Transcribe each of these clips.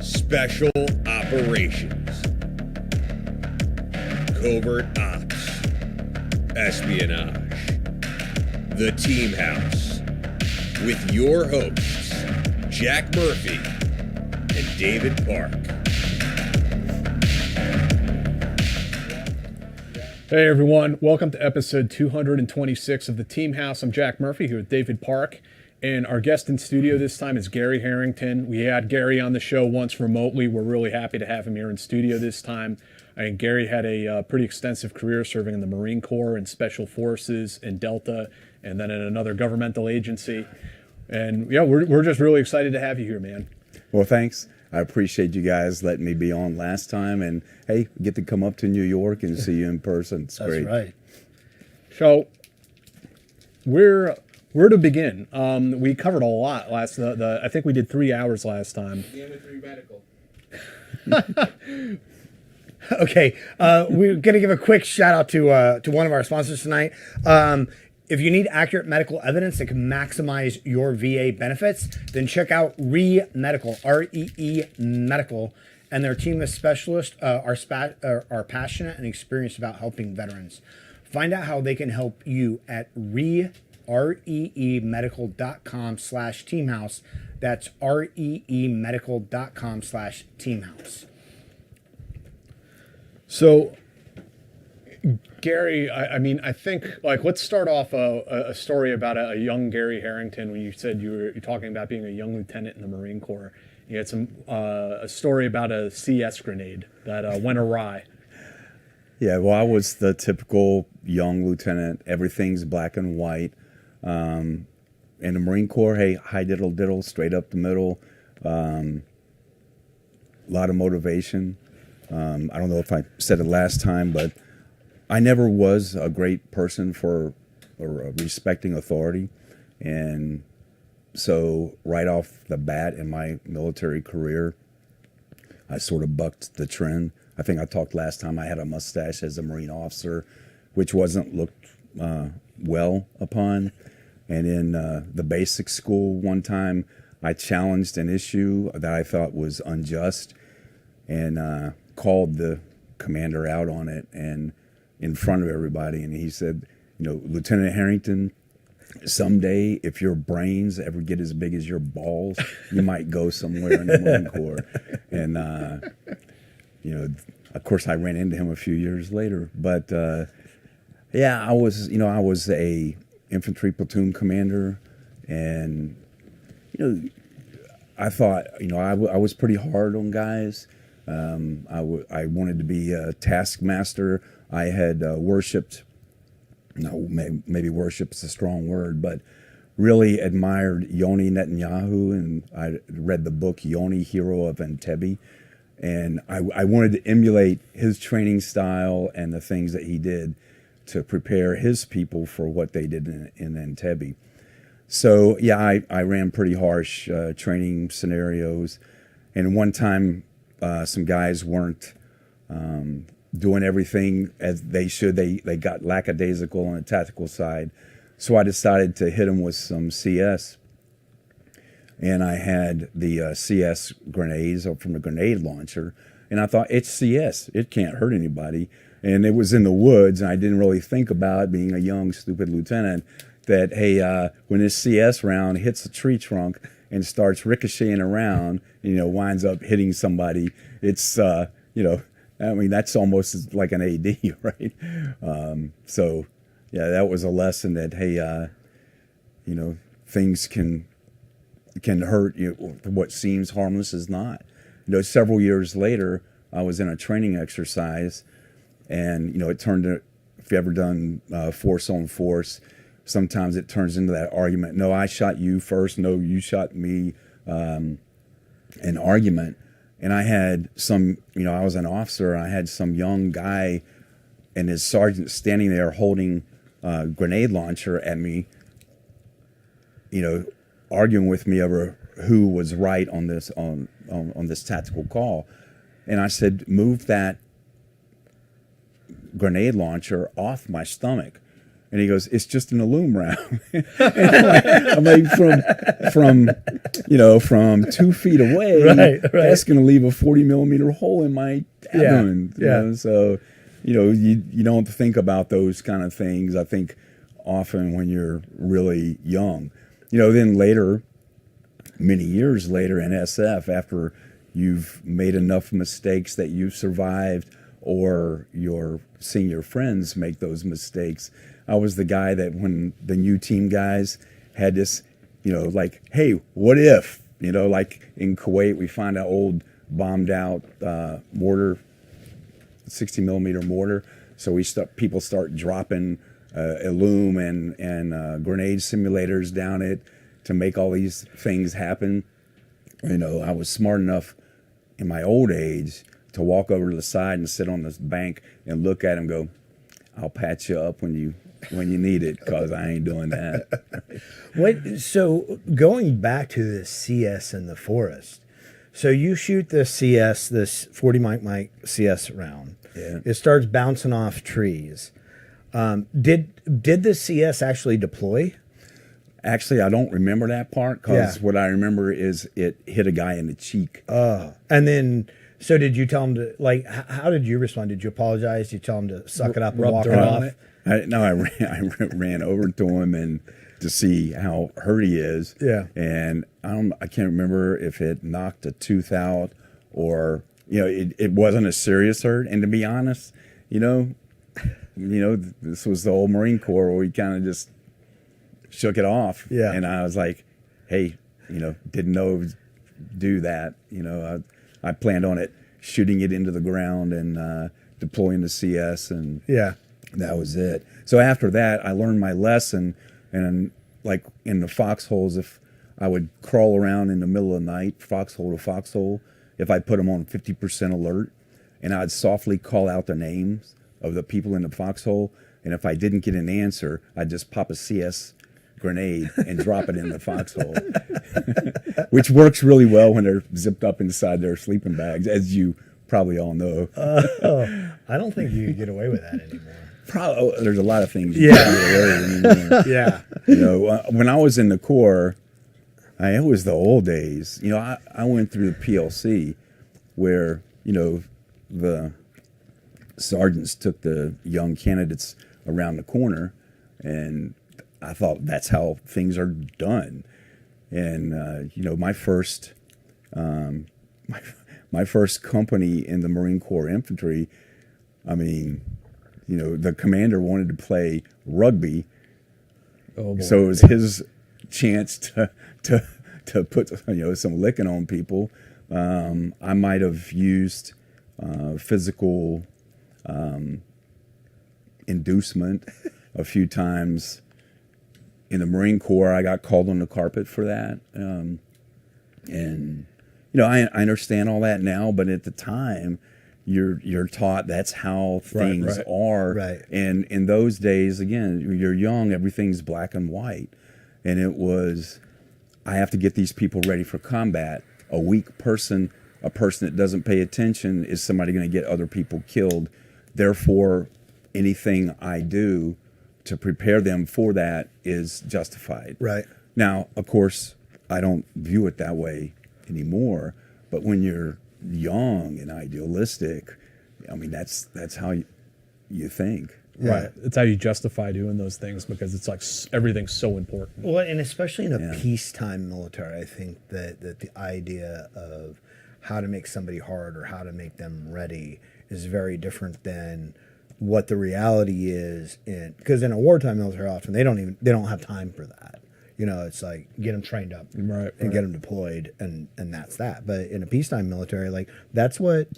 Special Operations, Covert Ops, Espionage, The Team House, with your hosts, Jack Murphy and David Park. Hey everyone, welcome to episode 226 of The Team House. I'm Jack Murphy here with David Park, and our guest in studio this time is Gary Harrington. We had Gary on the show once remotely. We're really happy to have him here in studio this time. And Gary had a pretty extensive career serving in the Marine Corps and Special Forces in Delta, and then in another governmental agency. And yeah, we're just really excited to have you here, man. Well, thanks. I appreciate you guys letting me be on last time, and hey, get to come up to New York and see you in person. It's great. That's right. So, where to begin? We covered a lot last. I think we did 3 hours last time. Medical. Okay, we're going to give a quick shout out to one of our sponsors tonight. If you need accurate medical evidence that can maximize your VA benefits, then check out REE Medical, R-E-E Medical, and their team of specialists are passionate and experienced about helping veterans. Find out how they can help you at reemedical.com/teamhouse. That's reemedical.com/teamhouse. So, Gary, I think, let's start off a story about a young Gary Harrington. When you said you're talking about being a young lieutenant in the Marine Corps, you had a story about a CS grenade that went awry. Yeah, well, I was the typical young lieutenant. Everything's black and white. In the Marine Corps, hey, high diddle, straight up the middle. A lot of motivation. I don't know if I said it last time, but I never was a great person for respecting authority. And so right off the bat in my military career, I sort of bucked the trend. I think I talked last time I had a mustache as a Marine officer, which wasn't looked well upon. And in the basic school one time, I challenged an issue that I thought was unjust and called the commander out on it and in front of everybody. And he said, Lieutenant Harrington, someday if your brains ever get as big as your balls, you might go somewhere in the Marine Corps. And, of course I ran into him a few years later, but I was a infantry platoon commander, and, I thought, I was pretty hard on guys. I wanted to be a taskmaster. I had maybe worship's a strong word, but really admired Yoni Netanyahu, and I read the book Yoni, Hero of Entebbe, and I wanted to emulate his training style and the things that he did to prepare his people for what they did in Entebbe. So yeah, I ran pretty harsh training scenarios, and one time some guys weren't doing everything as they should. They got lackadaisical on the tactical side. So I decided to hit them with some CS. And I had the CS grenades from the grenade launcher. And I thought, it's CS. It can't hurt anybody. And it was in the woods, and I didn't really think about, being a young, stupid lieutenant, that, hey, when this CS round hits a tree trunk and starts ricocheting around, winds up hitting somebody, it's, that's almost like an AD, right? So, yeah, that was a lesson that, hey, things can hurt. What seems harmless is not. Several years later, I was in a training exercise, and, it turned to, if you ever done force on force, sometimes it turns into that argument. No, I shot you first. No, you shot me. An argument. And I had I was an officer, and I had some young guy and his sergeant standing there holding a grenade launcher at me, arguing with me over who was right on this on this tactical call. And I said, move that grenade launcher off my stomach. And he goes, "It's just an alum round." I'm like, from 2 feet away, Right. that's going to leave a 40 millimeter hole in my abdomen. Yeah. You know? So, you don't think about those kind of things. I think often when you're really young, then later, many years later in SF, after you've made enough mistakes that you've survived, or you're seeing your friends make those mistakes. I was the guy that when the new team guys had this, like, hey, what if, like in Kuwait, we find an old bombed out mortar, 60 millimeter mortar. So people start dropping Illum and grenade simulators down it to make all these things happen. I was smart enough in my old age to walk over to the side and sit on this bank and look at him, go, "I'll patch you up when you need it, because I ain't doing that." So going back to the CS in the forest, so you shoot the CS, this 40 Mike CS round. Yeah. It starts bouncing off trees. Did the CS actually deploy? Actually, I don't remember that part, because what I remember is it hit a guy in the cheek. And then, so did you tell him to, like, how did you respond? Did you apologize? Did you tell him to suck it up and Rub walk dirt off? on it? I ran over to him and to see how hurt he is. Yeah. And I can't remember if it knocked a tooth out or, it wasn't a serious hurt. And to be honest, this was the old Marine Corps where we kind of just shook it off. Yeah. And I was like, hey, didn't know it would do that. I planned on it, shooting it into the ground and deploying the CS, and that was it. So after that, I learned my lesson, and like in the foxholes, if I would crawl around in the middle of the night, foxhole to foxhole, if I put them on 50% alert, and I'd softly call out the names of the people in the foxhole, and if I didn't get an answer, I'd just pop a CS grenade and drop it in the foxhole, which works really well when they're zipped up inside their sleeping bags, as you probably all know. I don't think you can get away with that anymore. There's a lot of things you can get away with anymore. When I was in the Corps, it was the old days. I went through the PLC where, the sergeants took the young candidates around the corner, and I thought that's how things are done. And my first company in the Marine Corps Infantry, the commander wanted to play rugby, so it was his chance to put some licking on people. I might have used physical inducement a few times. In the Marine Corps, I got called on the carpet for that. I understand all that now, but at the time, you're taught that's how things are. Right. And in those days, again, you're young, everything's black and white. And it was, I have to get these people ready for combat. A weak person, a person that doesn't pay attention, is somebody going to get other people killed. Therefore, anything I do to prepare them for that is justified. Right. Now, of course, I don't view it that way anymore, but when you're young and idealistic, that's how you think. Right. It's how you justify doing those things, because it's like everything's so important. Well, and especially in a peacetime military, I think that the idea of how to make somebody hard or how to make them ready is very different than what the reality is because in a wartime military, often they don't have time for that. It's like get them trained up and get them deployed, and that's that. But in a peacetime military, like that's what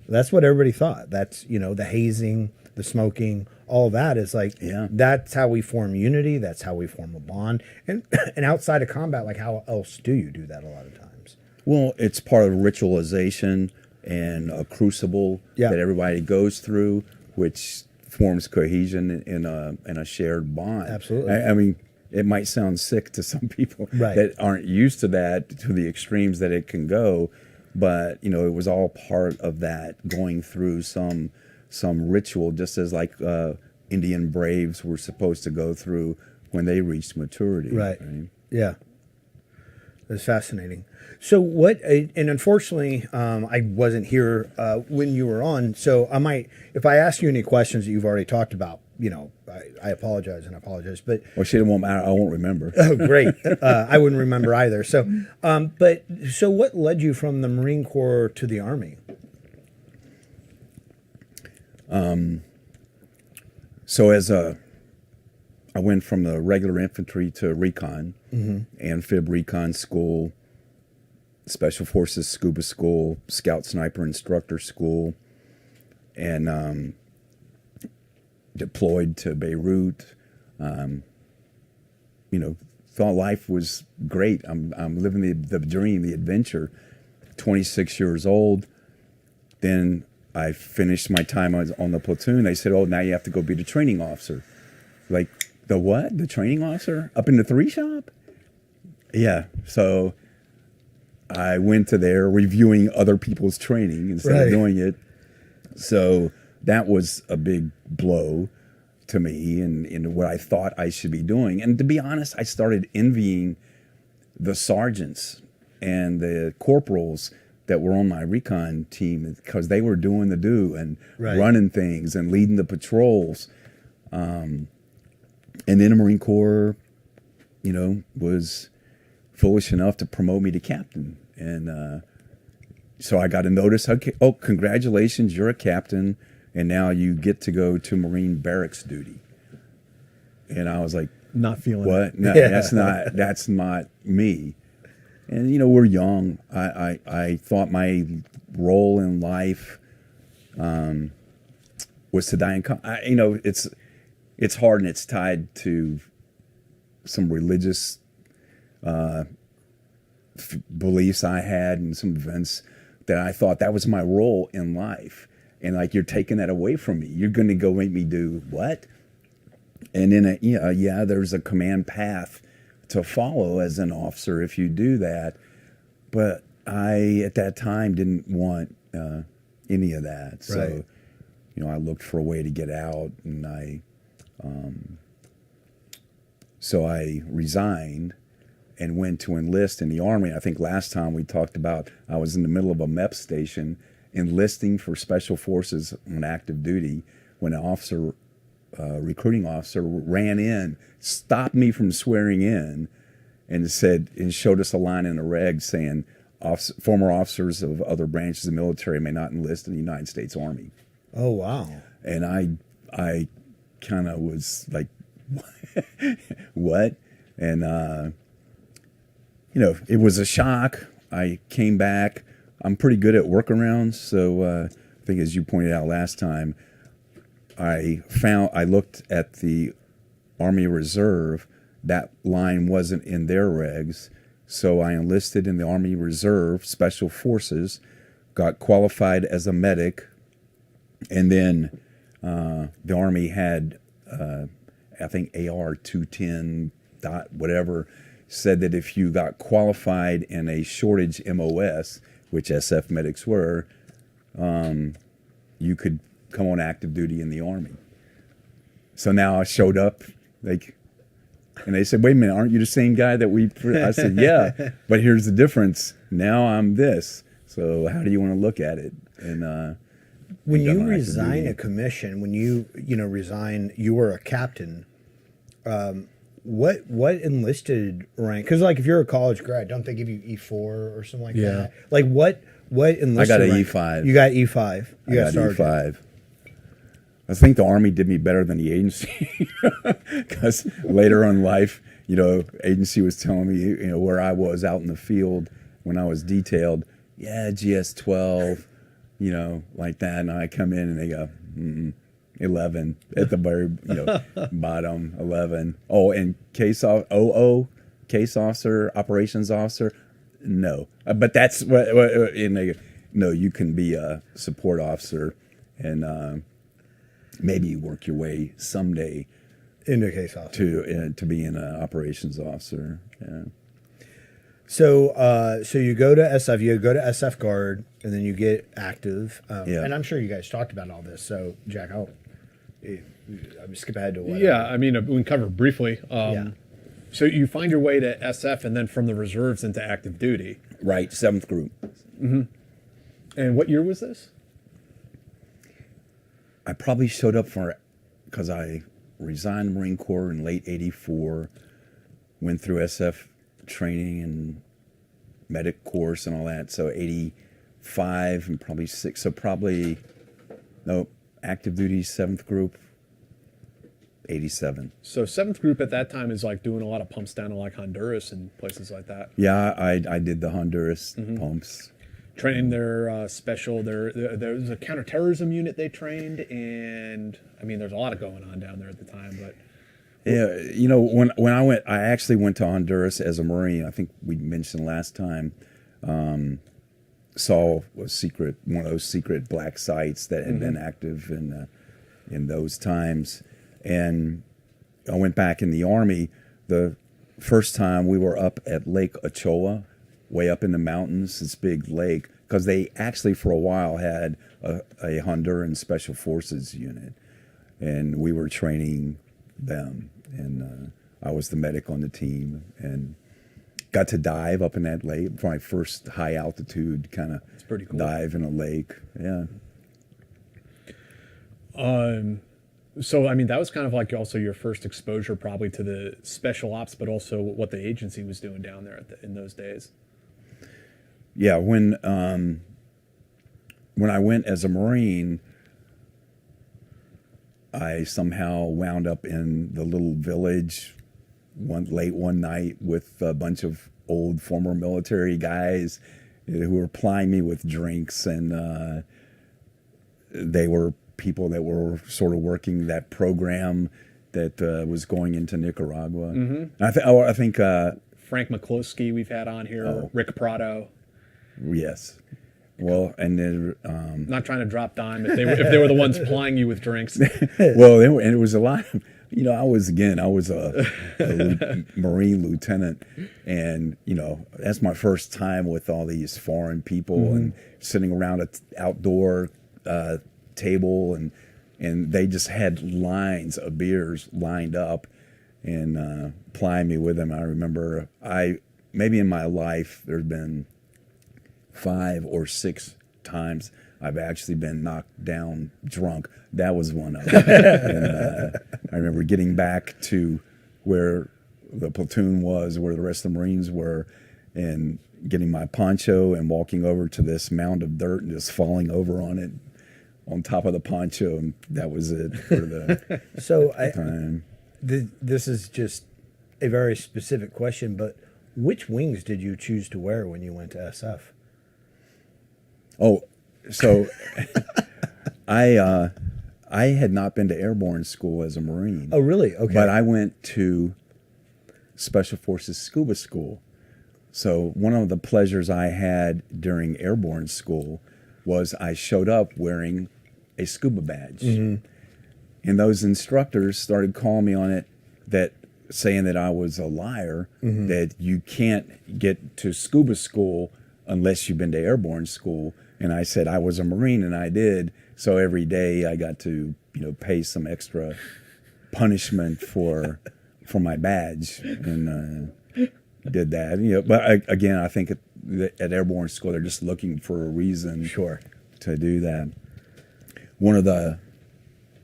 everybody thought. That's the hazing, the smoking, all that is like that's how we form unity. That's how we form a bond. And outside of combat, like how else do you do that a lot of times? Well, it's part of ritualization and a crucible that everybody goes through, which forms cohesion in a shared bond. Absolutely. It might sound sick to some people Right. that aren't used to that, to the extremes that it can go, but it was all part of that, going through some ritual, just as like Indian braves were supposed to go through when they reached maturity. Right. Yeah. That's fascinating. So what? And unfortunately, I wasn't here when you were on. So I might, if I ask you any questions that you've already talked about, I apologize and I apologize. But Well, shit, it won't matter. I won't remember. oh, great. I wouldn't remember either. So, so what led you from the Marine Corps to the Army? So I went from the regular infantry to recon, amphib recon school, special forces scuba school, scout sniper instructor school, and deployed to Beirut. Thought life was great. I'm living the dream, the adventure. 26 years old. Then I finished my time on the platoon. They said, "Oh, now you have to go be the training officer." Like, the what? The training officer? Up in the 3 shop? Yeah. So I went to there reviewing other people's training instead of doing it. So that was a big blow to me and what I thought I should be doing. And to be honest, I started envying the sergeants and the corporals that were on my recon team because they were doing the do and running things and leading the patrols. And then the Marine Corps, was foolish enough to promote me to captain. And so I got a notice, okay, oh, congratulations, you're a captain, and now you get to go to Marine barracks duty. And I was like, Not feeling what? it. No, that's not me. And we're young. I thought my role in life was to die in it's hard and it's tied to some religious beliefs I had and some events that I thought that was my role in life. And like, you're taking that away from me. You're going to go make me do what? And then, there's a command path to follow as an officer if you do that. But I, at that time, didn't want any of that. So, I looked for a way to get out, and so I resigned and went to enlist in the Army. I think last time we talked about I was in the middle of a MEP station enlisting for Special Forces on active duty when an officer, recruiting officer, ran in, stopped me from swearing in, and showed us a line in the reg saying, former officers of other branches of the military may not enlist in the United States Army. Oh, wow. And I kind of was like, what? And, it was a shock. I came back. I'm pretty good at workarounds. So I think, as you pointed out last time, I looked at the Army Reserve. That line wasn't in their regs. So I enlisted in the Army Reserve Special Forces, got qualified as a medic, and then the Army had, I think, AR 210 dot whatever, said that if you got qualified in a shortage MOS, which SF medics were, you could come on active duty in the Army. So now I showed up, and they said, "Wait a minute, aren't you the same guy that we?" I said, "Yeah, but here's the difference. Now I'm this. So how do you want to look at it?" And when you resign a commission, when you resign, you were a captain. What enlisted rank? Because if you're a college grad, don't they give you E4 or something like that? Like what enlisted? I got an rank? E5. You got E5. You got sergeant. E5. I think the Army did me better than the agency, because later on in life, agency was telling me, where I was out in the field when I was detailed. Yeah, GS-12, like that. And I come in and they go, 11 at the very, bottom, 11. Oh, and case officer, operations officer. No, but that's what. And they go, no, you can be a support officer, and maybe you work your way someday into a case officer to being an operations officer. Yeah. So you go to SF, you go to SF Guard, and then you get active. Yeah. And I'm sure you guys talked about all this. So Jack, I'm skip ahead to what. Yeah, I mean, we can cover it briefly. Yeah. So you find your way to SF and then from the reserves into active duty. Right, 7th group. And what year was this? I probably showed up because I resigned the Marine Corps in late '84, went through SF training and medic course and all that. So '85 and probably 6. So probably, no, active duty 7th group, '87. So 7th group at that time is like doing a lot of pumps down to like Honduras and places like that. Yeah, I did the Honduras pumps. Trained their special, there was a counterterrorism unit they trained, and I mean, there's a lot of going on down there at the time, but Yeah, you know, when I actually went to Honduras as a Marine. I think we mentioned last time. Saw one of those secret black sites that had been active in those times, and I went back in the Army. The first time we were up at Lake Ochoa, way up in the mountains, this big lake, because they actually for a while had a Honduran Special Forces unit, and we were training them, and I was the medic on the team, and got to dive up in that lake. My first high altitude kind of pretty cool. dive in a lake. Yeah. So I mean, that was kind of like also your first exposure probably to the special ops, but also what the agency was doing down there in those days. Yeah, when I went as a Marine, I somehow wound up in the little village late one night with a bunch of old former military guys who were plying me with drinks, and they were people that were sort of working that program that was going into Nicaragua. I think Frank McCloskey we've had on here, Rick Prado. Yes. Well, and then Not trying to drop dime if they were the ones plying you with drinks. well, and it was a lot of, you know, I was a Marine lieutenant, and you know, that's my first time with all these foreign people and sitting around an outdoor table, and they just had lines of beers lined up and plying me with them. I remember maybe in my life there's been 5 or 6 times I've actually been knocked down drunk. That was one of them. And, I remember getting back to where the platoon was, where the rest of the Marines were, and getting my poncho and walking over to this mound of dirt and just falling over on it, on top of the poncho, and that was it for the time. This is just a very specific question, but which wings did you choose to wear when you went to SF? Oh, so I had not been to airborne school as a Marine. Oh, really? Okay. But I went to Special Forces Scuba School. So one of the pleasures I had during airborne school was I showed up wearing a scuba badge. And those instructors started calling me on it, saying that I was a liar, that you can't get to scuba school unless you've been to airborne school. And I said I was a Marine, and I did. So every day I got to, you know, pay some extra punishment for my badge, and did that. You know, but again, I think at airborne school they're just looking for a reason, to do that. One of the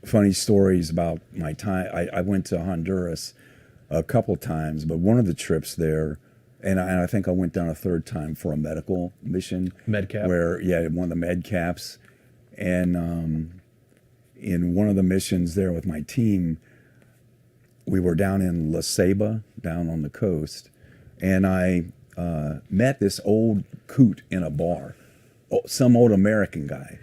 funny stories about my time, I went to Honduras a couple times, but one of the trips there, and I think I went down a third time for a medical mission. Medcap. One of the med caps. And in one of the missions there with my team, we were down in La Ceiba, down on the coast, and I met this old coot in a bar, some old American guy.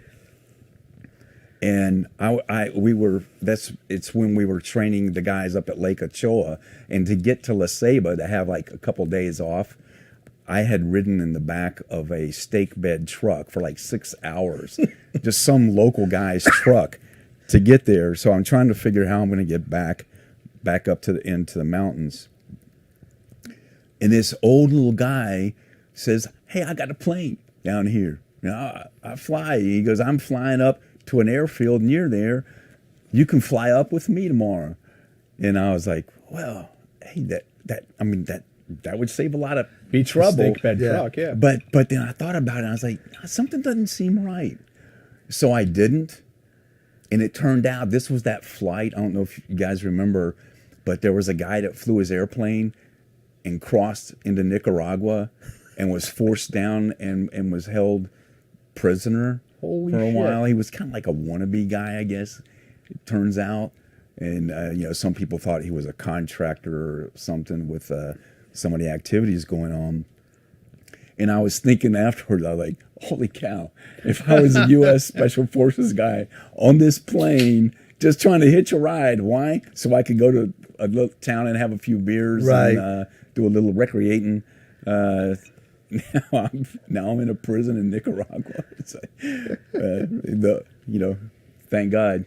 And it's when we were training the guys up at Lake Ochoa, and to get to La Ceiba, to have like a couple days off, I had ridden in the back of a stake bed truck for like 6 hours, just some local guy's truck to get there. So I'm trying to figure how I'm going to get back up into the mountains. And this old little guy says, "Hey, I got a plane down here. You know, I fly." He goes, "I'm flying up to an airfield near there. you can fly up with me tomorrow. And I was like, well, hey, that would save a lot of trouble. Snake bed truck, yeah. But then I thought about it, and I was like, something doesn't seem right. So I didn't. And it turned out this was that flight. I don't know if you guys remember, but there was a guy that flew his airplane and crossed into Nicaragua and was forced down and was held prisoner Holy for a shit. while. He was kind of like a wannabe guy, I guess, it turns out. And, some people thought he was a contractor or something with some of the activities going on. And I was thinking afterwards, I was like, holy cow, if I was a U.S. Special Forces guy on this plane just trying to hitch a ride, why? So I could go to a little town and have a few beers and do a little recreating. Now I'm in a prison in Nicaragua. It's like, thank God.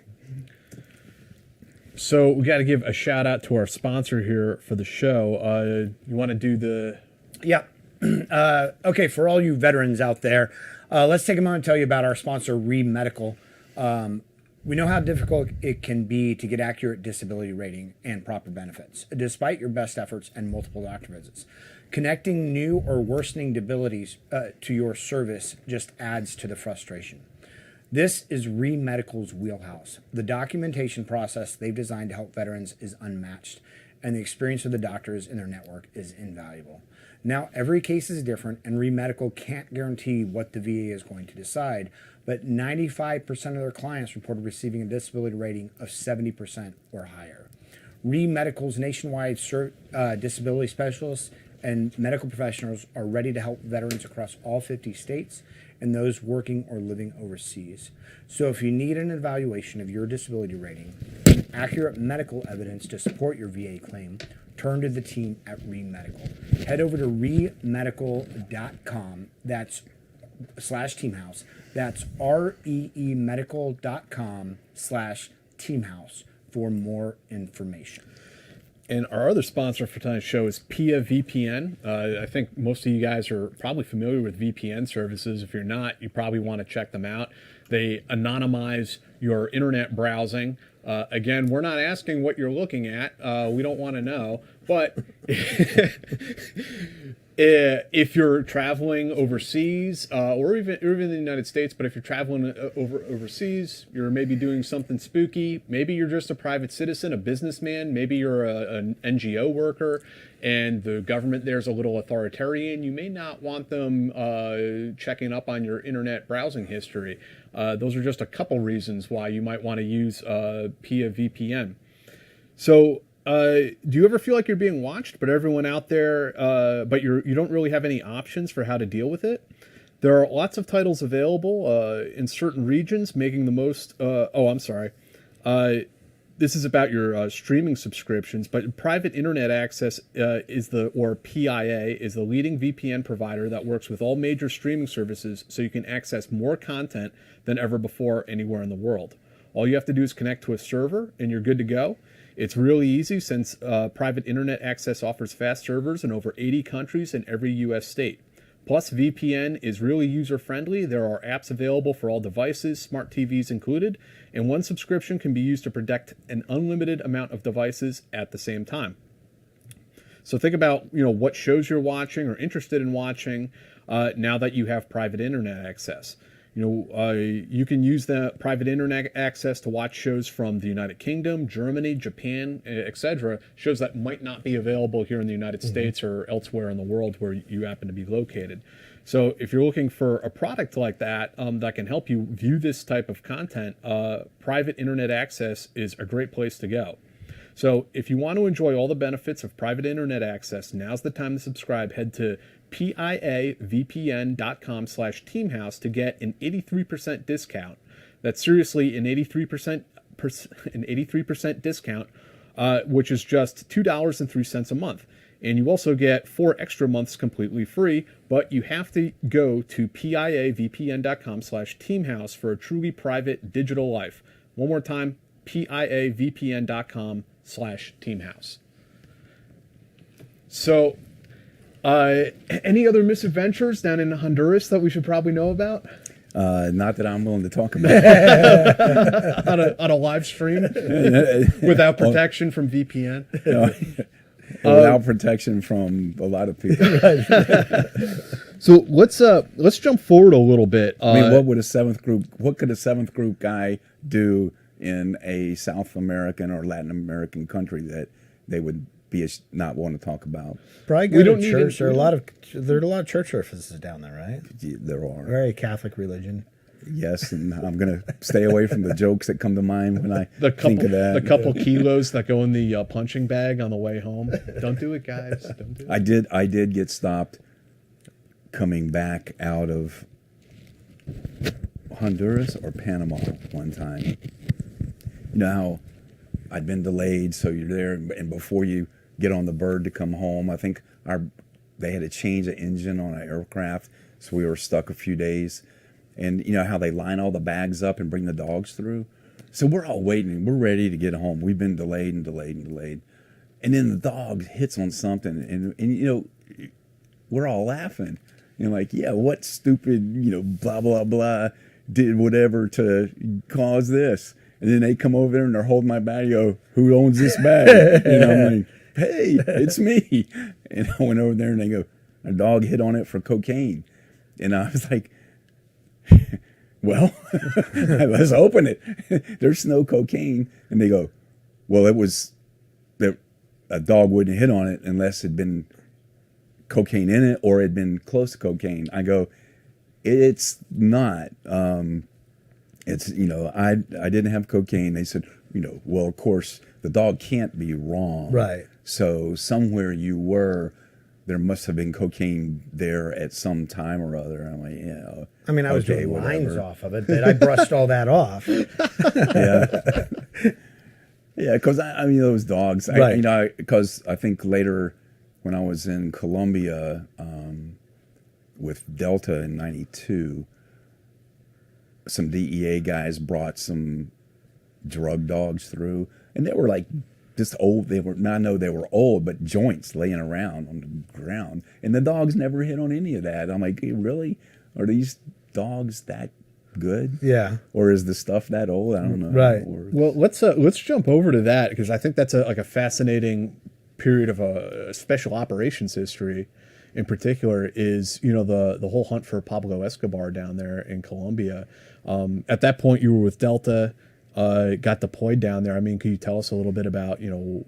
So we got to give a shout out to our sponsor here for the show. You want to do the... Yeah. Okay, for all you veterans out there, let's take a moment to tell you about our sponsor, Medical. We know how difficult it can be to get accurate disability rating and proper benefits, despite your best efforts and multiple doctor visits. Connecting new or worsening disabilities to your service just adds to the frustration. This is Medical's wheelhouse. The documentation process they've designed to help veterans is unmatched, and the experience of the doctors in their network is invaluable. Now, every case is different, and Medical can't guarantee what the VA is going to decide, but 95% of their clients reported receiving a disability rating of 70% or higher. Medical's nationwide disability specialists and medical professionals are ready to help veterans across all 50 states and those working or living overseas. So if you need an evaluation of your disability rating and accurate medical evidence to support your VA claim, turn to the team at Medical. Head over to remedical.com. That's /teamhouse. That's remedical.com/teamhouse for more information. And our other sponsor for tonight's show is PIA VPN. I think most of you guys are probably familiar with VPN services. If you're not, you probably want to check them out. They anonymize your internet browsing. Again, we're not asking what you're looking at. We don't want to know. But if you're traveling overseas, or even in the United States, but if you're traveling overseas, you're maybe doing something spooky. Maybe you're just a private citizen, a businessman. Maybe you're an NGO worker, and the government there's a little authoritarian. You may not want them checking up on your internet browsing history. Those are just a couple reasons why you might want to use PIA VPN. So, do you ever feel like you're being watched, but everyone out there, but you don't really have any options for how to deal with it? There are lots of titles available in certain regions, making the most. This is about your streaming subscriptions, but private internet access or PIA is the leading VPN provider that works with all major streaming services, so you can access more content than ever before anywhere in the world. All you have to do is connect to a server, and you're good to go. It's really easy since private internet access offers fast servers in over 80 countries in every U.S. state. Plus, VPN is really user-friendly. There are apps available for all devices, smart TVs included, and one subscription can be used to protect an unlimited amount of devices at the same time. So think about what shows you're watching or interested in watching now that you have private internet access. You can use the private internet access to watch shows from the United Kingdom, Germany, Japan, etc. Shows that might not be available here in the United States or elsewhere in the world where you happen to be located. So if you're looking for a product like that that can help you view this type of content, private internet access is a great place to go. So if you want to enjoy all the benefits of private internet access, now's the time to subscribe. Head to piavpn.com/teamhouse to get an 83% discount. That's seriously an 83% discount, which is just $2.03 a month. And you also get 4 extra months completely free, but you have to go to piavpn.com/teamhouse for a truly private digital life. One more time, piavpn.com/teamhouse. So, any other misadventures down in Honduras that we should probably know about? Not that I'm willing to talk about. On a live stream without protection from VPN. Without protection from a lot of people. So let's jump forward a little bit. I mean, what could a seventh group guy do in a South American or Latin American country that they would not want to talk about? Probably go to church. There are a lot of church services down there, right? There are. Very Catholic religion. Yes, and I'm going to stay away from the jokes that come to mind when I think of that. The couple kilos that go in the punching bag on the way home. Don't do it, guys. Don't do it. I did get stopped coming back out of Honduras or Panama one time. You know how I'd been delayed, so you're there, and before you get on the bird to come home, I think they had to change the engine on an aircraft, so we were stuck a few days. And you know how they line all the bags up and bring the dogs through? So we're all waiting. We're ready to get home. We've been delayed and delayed and delayed. And then the dog hits on something, and you know, we're all laughing. And like, yeah, what stupid, you know, blah, blah, blah, did whatever to cause this? And then they come over there and they're holding my bag. You go, who owns this bag? And I'm like, hey, it's me. And I went over there and they go, a dog hit on it for cocaine. And I was like, well, let's open it. There's no cocaine. And they go, well, a dog wouldn't hit on it unless it'd been cocaine in it or it'd been close to cocaine. I go, it's not. It's, you know, I didn't have cocaine. They said, you know, well, of course, the dog can't be wrong. Right. So somewhere you were, there must have been cocaine there at some time or other. I'm like, yeah. I mean, I was doing lines off of it, but I brushed all that off. Yeah. Yeah, because I mean, those dogs, right. You know, because I think later when I was in Colombia with Delta in 92, some DEA guys brought some drug dogs through, and they were like just old. I know they were old, but joints laying around on the ground, and the dogs never hit on any of that. I'm like, hey, really? Are these dogs that good? Yeah. Or is the stuff that old? I don't know. Right. Well, let's jump over to that, because I think that's a fascinating period of special operations history. In particular, is, you know, the whole hunt for Pablo Escobar down there in Colombia. At that point, you were with Delta, got deployed down there. I mean, could you tell us a little bit about, you know,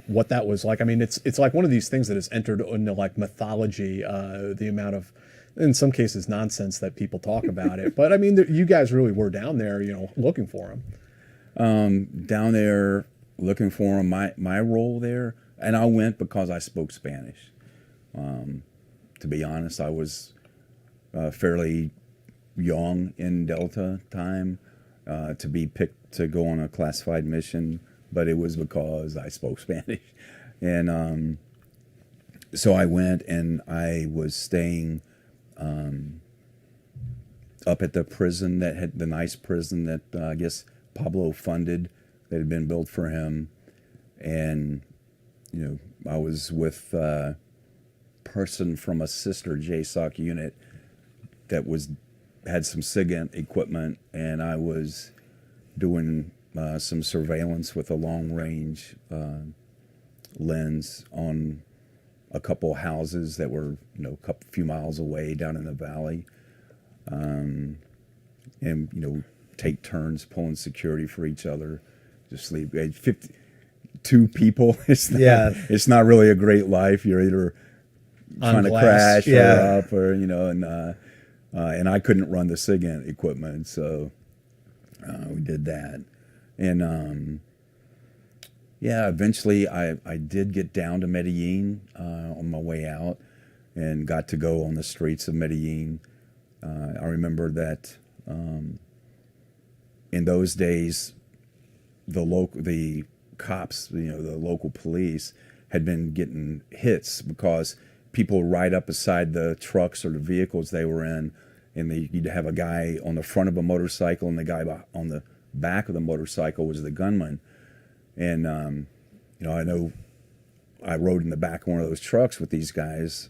what that was like? I mean, it's like one of these things that has entered into like mythology. The amount of, in some cases, nonsense that people talk about it. But I mean, you guys really were down there, you know, looking for him. Down there looking for him. My role there, and I went because I spoke Spanish. To be honest, I was fairly young in Delta time to be picked to go on a classified mission, but it was because I spoke Spanish. And so I went, and I was staying up at the prison that had the nice prison that I guess Pablo funded, that had been built for him. And, you know, I was with person from a sister JSOC unit that had some SIGINT equipment, and I was doing some surveillance with a long range lens on a couple houses that were, you know, a few miles away down in the valley, and, you know, take turns pulling security for each other. Just sleep. 52 people. It's not really a great life. You're either trying to crash or up, or, you know, and I couldn't run the SIGINT equipment, so we did that. And eventually I did get down to Medellin on my way out, and got to go on the streets of Medellin. I remember that in those days, the cops, you know, the local police had been getting hits because people ride up beside the trucks or the vehicles they were in, and you'd have a guy on the front of a motorcycle, and the guy on the back of the motorcycle was the gunman. And, you know, I know I rode in the back of one of those trucks with these guys,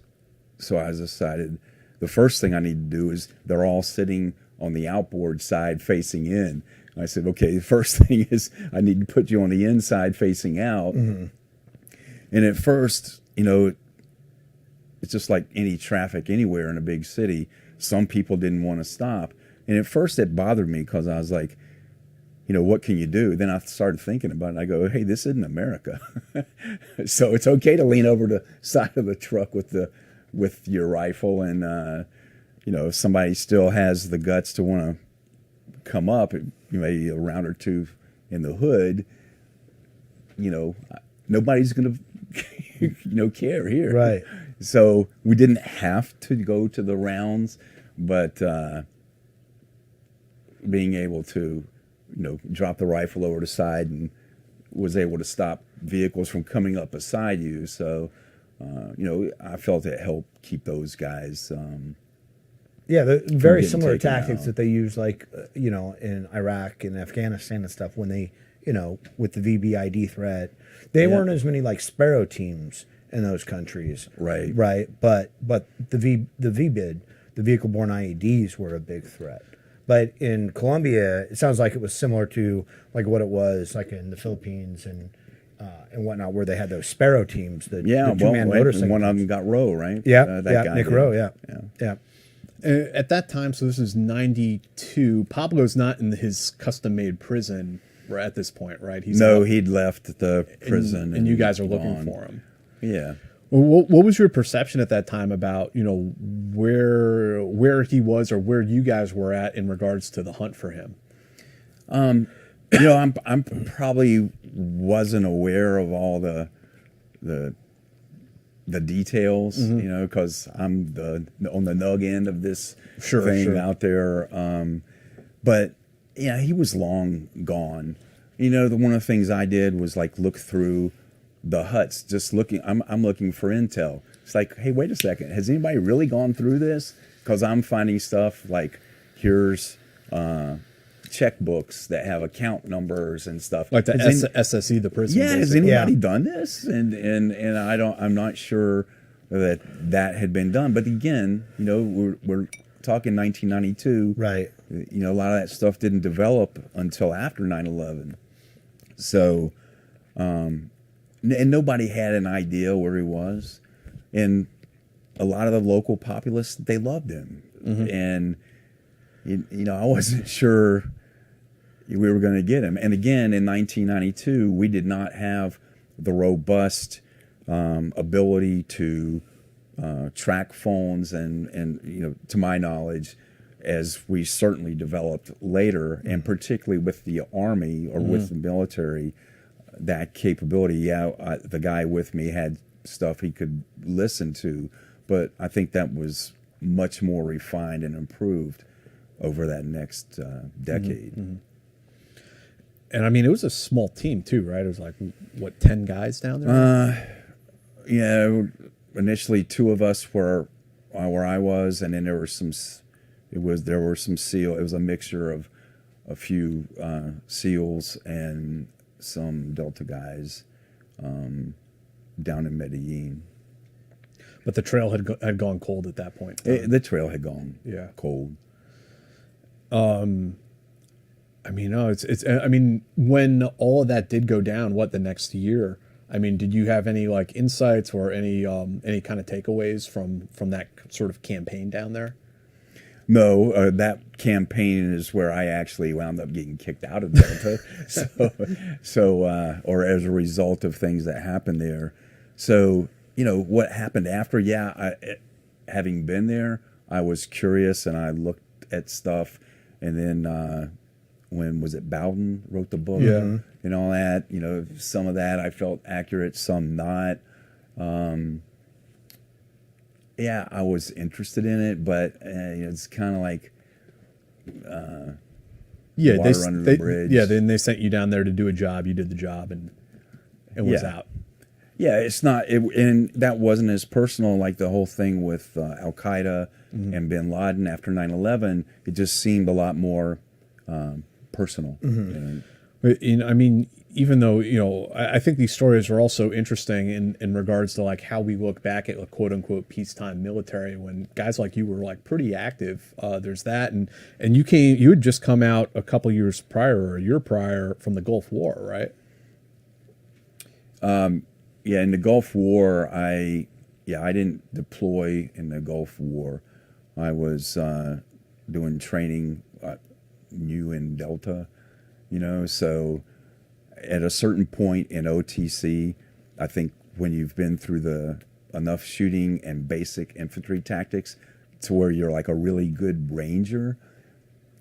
so I decided the first thing I need to do is they're all sitting on the outboard side facing in. I said, okay, the first thing is I need to put you on the inside facing out. And at first, it's just like any traffic anywhere in a big city. Some people didn't want to stop. And at first it bothered me because I was like, what can you do? Then I started thinking about it. I go, hey, this isn't America. So it's okay to lean over the side of the truck with your rifle. And, if somebody still has the guts to want to come up, maybe a round or two in the hood, nobody's going to, care here. Right. So we didn't have to go to the rounds, but being able to, drop the rifle over the side and was able to stop vehicles from coming up beside you. So, I felt it helped keep those guys. Yeah, the very getting similar taken tactics out. that they use, like, in Iraq and Afghanistan and stuff when they, with the VBID threat. They weren't as many like Sparrow teams in those countries. Right. Right. But the VBID, the vehicle-borne IEDs, were a big threat. But in Colombia, it sounds like it was similar to like what it was like in the Philippines and whatnot, where they had those Sparrow teams, the two-man motorcycle one of teams. them got Rowe, right? Yeah, That guy Nick did. Rowe, yeah. At that time, so this is 92, Pablo's not in his custom-made prison at this point, right? He'd left the prison. and you guys are looking gone. for him. Yeah. Well, what was your perception at that time about, where he was or where you guys were at in regards to the hunt for him? I'm probably wasn't aware of all the details, because I'm on the nug end of this thing out there. But yeah, he was long gone. One of the things I did was like look through the huts, just looking. I'm looking for intel. It's like, hey, wait a second, has anybody really gone through this? Because I'm finding stuff like here's checkbooks that have account numbers and stuff, Like the SSE, the prison. Yeah, has basically. anybody done this? And I'm not sure that had been done. But again, we're talking 1992. Right. A lot of that stuff didn't develop until after 9/11. So, and nobody had an idea where he was. And a lot of the local populace, they loved him. And, I wasn't sure we were going to get him. And again, in 1992, we did not have the robust ability to track phones and to my knowledge, as we certainly developed later, and particularly with the Army or with the military, that capability. Yeah, the guy with me had stuff he could listen to, but I think that was much more refined and improved over that next decade. And I mean, it was a small team too, right? It was like, 10 guys down there? Yeah, initially 2 of us were where I was, and then there were some SEAL. It was a mixture of a few SEALs and some Delta guys down in Medellin. But the trail had gone cold at that point. The trail had gone cold. I mean, no, it's. I mean, when all of that did go down, the next year? I mean, did you have any like insights or any kind of takeaways from that sort of campaign down there? No, that campaign is where I actually wound up getting kicked out of Delta. Or as a result of things that happened there. So, what happened after? Yeah, having been there, I was curious and I looked at stuff, and then. When was it Bowden wrote the book and all that, some of that I felt accurate, some not. Yeah, I was interested in it, but it's kind of like water under the bridge. Yeah, then they sent you down there to do a job. You did the job and was out. Yeah, it's not, and that wasn't as personal like the whole thing with Al Qaeda and Bin Laden after 9/11. It just seemed a lot more personal. I mean, even though, I think these stories are also interesting in regards to like how we look back at a quote unquote peacetime military when guys like you were like pretty active. There's that, and you had just come out a couple years prior or a year prior from the Gulf War, right? Yeah, in the Gulf War, I didn't deploy in the Gulf War. I was doing training new in Delta, so at a certain point in OTC, I think when you've been through enough shooting and basic infantry tactics to where you're like a really good ranger,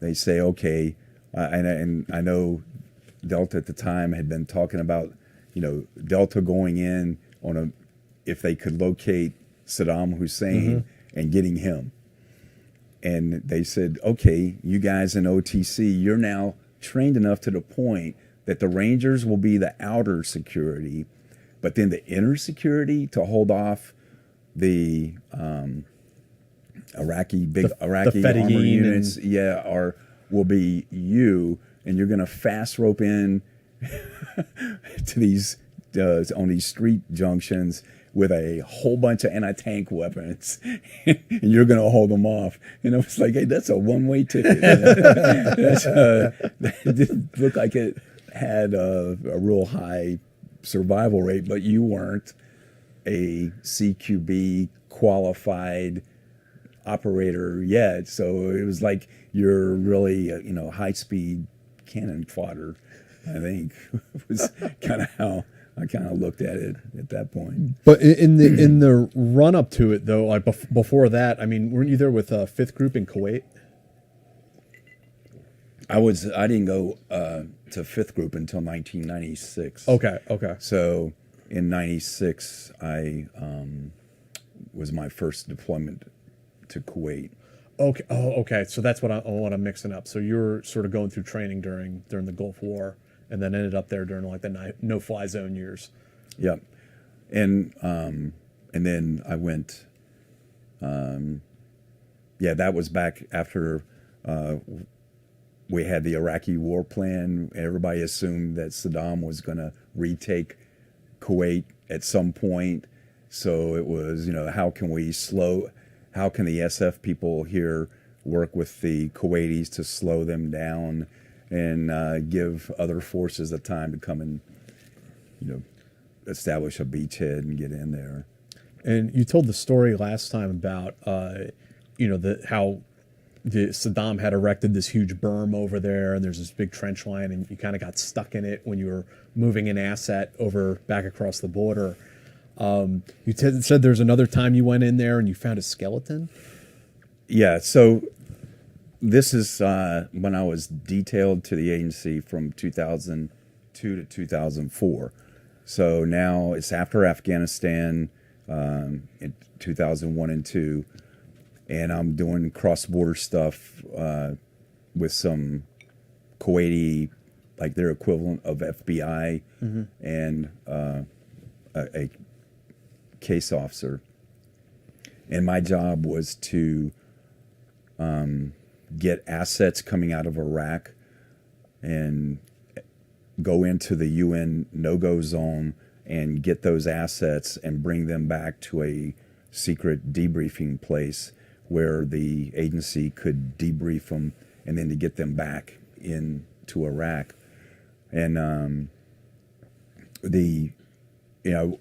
they say, okay, and I know Delta at the time had been talking about, Delta going in if they could locate Saddam Hussein and getting him. And they said, okay, you guys in OTC, you're now trained enough to the point that the Rangers will be the outer security, but then the inner security to hold off the Iraqi armor units, will be you, and you're going to fast rope in to these on these street junctions with a whole bunch of anti-tank weapons, and you're going to hold them off. And I was like, hey, that's a one-way ticket. It didn't look like it had a real high survival rate, but you weren't a CQB qualified operator yet. So it was like you're really, high-speed cannon fodder, I think, was kind of how I kind of looked at it at that point. But in the run up to it, though, like before that, I mean, weren't you there with 5th Group in Kuwait? I didn't go to 5th Group until 1996. Okay. So in 96, I was my first deployment to Kuwait. Okay. Oh, okay. So that's what I'm mixing up. So you were sort of going through training during the Gulf War, and then ended up there during like the no-fly zone years. Yep. And then I went. That was back after we had the Iraqi war plan. Everybody assumed that Saddam was going to retake Kuwait at some point. So it was, how can the SF people here work with the Kuwaitis to slow them down and give other forces the time to come and, establish a beachhead and get in there. And you told the story last time about, how Saddam had erected this huge berm over there, and there's this big trench line, and you kind of got stuck in it when you were moving an asset back across the border. You said there's another time you went in there and you found a skeleton? Yeah, so this is when I was detailed to the agency from 2002 to 2004. So now it's after Afghanistan in 2001 and 2, and I'm doing cross-border stuff with some Kuwaiti, like their equivalent of FBI, and a case officer. And my job was to get assets coming out of Iraq and go into the UN no-go zone and get those assets and bring them back to a secret debriefing place where the agency could debrief them, and then to get them back into Iraq. And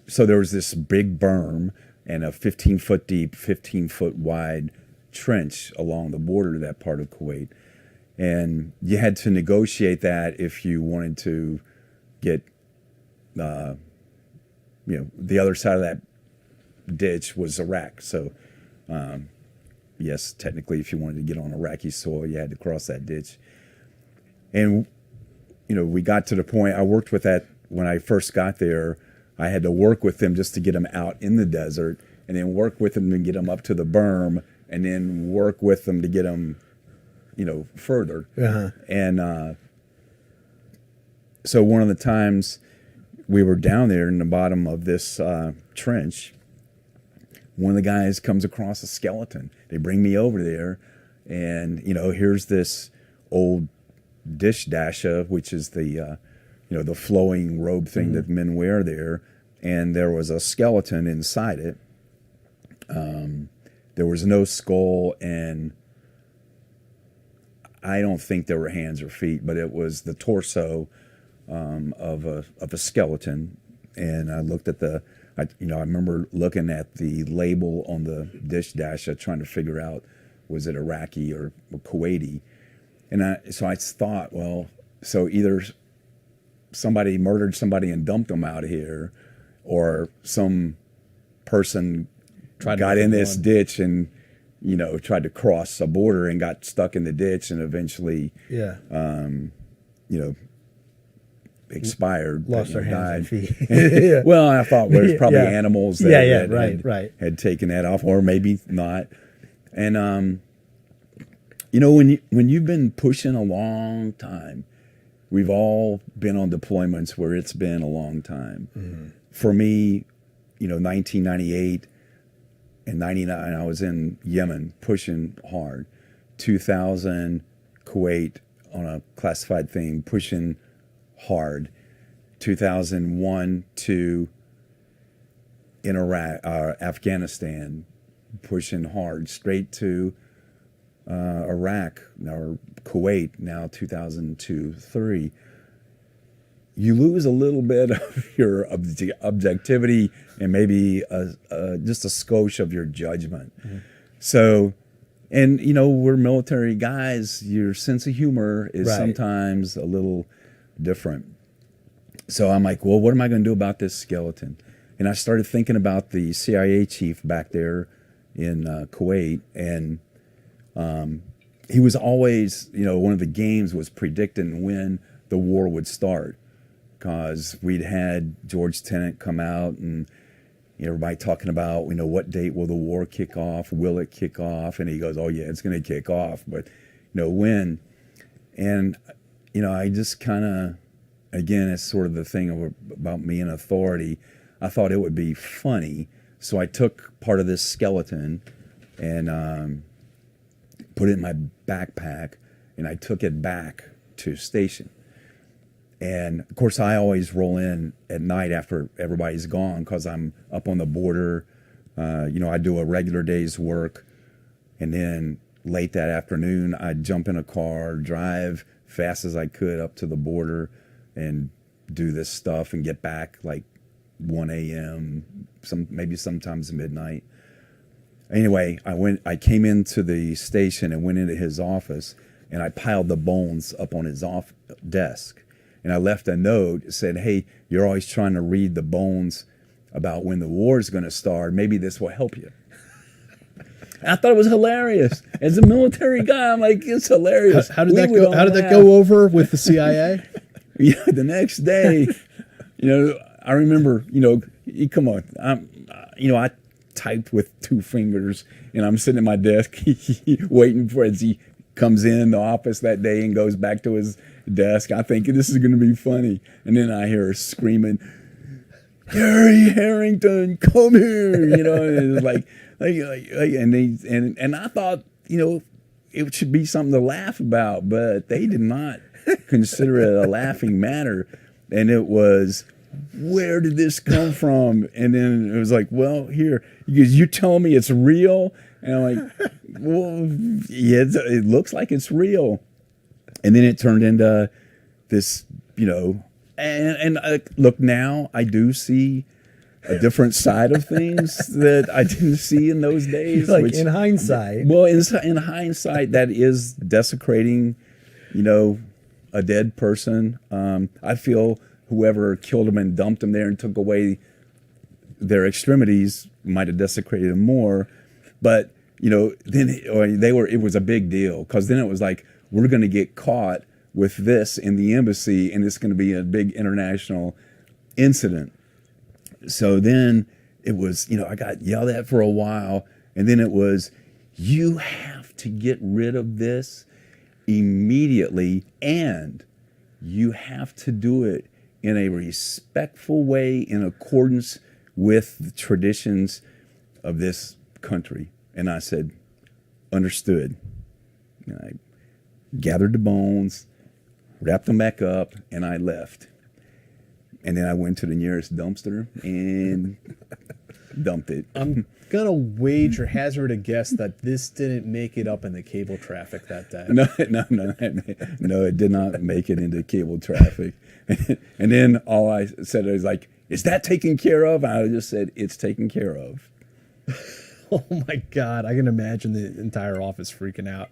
so there was this big berm and a 15-foot deep, 15-foot wide trench along the border to that part of Kuwait. And you had to negotiate that if you wanted to get, the other side of that ditch was Iraq. So, yes, technically, if you wanted to get on Iraqi soil, you had to cross that ditch. And, we got to the point, I worked with that when I first got there. I had to work with them just to get them out in the desert, and then work with them to get them up to the berm, and then work with them to get them, further. Uh-huh. And so one of the times we were down there in the bottom of this trench, one of the guys comes across a skeleton. They bring me over there, and, here's this old dish dasha, which is the the flowing robe thing that men wear there, and there was a skeleton inside it. There was no skull, and I don't think there were hands or feet, but it was the torso of a skeleton. And I looked at I remember looking at the label on the dish dasher, trying to figure out, was it Iraqi or Kuwaiti? And so I thought, well, so either somebody murdered somebody and dumped them out here, or some person got in this ditch and tried to cross a border and got stuck in the ditch and eventually expired, lost their died. hands and feet. Well, I thought there's probably animals that had taken that off, or maybe not. And when you've been pushing a long time, we've all been on deployments where it's been a long time. Mm-hmm. For me, 1998 and 99, I was in Yemen pushing hard. 2000, Kuwait on a classified thing, pushing hard. 2001 to in Iraq, Afghanistan, pushing hard. Straight to Iraq or Kuwait now, 2002-3. You lose a little bit of your objectivity and maybe just a skosh of your judgment. Mm-hmm. So, and we're military guys. Your sense of humor is sometimes a little different. So I'm like, well, what am I going to do about this skeleton? And I started thinking about the CIA chief back there in Kuwait, and he was always, one of the games was predicting when the war would start, because we'd had George Tenet come out and everybody talking about, what date will the war kick off? Will it kick off? And he goes, oh yeah, it's going to kick off, but when? And I just kind of, again, it's sort of the thing about me and authority. I thought it would be funny, so I took part of this skeleton and put it in my backpack, and I took it back to station. And of course, I always roll in at night after everybody's gone, because I'm up on the border. I do a regular day's work, and then late that afternoon, I'd jump in a car, drive fast as I could up to the border, and do this stuff and get back like 1 a.m., maybe sometimes midnight. Anyway, I came into the station and went into his office, and I piled the bones up on his desk. And I left a note that said, hey, you're always trying to read the bones about when the war is going to start. Maybe this will help you. I thought it was hilarious. As a military guy, I'm like, it's hilarious. How did that go? How did that go over with the CIA? Yeah, the next day, I remember, come on, I typed with 2 fingers, and I'm sitting at my desk waiting for as he comes in the office that day and goes back to his desk. I think this is going to be funny, and then I hear her screaming, "Gary Harrington, come here!" And it's like and I thought, it should be something to laugh about, but they did not consider it a laughing matter, and it was, where did this come from? And then it was like, well, here, because you tell me it's real, and I'm like, well, yeah, it looks like it's real. And then it turned into this, and look, now I do see a different side of things that I didn't see in those days. Like, in hindsight. Well, in hindsight, that is desecrating, a dead person. I feel whoever killed them and dumped them there and took away their extremities might have desecrated them more. But, then it was a big deal, because then it was like, we're going to get caught with this in the embassy, and it's going to be a big international incident. So then it was, I got yelled at for a while, and then it was, you have to get rid of this immediately, and you have to do it in a respectful way in accordance with the traditions of this country. And I said, understood. And I gathered the bones, wrapped them back up, and I left. And then I went to the nearest dumpster and dumped it. I'm gonna wager, hazard a guess that this didn't make it up in the cable traffic that day. No, it did not make it into cable traffic. And then all I said was like, "Is that taken care of?" I just said, "It's taken care of." Oh my God, I can imagine the entire office freaking out.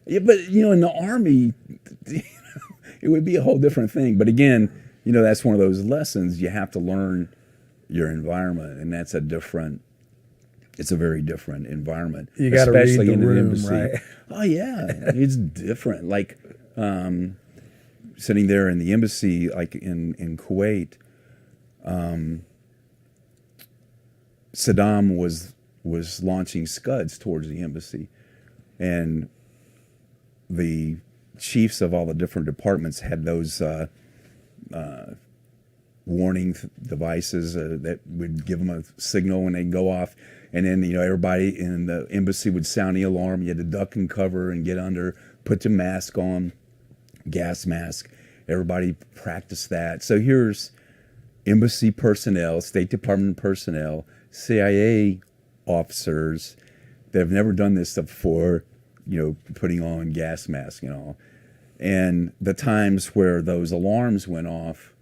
Yeah, but in the Army, it would be a whole different thing. But again, that's one of those lessons. You have to learn your environment, and it's a very different environment. You got to read especially the in an room, embassy. right? Oh yeah, it's different. Like sitting there in the embassy, like in Kuwait, Saddam was launching Scuds towards the embassy, and the chiefs of all the different departments had those warning devices that would give them a signal when they go off, and then everybody in the embassy would sound the alarm. You had to duck and cover and get under, put your mask on, gas mask. Everybody practiced that. So here's embassy personnel, State Department personnel, CIA officers that have never done this stuff before, putting on gas masks and all. And the times where those alarms went off,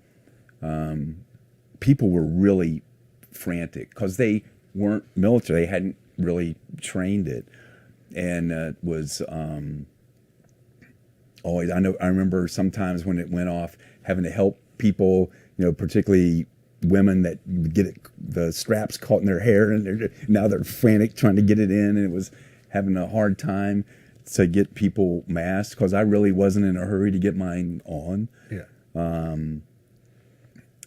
people were really frantic because they weren't military. They hadn't really trained it. And it was always, I remember sometimes when it went off, having to help people, particularly women that would get the straps caught in their hair, and now they're frantic trying to get it in, and it was having a hard time to get people masked because I really wasn't in a hurry to get mine on. Yeah.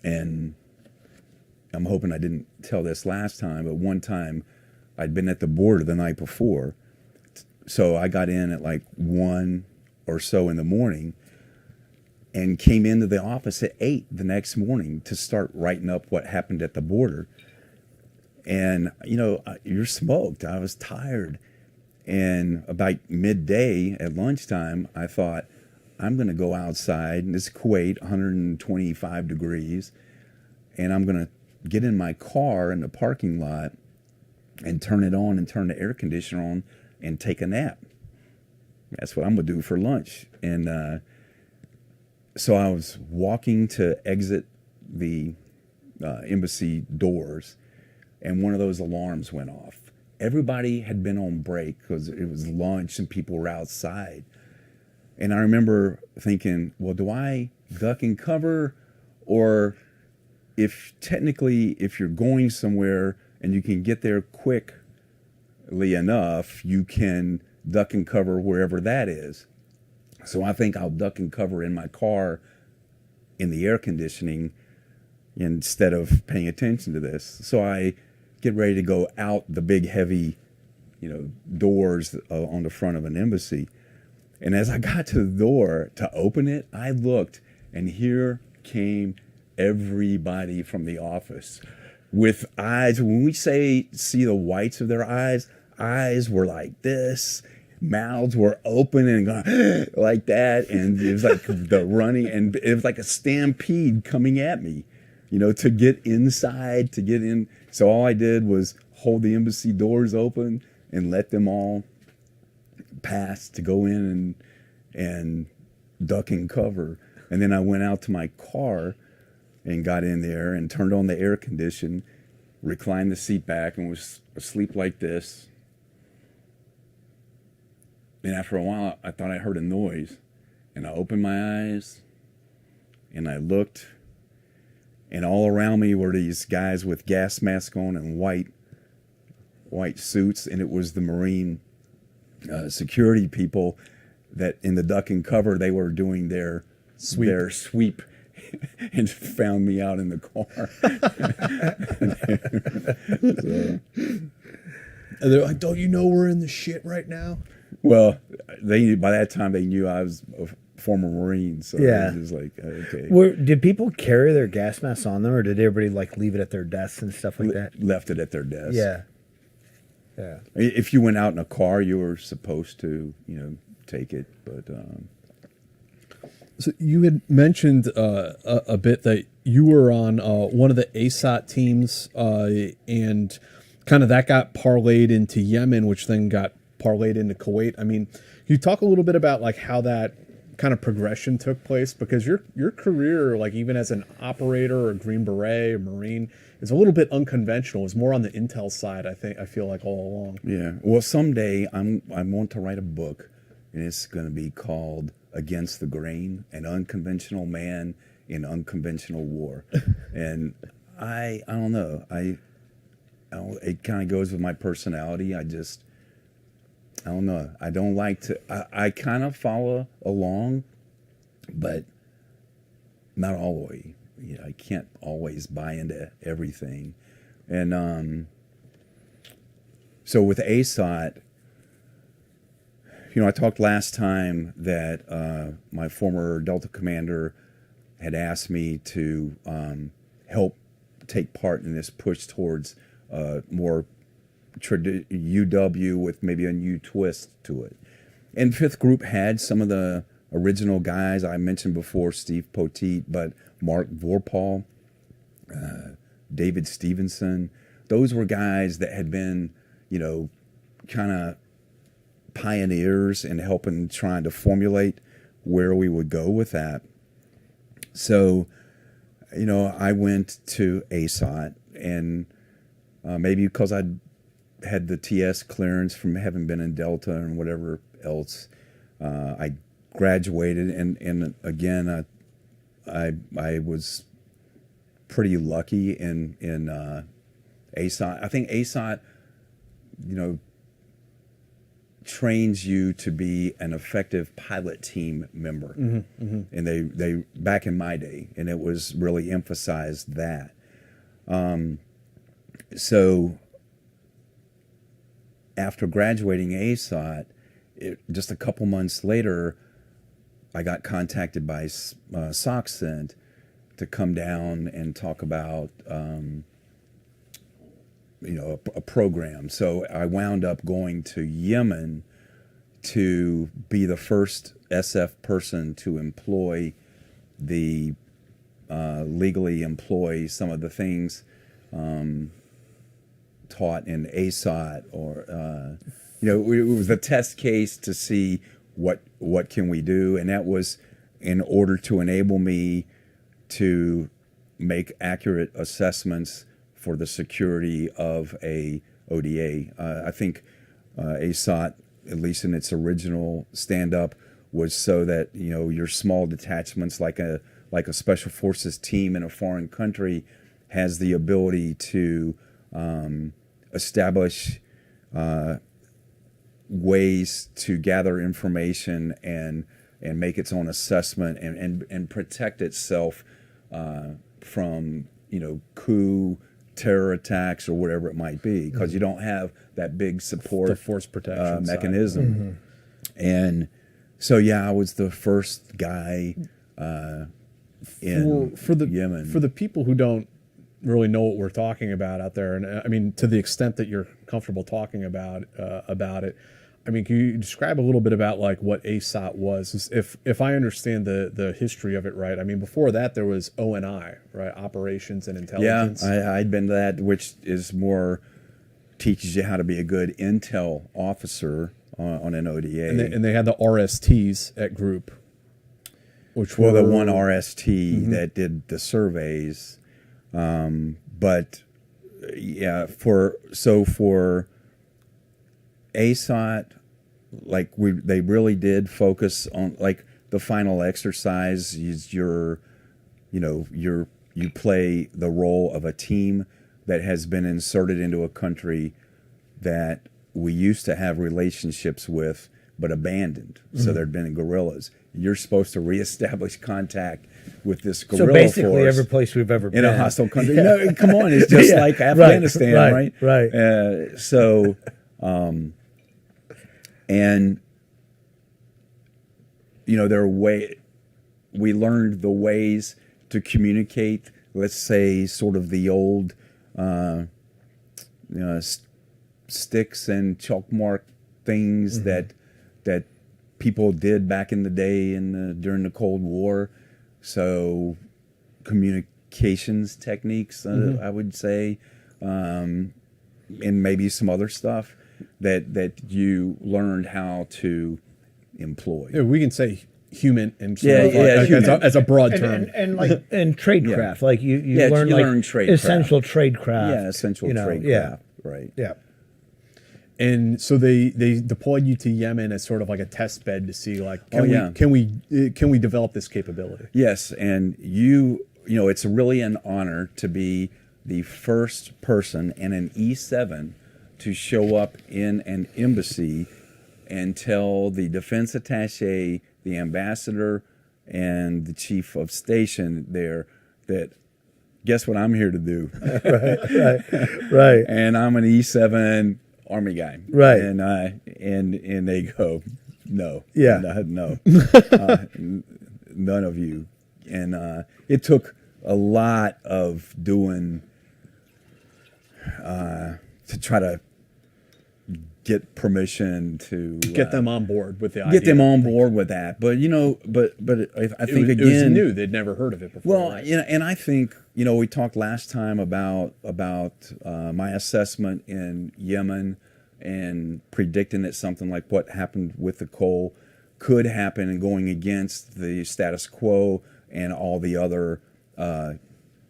And I'm hoping I didn't tell this last time, but one time I'd been at the border the night before, so I got in at like 1 or so in the morning and came into the office at 8 the next morning to start writing up what happened at the border. And, you're smoked. I was tired. And about midday at lunchtime, I thought, I'm going to go outside. And this is Kuwait, 125 degrees. And I'm going to get in my car in the parking lot and turn it on and turn the air conditioner on and take a nap. That's what I'm going to do for lunch. And so I was walking to exit the embassy doors, and one of those alarms went off. Everybody had been on break because it was lunch and people were outside. And I remember thinking, well, do I duck and cover? Or if you're going somewhere and you can get there quickly enough, you can duck and cover wherever that is. So I think I'll duck and cover in my car in the air conditioning instead of paying attention to this. So I get ready to go out the big, heavy, doors on the front of an embassy. And as I got to the door to open it, I looked, and here came everybody from the office with eyes. When we see the whites of their eyes were like this. Mouths were open and going like that, and it was like the running, and it was like a stampede coming at me, to get inside, to get in. So all I did was hold the embassy doors open and let them all pass to go in and duck and cover. And then I went out to my car and got in there and turned on the air condition, reclined the seat back, and was asleep like this. And after a while, I thought I heard a noise. And I opened my eyes, and I looked, and all around me were these guys with gas masks on and white suits, and it was the Marine security people that in the duck and cover, they were doing their sweep and found me out in the car. And they're like, don't you know we're in the shit right now? Well, by that time they knew I was a former Marine, so Yeah. it was like, okay. Did people carry their gas masks on them, or did everybody leave it at their desks and stuff like that? Left it at their desk. Yeah. If you went out in a car, you were supposed to, take it. But So you had mentioned a bit that you were on one of the ASOT teams, and kind of that got parlayed into Yemen, which then got parlayed into Kuwait. I mean, can you talk a little bit about like how that kind of progression took place? Because your career, like even as an operator or a Green Beret or Marine, is a little bit unconventional. It's more on the intel side, I feel like all along. Yeah. Well, someday I want to write a book, and it's going to be called Against the Grain: An Unconventional Man in Unconventional War. And I don't know. It kind of goes with my personality. I don't know. I don't like to. I kind of follow along, but not all the way. You know, I can't always buy into everything. And so with ASOT, you know, I talked last time that my former Delta commander had asked me to help take part in this push towards more UW with maybe a new twist to it. And Fifth Group had some of the original guys I mentioned before, Steve Poteet, but Mark Vorpal, David Stevenson. Those were guys that had been, you know, kind of pioneers in helping trying to formulate where we would go with that. So, you know, I went to ASOT, and maybe because I'd had the TS clearance from having been in Delta and whatever else, I graduated, and again, I was pretty lucky in ASOT. I think ASOT, you know, trains you to be an effective pilot team member, and they back in my day, and it was really emphasized that. So after graduating ASOT, just a couple months later, I got contacted by SOCCENT to come down and talk about, you know, a program. So I wound up going to Yemen to be the first SF person to legally employ some of the things taught in ASOT, or you know, it was a test case to see what can we do, and that was in order to enable me to make accurate assessments for the security of a ODA. I think ASOT, at least in its original stand-up, was so that, you know, your small detachments, like a special forces team in a foreign country, has the ability to establish ways to gather information and make its own assessment and protect itself from, you know, coup, terror attacks, or whatever it might be, because you don't have that big support, The force protection mechanism. And so, yeah, I was the first guy in Yemen. For the people who don't really know what we're talking about out there, and I mean, to the extent that you're comfortable talking about it, I mean, can you describe a little bit about like what ASOT was? If I understand the history of it right, I mean, before that there was ONI, right? Operations and Intelligence. Yeah, I'd been to that, which is more teaches you how to be a good intel officer on an ODA. And they had the RSTs at Group, which were the one RST that did the surveys. But yeah, for ASOT, like they really did focus on, like, the final exercise is you play the role of a team that has been inserted into a country that we used to have relationships with but abandoned. So there'd been guerrillas. You're supposed to reestablish contact with this guerrilla So basically, force every place we've ever been in a hostile country. No, come on, it's just like Afghanistan, right? Right. And you know, we learned the ways to communicate. Let's say sort of the old, sticks and chalk mark things that people did back in the day during the Cold War. So communications techniques, I would say, and maybe some other stuff that you learned how to employ. Yeah, we can say human and sort Yeah, of yeah, like, human. as a broad term. And like and tradecraft, like you Yeah, learn you like learn tradecraft. essential tradecraft. Yeah, essential tradecraft. Yeah, Right. yeah. And so they deployed you to Yemen as sort of like a test bed to see like can we develop this capability? Yes, and you know it's really an honor to be the first person in an E7 to show up in an embassy and tell the defense attaché, the ambassador, and the chief of station there that guess what I'm here to do. Right. And I'm an E7 Army guy. Right. And they go, no. Yeah. No. None of you. And it took a lot of doing to try to get permission to Get them on board with the idea. get them on board with that. But I think It was again, new. They'd never heard of it before. well, right? and I think we talked last time about my assessment in Yemen and predicting that something like what happened with the coal could happen and going against the status quo and all the other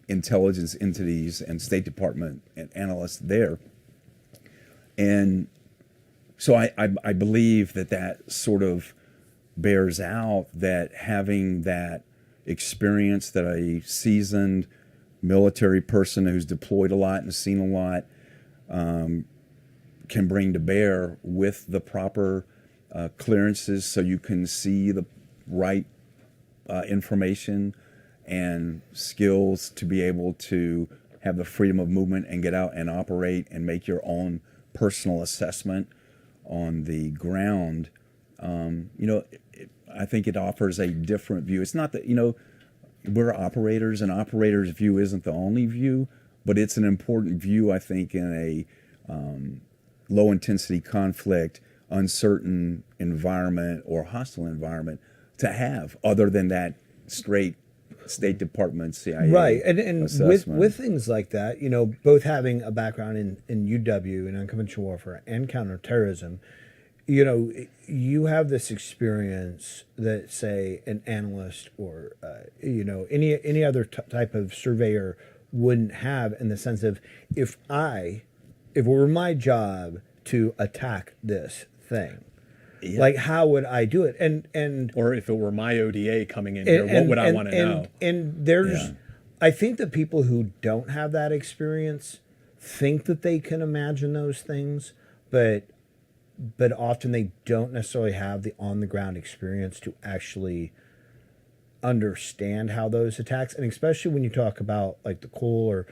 intelligence entities and State Department and analysts there. And so I believe that sort of bears out that having that experience that a seasoned military person who's deployed a lot and seen a lot can bring to bear with the proper clearances so you can see the right information and skills to be able to have the freedom of movement and get out and operate and make your own personal assessment on the ground. I think it offers a different view. It's not that, we're operators, and operators' view isn't the only view, but it's an important view, I think, in a low-intensity conflict, uncertain environment or hostile environment to have, other than that straight State Department, CIA Right, and assessment. with things like that, both having a background in UW in unconventional warfare and counterterrorism, you have this experience that, say, an analyst or any other type of surveyor wouldn't have, in the sense of if it were my job to attack this thing. Yeah. Like, how would I do it? And or if it were my ODA coming in here, what would I want to know? And there's, I think that people who don't have that experience think that they can imagine those things, but often they don't necessarily have the on the ground experience to actually understand how those attacks, and especially when you talk about like the coal or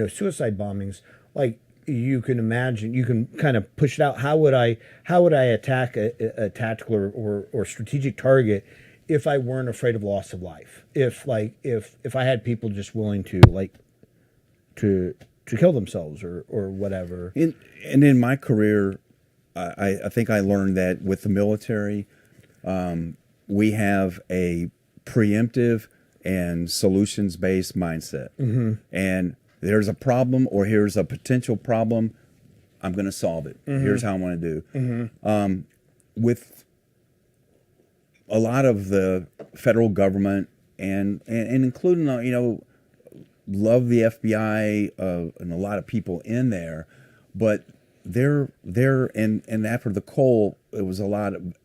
suicide bombings, like, you can imagine, you can kind of push it out. How would I attack a tactical or strategic target if I weren't afraid of loss of life? If I had people just willing to to kill themselves or whatever. And in my career, I think I learned that with the military, we have a preemptive and solutions-based mindset. Mm-hmm. And there's a problem, or here's a potential problem, I'm going to solve it. Mm-hmm. Here's how I'm going to do. Mm-hmm. With a lot of the federal government and including, love the FBI and a lot of people in there, but they're and after the coal, it was a lot of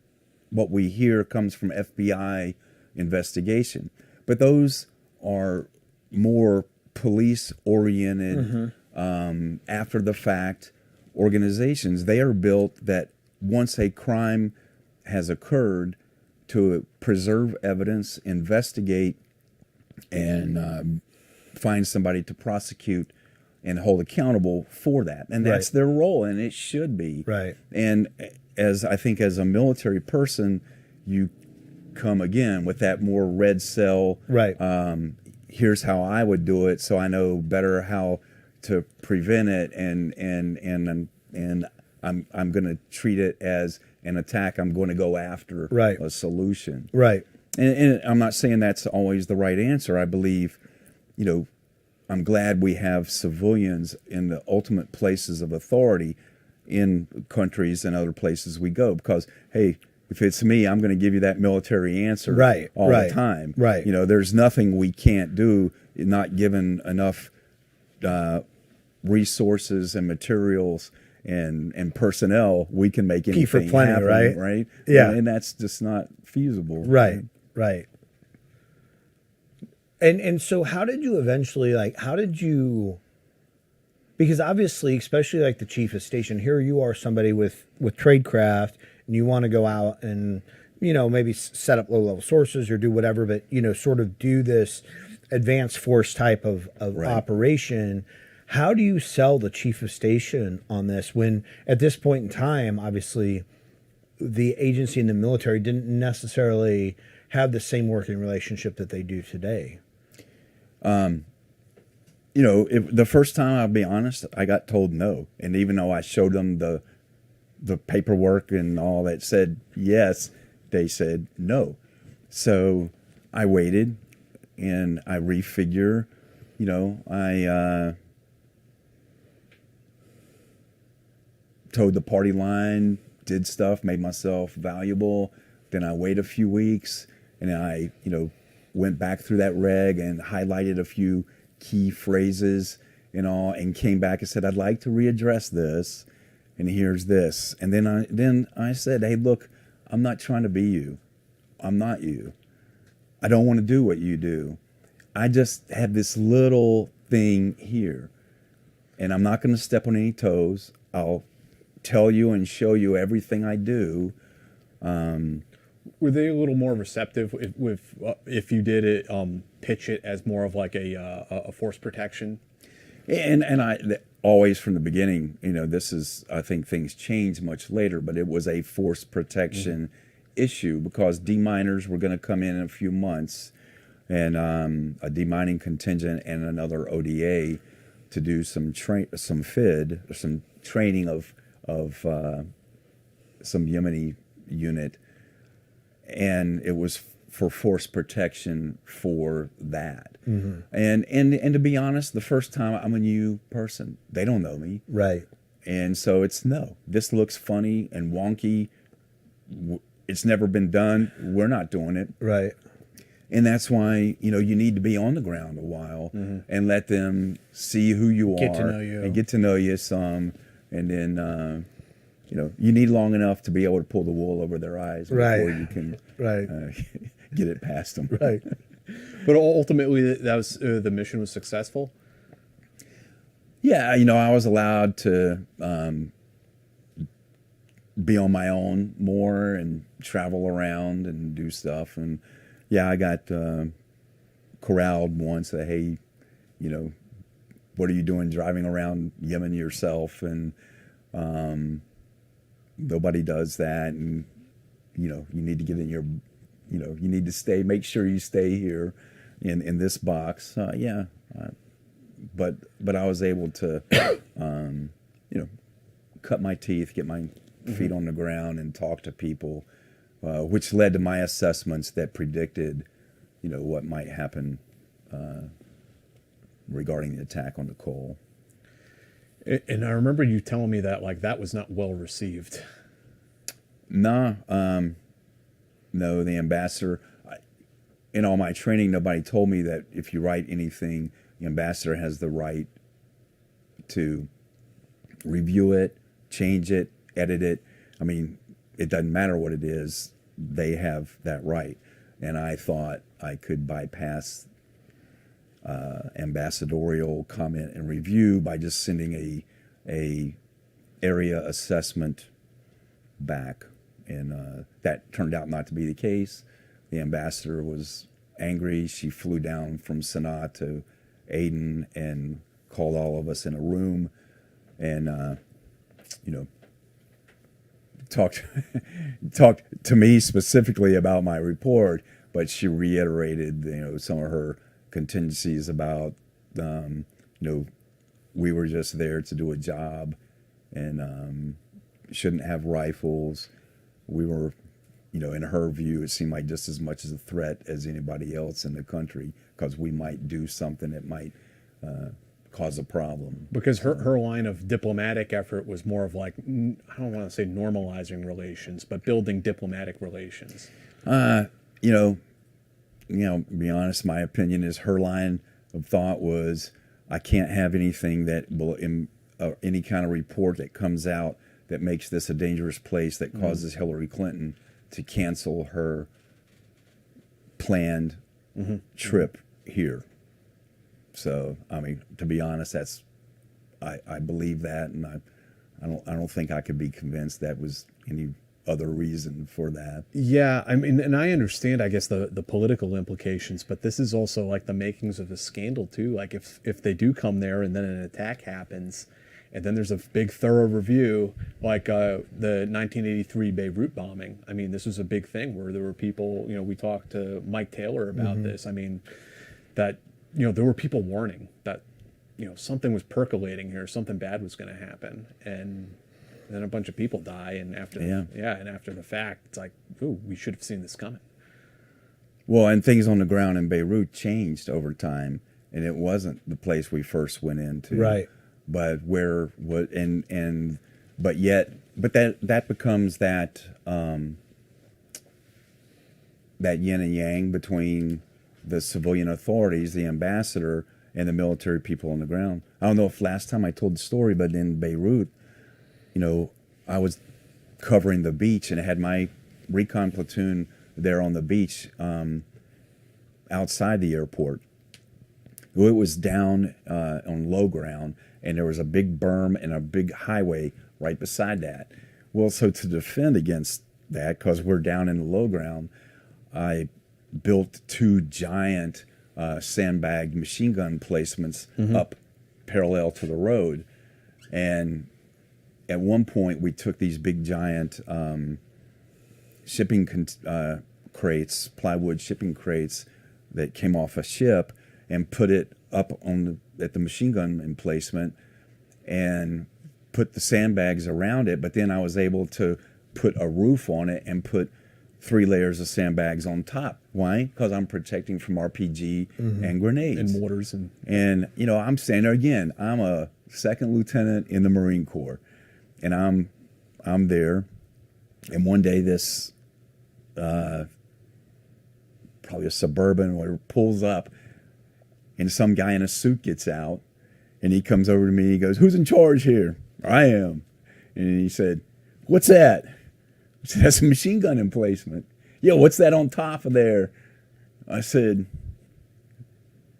what we hear comes from FBI investigation, but those are more police-oriented, after the fact organizations. They are built that once a crime has occurred, to preserve evidence, investigate, and find somebody to prosecute and hold accountable for that. And that's their role, and it should be. Right. And as a military person, you come again with that more red cell. Right. Here's how I would do it, so I know better how to prevent it, and I'm going to treat it as an attack. I'm going to go after a solution. Right. And I'm not saying that's always the right answer. I believe, I'm glad we have civilians in the ultimate places of authority in countries and other places we go, because, hey, if it's me, I'm going to give you that military answer all the time. Right. You know, there's nothing we can't do, not given enough resources and materials and personnel. We can make anything for plenty, happen, right? Yeah. Yeah. And that's just not feasible. Right. And so how did you eventually, because obviously, especially like the chief of station, here you are, somebody with tradecraft, and you want to go out and, maybe set up low-level sources or do whatever, but, sort of do this advanced force type of operation. How do you sell the chief of station on this when, at this point in time, obviously, the agency and the military didn't necessarily have the same working relationship that they do today? The first time, I'll be honest, I got told no. And even though I showed them the paperwork and all that said yes, they said no. So I waited and I refigure, I towed the party line, did stuff, made myself valuable. Then I wait a few weeks and I, went back through that reg and highlighted a few key phrases and all, and came back and said, I'd like to readdress this, and here's this. And then I said, hey, look, I'm not trying to be you. I'm not you. I don't want to do what you do. I just have this little thing here, and I'm not going to step on any toes. I'll tell you and show you everything I do. Were they a little more receptive if you did it, pitch it as more of like a force protection? And I always from the beginning, this is, I think things changed much later, but it was a force protection issue because deminers were going to come in a few months, and a demining contingent and another ODA to do some FID, some training of some Yemeni unit. And it was for force protection for that. Mm-hmm. And to be honest, the first time, I'm a new person. They don't know me. Right. And so it's no. This looks funny and wonky. It's never been done. We're not doing it. Right. And that's why, you need to be on the ground a while and let them see who you are. Get to know you. And get to know you some. And then... you need long enough to be able to pull the wool over their eyes before you can get it past them. Right. But ultimately, that was the mission was successful. Yeah, I was allowed to be on my own more and travel around and do stuff. And yeah, I got corralled once. That, hey, what are you doing driving around Yemen yourself? And nobody does that, and you need to get in your, you need to stay. Make sure you stay here, in this box. But I was able to, cut my teeth, get my feet on the ground, and talk to people, which led to my assessments that predicted, what might happen regarding the attack on the coal. And I remember you telling me that that was not well received. No, the ambassador, in all my training, nobody told me that if you write anything, the ambassador has the right to review it, change it, edit it. I mean, it doesn't matter what it is. They have that right. And I thought I could bypass ambassadorial comment and review by just sending a area assessment back, and that turned out not to be the case. The ambassador was angry. She flew down from Sana'a to Aden and called all of us in a room, and talked to me specifically about my report, but she reiterated some of her contingencies about we were just there to do a job, and shouldn't have rifles. We were, in her view, it seemed like just as much as a threat as anybody else in the country, because we might do something that might cause a problem. Because her line of diplomatic effort was more of like, I don't want to say normalizing relations, but building diplomatic relations. You know, to be honest, my opinion is her line of thought was, I can't have anything that will, any kind of report that comes out that makes this a dangerous place that causes Hillary Clinton to cancel her planned trip here. So, I mean, to be honest, that's, I believe that, and I don't think I could be convinced that was any other reason for that. Yeah, I mean, and I understand, I guess, the political implications, but this is also like the makings of a scandal too. Like if they do come there and then an attack happens, and then there's a big thorough review, like the 1983 Beirut bombing. I mean, this was a big thing where there were people, we talked to Mike Taylor about this. I mean, that, there were people warning that, something was percolating here, something bad was going to happen. And then a bunch of people die, and after the fact, it's like, ooh, we should have seen this coming. Well, and things on the ground in Beirut changed over time, and it wasn't the place we first went into, right? But that becomes that that yin and yang between the civilian authorities, the ambassador, and the military people on the ground. I don't know if last time I told the story, but in Beirut, I was covering the beach, and I had my recon platoon there on the beach outside the airport. It was down on low ground, and there was a big berm and a big highway right beside that. Well, so to defend against that, because we're down in the low ground, I built 2 giant sandbagged machine gun placements up parallel to the road. And at one point, we took these big giant shipping crates, plywood shipping crates that came off a ship, and put it up at the machine gun emplacement and put the sandbags around it. But then I was able to put a roof on it and put 3 layers of sandbags on top. Why? Because I'm protecting from RPG and grenades. And mortars. And I'm standing there again. I'm a second lieutenant in the Marine Corps. And I'm there. And one day this, probably a Suburban, or pulls up, and some guy in a suit gets out, and he comes over to me and he goes, "Who's in charge here?" "I am." And he said, "What's that?" I said, "That's a machine gun emplacement." "Yeah, what's that on top of there?" I said,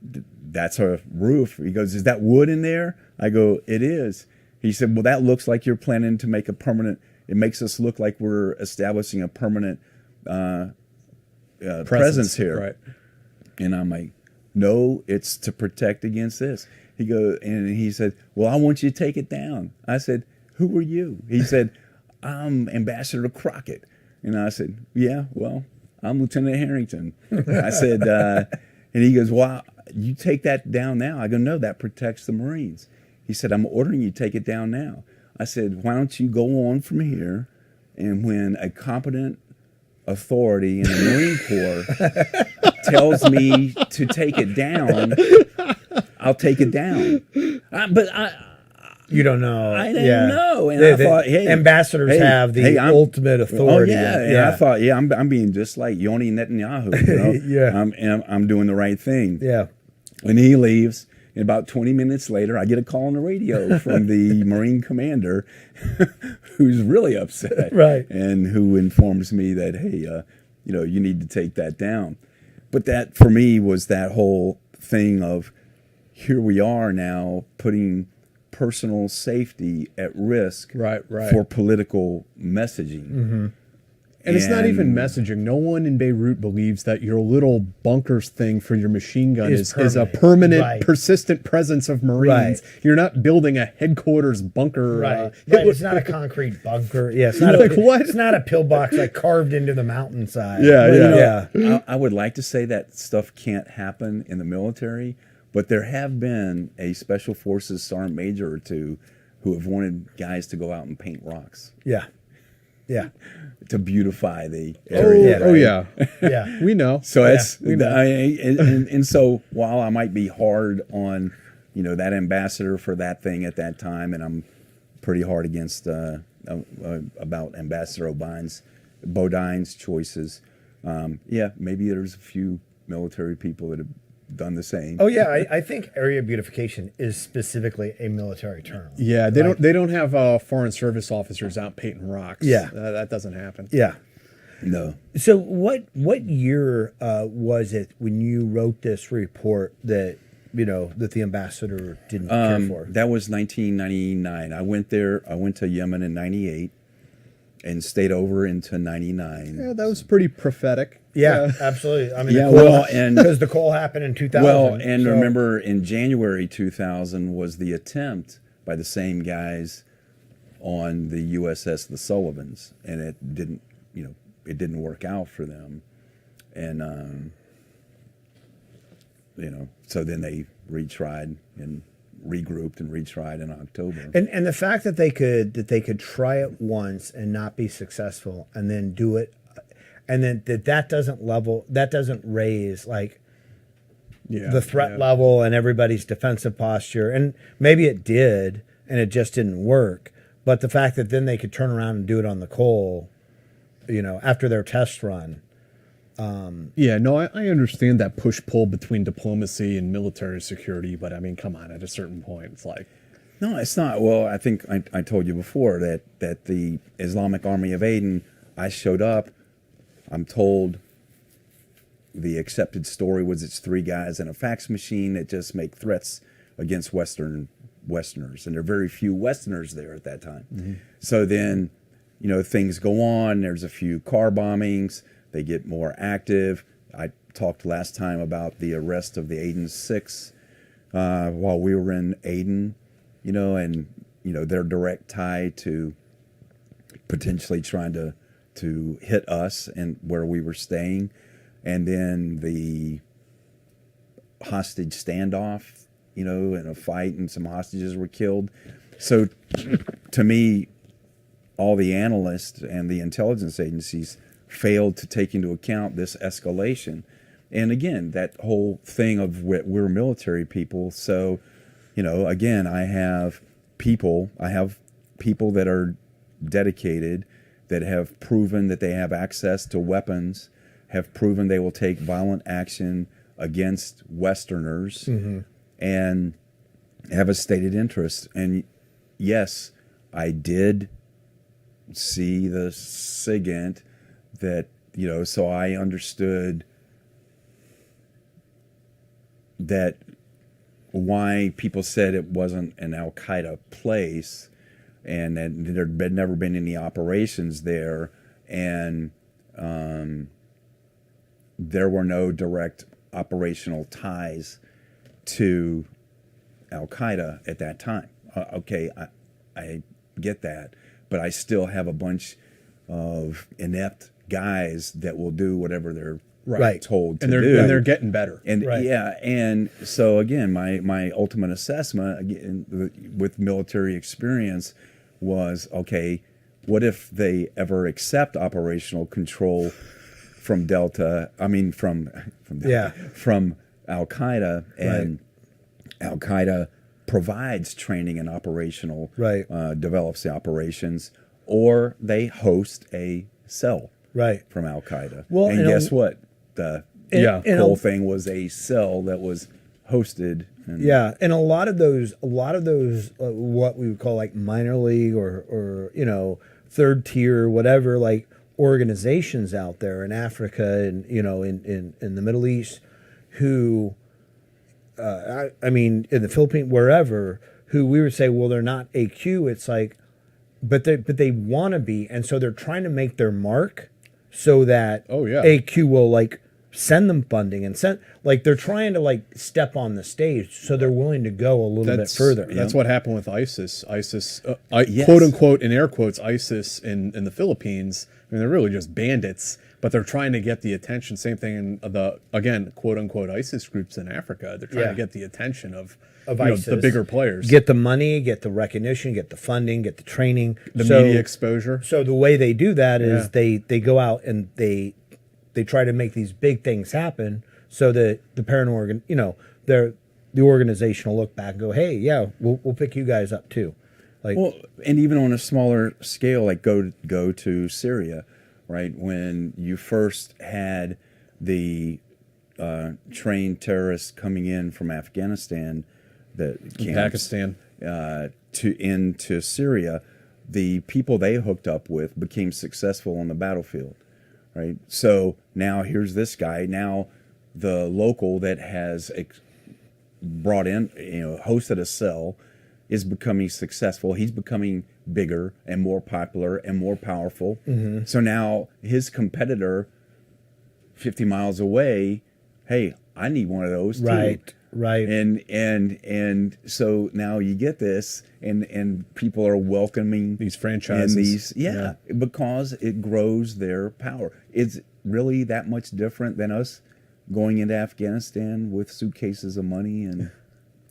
"That's a roof." He goes, "Is that wood in there?" I go, "It is." He said, "Well, that looks like you're planning to make it makes us look like we're establishing a permanent presence here." Right. And I'm like, "No, it's to protect against this." He said, "Well, I want you to take it down." I said, "Who are you?" He said, "I'm Ambassador Crockett." And I said, "Yeah, well, I'm Lieutenant Harrington." I said, and he goes, "Well, you take that down now." I go, "No, that protects the Marines." He said, "I'm ordering you to take it down now." I said, "Why don't you go on from here, and when a competent authority in the Marine Corps tells me to take it down, I'll take it down." You don't know. I didn't know. And I thought, hey, ambassadors have the ultimate authority. Oh, yeah. And I thought, I'm being just like Yoni Netanyahu. Yeah. I'm doing the right thing. Yeah. When he leaves, and about 20 minutes later, I get a call on the radio from the Marine commander who's really upset. Right. And who informs me that, hey, you need to take that down. But that, for me, was that whole thing of, here we are now putting personal safety at risk for political messaging. And it's not even messaging. No one in Beirut believes that your little bunkers thing for your machine gun is a permanent, persistent presence of Marines. Right. You're not building a headquarters bunker. Right. It's not a concrete bunker. Yeah. It's not It's not a pillbox like carved into the mountainside. Yeah. I would like to say that stuff can't happen in the military, but there have been a Special Forces Sergeant Major or two who have wanted guys to go out and paint rocks. Yeah. Yeah. To beautify the area. Oh, yeah. Yeah. We know. So and so while I might be hard on that ambassador for that thing at that time, and I'm pretty hard against about Ambassador Bodine's choices. Maybe there's a few military people that have done the same. Oh yeah, I think area beautification is specifically a military term. Yeah, they don't have foreign service officers out painting rocks. Yeah. That doesn't happen. Yeah. No. So what year was it when you wrote this report that that the ambassador didn't care for? That was 1999. I went there. I went to Yemen in 98 and stayed over into 99. Yeah, that was pretty prophetic. Yeah, absolutely. I mean, because the call happened in 2000. Well, and remember in January 2000 was the attempt by the same guys on the USS the Sullivans, and it didn't work out for them, and so then they retried and regrouped and retried in October. And the fact that they could try it once and not be successful, and then do it, and then that doesn't raise like the threat level and everybody's defensive posture. And maybe it did, and it just didn't work. But the fact that then they could turn around and do it on the coal, after their test run. I understand that push-pull between diplomacy and military security, but I mean, come on, at a certain point, it's like... No, it's not. Well, I think I told you before that the Islamic Army of Aden, I showed up, I'm told the accepted story was it's 3 guys and a fax machine that just make threats against Westerners, and there are very few Westerners there at that time. Mm-hmm. So then, things go on, there's a few car bombings, they get more active. I talked last time about the arrest of the Aden 6 while we were in Aden, and their direct tie to potentially trying to hit us and where we were staying, and then the hostage standoff, in a fight, and some hostages were killed. So to me, all the analysts and the intelligence agencies failed to take into account this escalation. And again, that whole thing of we're military people. So, again, I have people that are dedicated, that have proven that they have access to weapons, have proven they will take violent action against Westerners, mm-hmm. and have a stated interest. And yes, I did see the SIGINT that, so I understood that why people said it wasn't an Al-Qaeda place, and that there had never been any operations there, and there were no direct operational ties to Al-Qaeda at that time. Okay, I get that, but I still have a bunch of inept guys that will do whatever they're told to do. And they're getting better. And and so again, my ultimate assessment again, with military experience was, okay, what if they ever accept operational control from Delta? I mean, from Al-Qaeda, and Al-Qaeda provides training and operational, develops the operations, or they host a cell from Al-Qaeda. Well, and guess what? The whole thing was a cell that was hosted. And a lot of those, what we would call like minor league or third tier, whatever, like organizations out there in Africa and in the Middle East, who, I mean, in the Philippines, wherever, who we would say, well, they're not AQ. It's like, but they want to be, and so they're trying to make their mark so that AQ will like send them funding and they're trying to like step on the stage, so they're willing to go a little bit further. That's what happened with ISIS. Quote unquote, in air quotes, ISIS in the Philippines. I mean, they're really just bandits, but they're trying to get the attention. Same thing in the, again, quote unquote, ISIS groups in Africa. They're trying to get the attention of ISIS, the bigger players. Get the money, get the recognition, get the funding, get the training. The media exposure. So the way they do that is they go out and they try to make these big things happen so that the parent organ, the organization will look back and go, hey, yeah, we'll pick you guys up too. Like, Well, and even on a smaller scale, like go to Syria, right? When you first had the trained terrorists coming in from Afghanistan, the camps, Pakistan. into Syria, the people they hooked up with became successful on the battlefield, right? So now here's this guy. Now the local that has brought in, hosted a cell, is becoming successful. He's becoming bigger and more popular and more powerful. Mm-hmm. So now his competitor 50 miles away, hey, I need one of those too. Right. And so now you get this, and people are welcoming These franchises. And because it grows their power. It's really that much different than us going into Afghanistan with suitcases of money and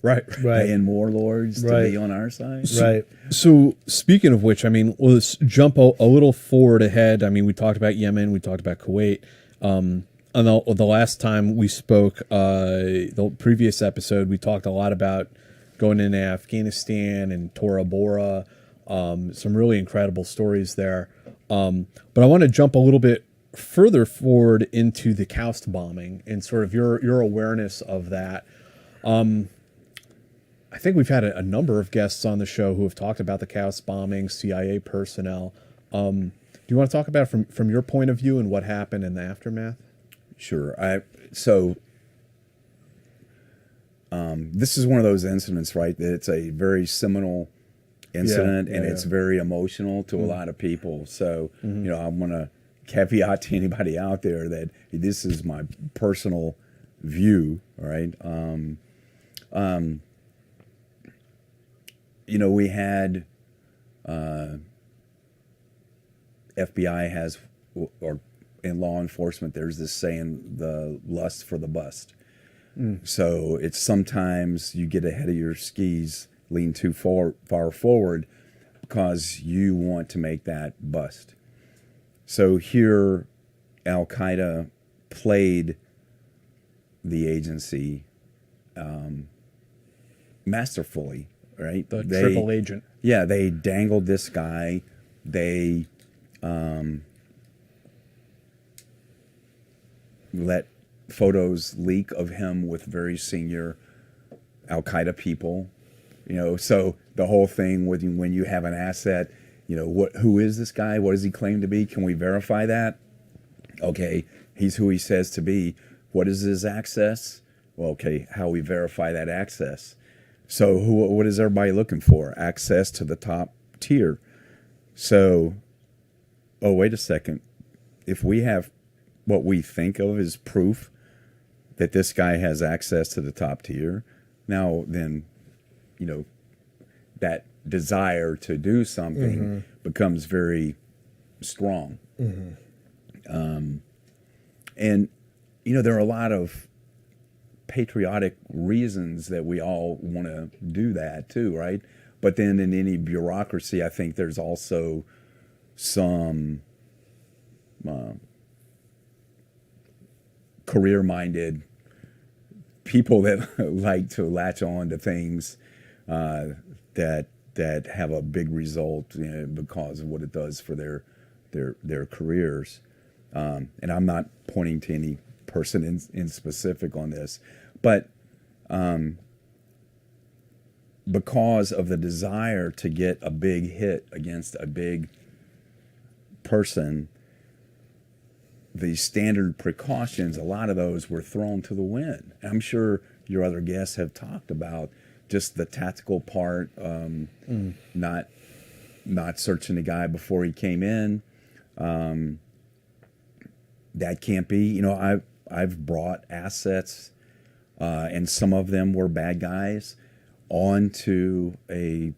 Right. paying warlords to be on our side. Right. So speaking of which, I mean, let's jump a little forward ahead. I mean, we talked about Yemen, we talked about Kuwait. On the last time we spoke, the previous episode, we talked a lot about going into Afghanistan and Tora Bora. Some really incredible stories there. But I want to jump a little bit further forward into the Koust bombing and sort of your awareness of that. I think we've had a number of guests on the show who have talked about the Koust bombing, CIA personnel. Do you want to talk about it from your point of view and what happened in the aftermath? Sure. This is one of those incidents, right? That it's a very seminal incident, and it's very emotional to a lot of people. So, I want to caveat to anybody out there that this is my personal view, right? We had FBI has, or in law enforcement, there's this saying, the lust for the bust. So it's sometimes you get ahead of your skis, lean too far forward because you want to make that bust. So here, Al-Qaeda played the agency masterfully, right? The triple agent. Yeah, they dangled this guy. They let photos leak of him with very senior Al-Qaeda people. So the whole thing with when you have an asset, who is this guy? What does he claim to be? Can we verify that? Okay, he's who he says to be. What is his access? Well, okay, how we verify that access. So what is everybody looking for? Access to the top tier. So, wait a second. If we have what we think of as proof that this guy has access to the top tier, now then, that desire to do something becomes very strong. And, there are a lot of patriotic reasons that we all want to do that too, right? But then in any bureaucracy, I think there's also some career-minded people that like to latch on to things that have a big result because of what it does for their careers. And I'm not pointing to any person in specific on this, but because of the desire to get a big hit against a big person, the standard precautions, a lot of those were thrown to the wind. I'm sure your other guests have talked about just the tactical part, not searching the guy before he came in. That can't be. I've brought assets, and some of them were bad guys, onto the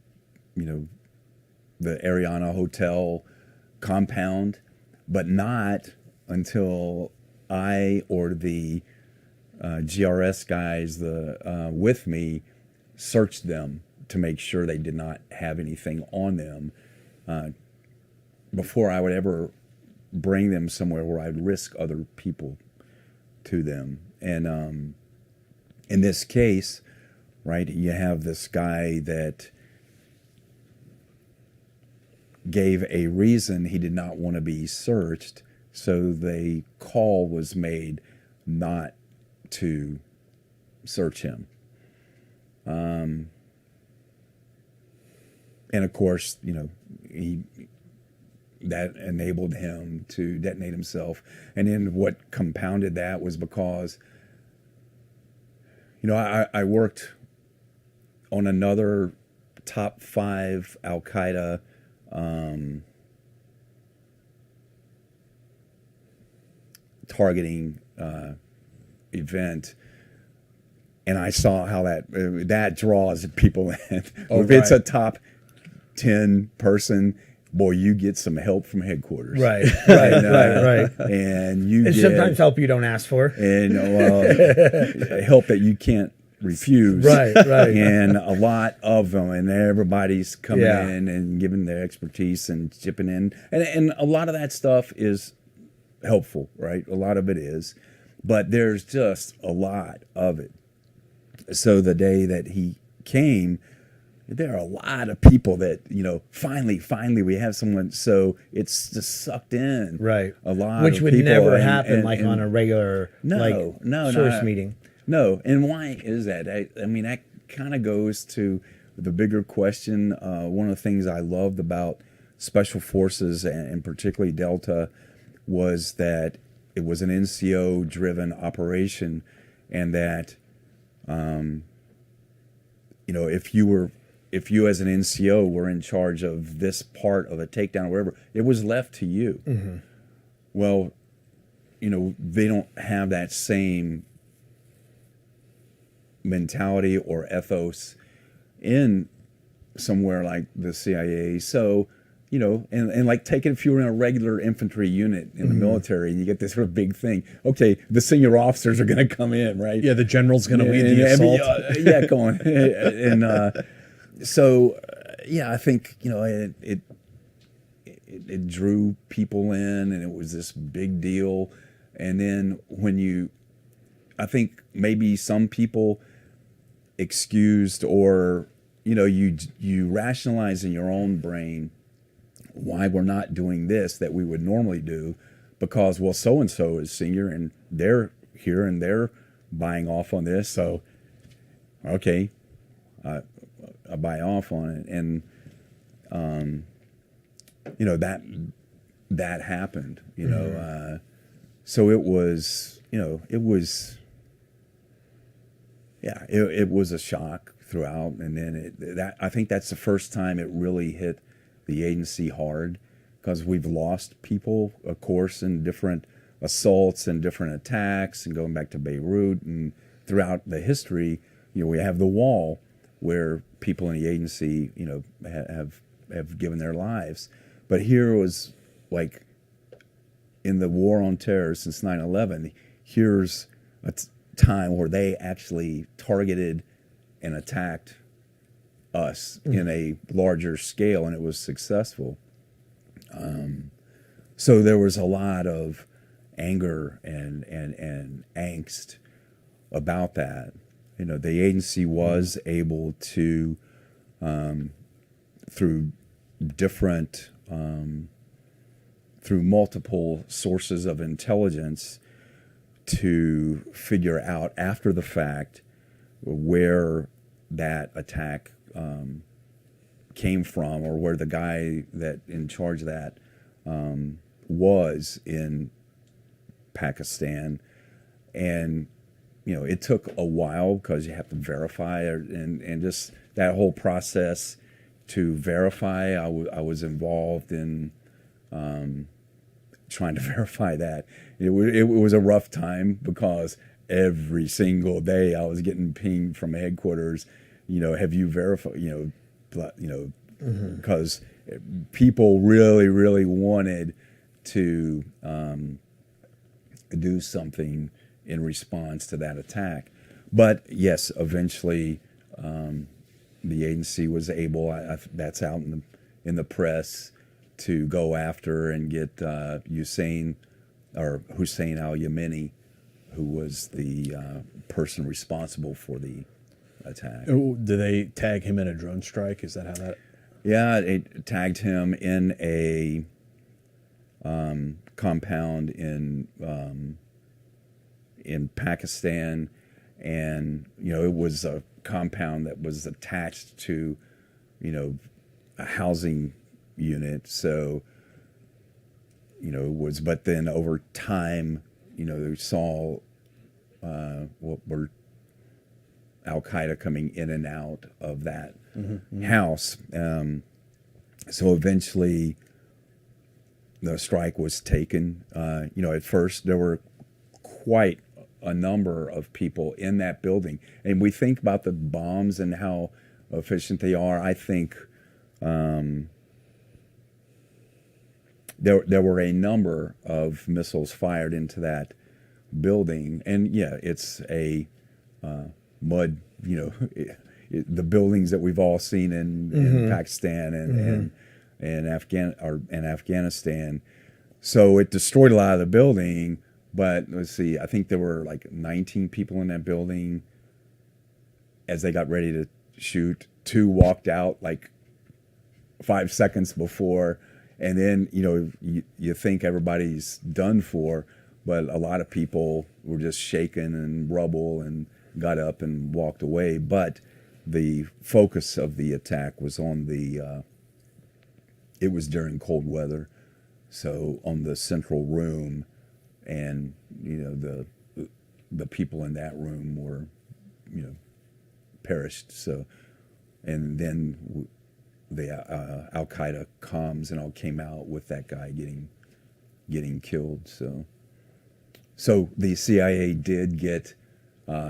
Ariana Hotel compound, but not until I or the GRS guys with me searched them to make sure they did not have anything on them before I would ever bring them somewhere where I'd risk other people to them. And in this case, right? You have this guy that gave a reason he did not want to be searched, so the call was made not to search him. And of course, that enabled him to detonate himself. And then what compounded that was because, I worked on another top 5 Al-Qaeda targeting event, and I saw how that draws people in. If it's a top 10 person, boy, you get some help from headquarters. Right. And you it's get sometimes help you don't ask for. And help that you can't refuse. Right. And a lot of them, and everybody's coming Yeah. in and giving their expertise and chipping in. And a lot of that stuff is helpful, right? A lot of it is. But there's just a lot of it. So the day that he came, there are a lot of people that, finally we have someone. So it's just sucked in. Right. A lot Which of would people. never And- happen and- on a regular source meeting. No. And why is that? I mean, that kind of goes to the bigger question. One of the things I loved about Special Forces, and particularly Delta, was that it was an NCO-driven operation, and that, if you as an NCO were in charge of this part of a takedown or whatever, it was left to you. Mm-hmm. Well, they don't have that same mentality or ethos in somewhere like the CIA. So, and like take it if you were in a regular infantry unit in the military and you get this sort of big thing. Okay, the senior officers are going to come in, right? Yeah, the general's going to lead the assault. Yeah, go on. And I think, it drew people in, and it was this big deal. And then I think maybe some people excused, or, you rationalize in your own brain why we're not doing this that we would normally do, because, well, so-and-so is senior and they're here and they're buying off on this. So, okay, I buy off on it. And, that happened, so it was, it was a shock throughout. And then I think that's the first time it really hit the agency hard, because we've lost people, of course, in different assaults and different attacks, and going back to Beirut and throughout the history, we have the wall where people in the agency, have given their lives. But here was like in the war on terror since 9/11, here's a time where they actually targeted and attacked us in a larger scale, and it was successful. So there was a lot of anger and angst about that. The agency was able to, through multiple sources of intelligence, to figure out after the fact where that attack came from, or where the guy that in charge of that was in Pakistan. And it took a while, because you have to verify, and just that whole process to verify. I was involved in trying to verify that. It was a rough time, because every single day I was getting pinged from headquarters. Have you verified? Because people really, really wanted to do something in response to that attack. But yes, eventually the agency was able. That's out in the press, to go after and get Hussein al-Yemeni, who was the person responsible for the attack. Oh, do they tag him in a drone strike? Is that how that? Yeah, it tagged him in a compound in Pakistan, and it was a compound that was attached to a housing unit. So it was, but then over time they saw what were Al Qaeda coming in and out of that house. So eventually the strike was taken. At first there were quite a number of people in that building. And we think about the bombs and how efficient they are. I think there were a number of missiles fired into that building. And yeah, it's a mud, the buildings that we've all seen in Pakistan and Afghanistan. So it destroyed a lot of the building, but let's see, I think there were like 19 people in that building as they got ready to shoot. 2 walked out like 5 seconds before, and then you think everybody's done for, but a lot of people were just shaken and rubble and got up and walked away. But the focus of the attack was on it was during cold weather, so on the central room, and the people in that room were perished. So, and then the Al Qaeda comms and all came out with that guy getting killed. So the CIA did get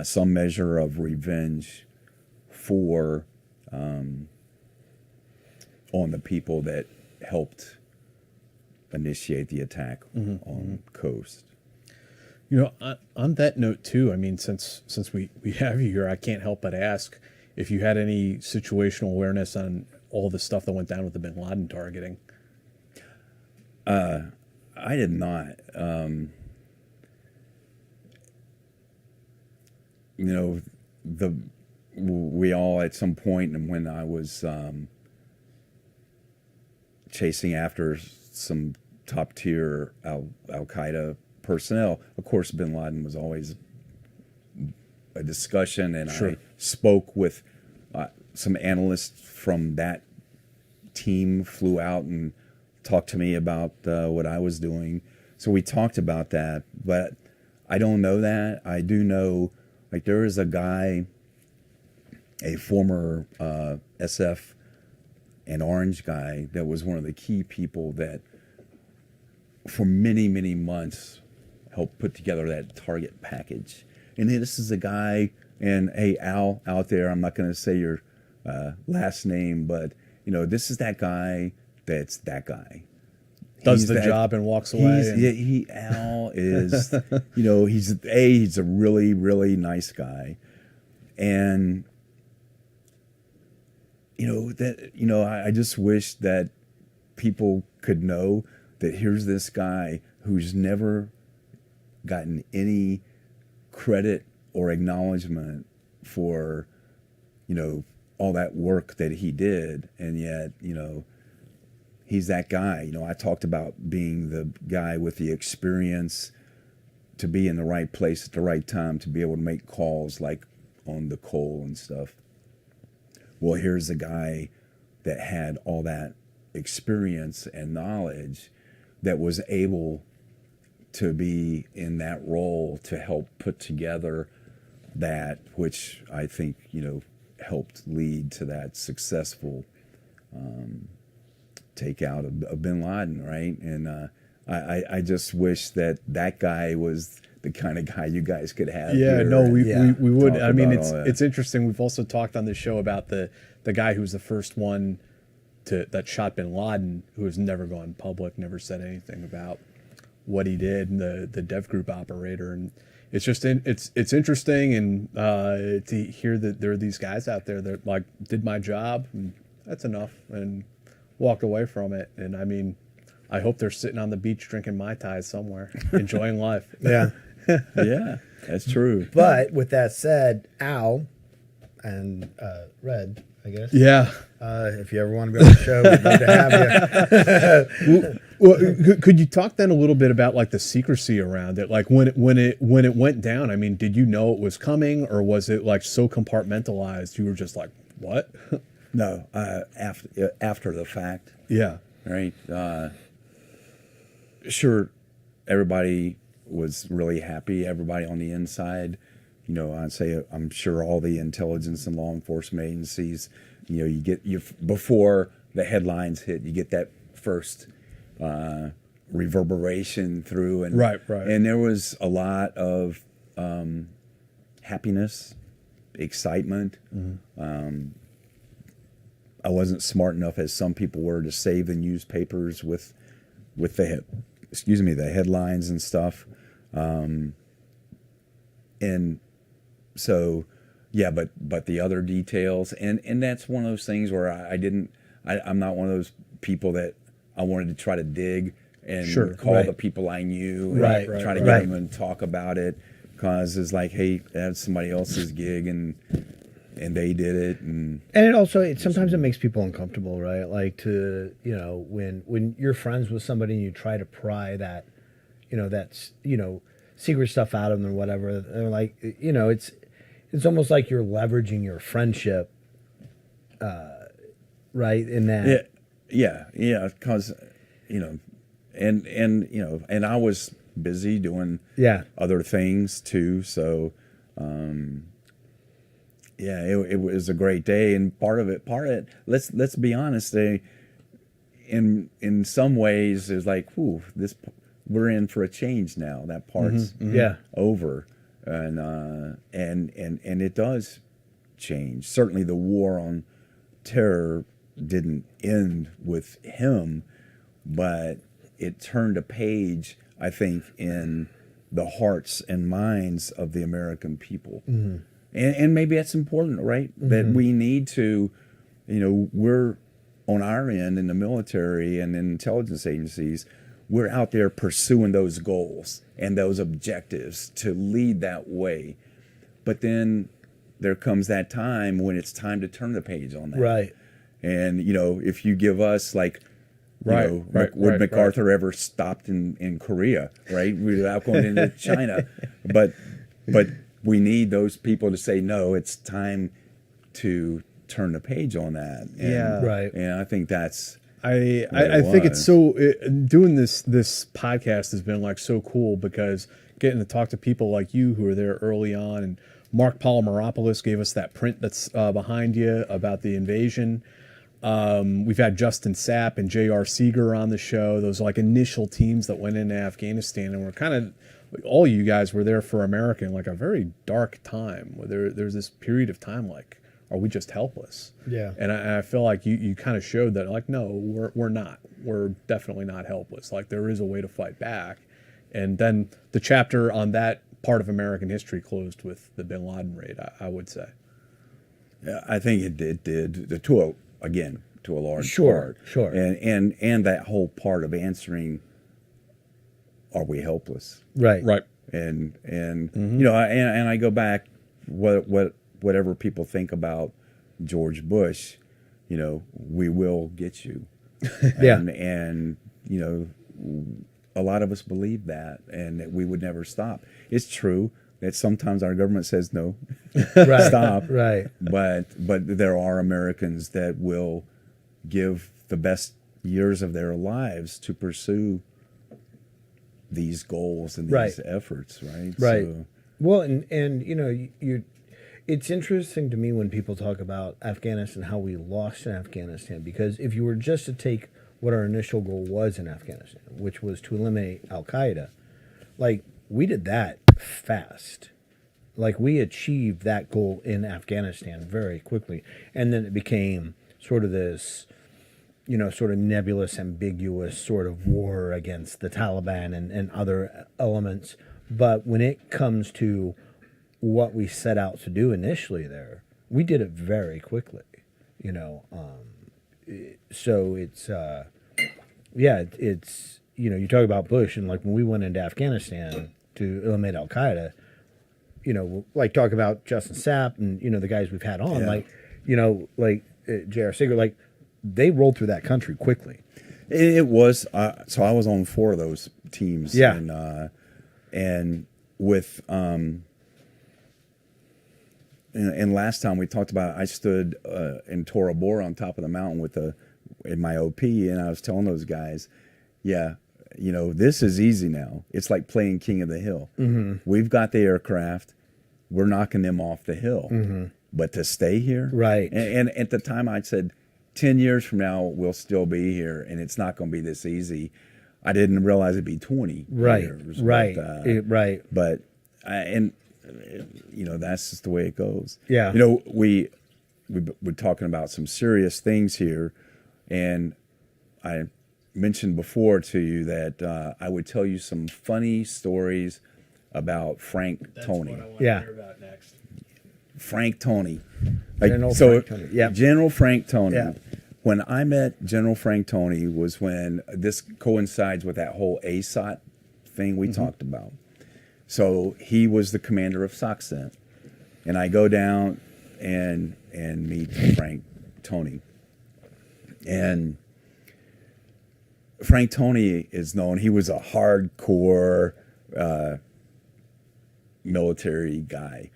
some measure of revenge for on the people that helped initiate the attack on coast. On that note too, I mean, since we have you here, I can't help but ask if you had any situational awareness on all the stuff that went down with the bin Laden targeting. I did not. We all at some point, and when I was chasing after some top tier Al Qaeda personnel, of course, bin Laden was always a discussion, and Sure. I spoke with some analysts from that team, flew out and talked to me about what I was doing. So we talked about that, but I don't know that. I do know, like, there is a guy, a former SF and Orange guy, that was one of the key people that for many, many months helped put together that target package. And this is a guy, and hey, Al out there, I'm not going to say your last name, but this is that guy that's that guy. Does the job and walks away. Al is, he's a really, really nice guy. And, I just wish that people could know that here's this guy who's never gotten any credit or acknowledgement for, all that work that he did. And yet, he's that guy. I talked about being the guy with the experience to be in the right place at the right time, to be able to make calls like on the coal and stuff. Well, here's a guy that had all that experience and knowledge that was able to be in that role to help put together that, which I think, helped lead to that successful takeout of bin Laden, right? And I just wish that guy was the kind of guy you guys could have. Yeah, no, we would. I mean, it's interesting. We've also talked on this show about the guy who was the first one that shot bin Laden, who has never gone public, never said anything about what he did, and the dev group operator. And it's just it's interesting, and to hear that there are these guys out there that like did my job, and that's enough, and walked away from it. And I mean, I hope they're sitting on the beach drinking Mai Tais somewhere, enjoying life. Yeah. yeah, that's true. But with that said, Al, and Red, I guess. Yeah. If you ever want to be on the show, we'd love to have you. Well, could you talk then a little bit about like the secrecy around it? Like when it went down, I mean, did you know it was coming, or was it like so compartmentalized you were just like, what? No, after the fact, Yeah. right? Sure, everybody was really happy. Everybody on the inside, you know, I'd say I'm sure all the intelligence and law enforcement agencies, you know, you before the headlines hit, you get that first reverberation through, and Right. and there was a lot of happiness, excitement. I wasn't smart enough, as some people were, to save the newspapers with the the headlines and stuff. And so, yeah, but the other details, and that's one of those things where I'm not one of those people that I wanted to try to dig and call the people I knew and try to get them and talk about it, because it's like, hey, that's somebody else's gig, and they did it, and it sometimes it makes people uncomfortable, right? Like to, you know, when you're friends with somebody and you try to pry that, you know, that's, you know, secret stuff out of them or whatever, they're like, you know, it's almost like you're leveraging your friendship, right? In that, yeah, because, you know, and you know, and I was busy doing other things too, so. Yeah, it was a great day, and part of it. Let's be honest. In some ways, it's like, whew, we're in for a change now. That part's over, and it does change. Certainly, the war on terror didn't end with him, but it turned a page, I think, in the hearts and minds of the American people. And maybe that's important, right? That we need to, you know, we're on our end in the military and in intelligence agencies, we're out there pursuing those goals and those objectives to lead that way. But then there comes that time when it's time to turn the page on that. right. And, you know, if you give us like, would MacArthur ever stopped in Korea, right? Without going into China. But we need those people to say, no, it's time to turn the page on that. And, Right. And I think that's. I think it's so doing this podcast has been like so cool, because getting to talk to people like you who are there early on, and Mark Polymeropoulos gave us that print that's behind you about the invasion. We've had Justin Sapp and J.R. Seeger on the show. Those like initial teams that went into Afghanistan, and we're kind of, all you guys were there for America in like a very dark time where there's this period of time like, are we just helpless? Yeah. And I feel like you kind of showed that, like, no, we're not. We're definitely not helpless. Like, there is a way to fight back. And then the chapter on that part of American history closed with the Bin Laden raid, I would say. Yeah, I think it did to a large part. Sure. And that whole part of answering, are we helpless? Right. And you know, and I go back, whatever people think about George Bush, you know, we will get you. And you know, a lot of us believe that, and that we would never stop. It's true that sometimes our government says no, stop. Right. But there are Americans that will give the best years of their lives to pursue these goals and these efforts, right? Right. So, well, and you know, it's interesting to me when people talk about Afghanistan, how we lost in Afghanistan, because if you were just to take what our initial goal was in Afghanistan, which was to eliminate Al-Qaeda, like, we did that fast. Like, we achieved that goal in Afghanistan very quickly. And then it became sort of this, you know, sort of nebulous, ambiguous sort of war against the Taliban and other elements. But when it comes to what we set out to do initially there, we did it very quickly, you know. So it's, it's, you know, you talk about Bush, and like when we went into Afghanistan to eliminate Al-Qaeda, like talk about Justin Sapp and, the guys we've had on, like J.R. Sigler, like they rolled through that country quickly. It was, so I was on 4 of those teams. Yeah. And with, and last time we talked about, I stood in Tora Bora on top of the mountain in my OP, and I was telling those guys, this is easy now. It's like playing King of the Hill. Mm-hmm. We've got the aircraft. We're knocking them off the hill. Mm-hmm. But to stay here? Right. And at the time I said, 10 years from now, we'll still be here, and it's not going to be this easy. I didn't realize it'd be 20 years. Right. But that's just the way it goes. Yeah. We're talking about some serious things here, and I mentioned before to you that I would tell you some funny stories about Frank Tony. What I want to hear about next. Frank Tony. Frank Tony. Yeah. General Frank Tony. Yeah. When I met General Frank Tony was when this coincides with that whole ASOT thing we talked about. So he was the commander of SOCCENT. And I go down and meet Frank Tony. And Frank Tony is known, he was a hardcore military guy.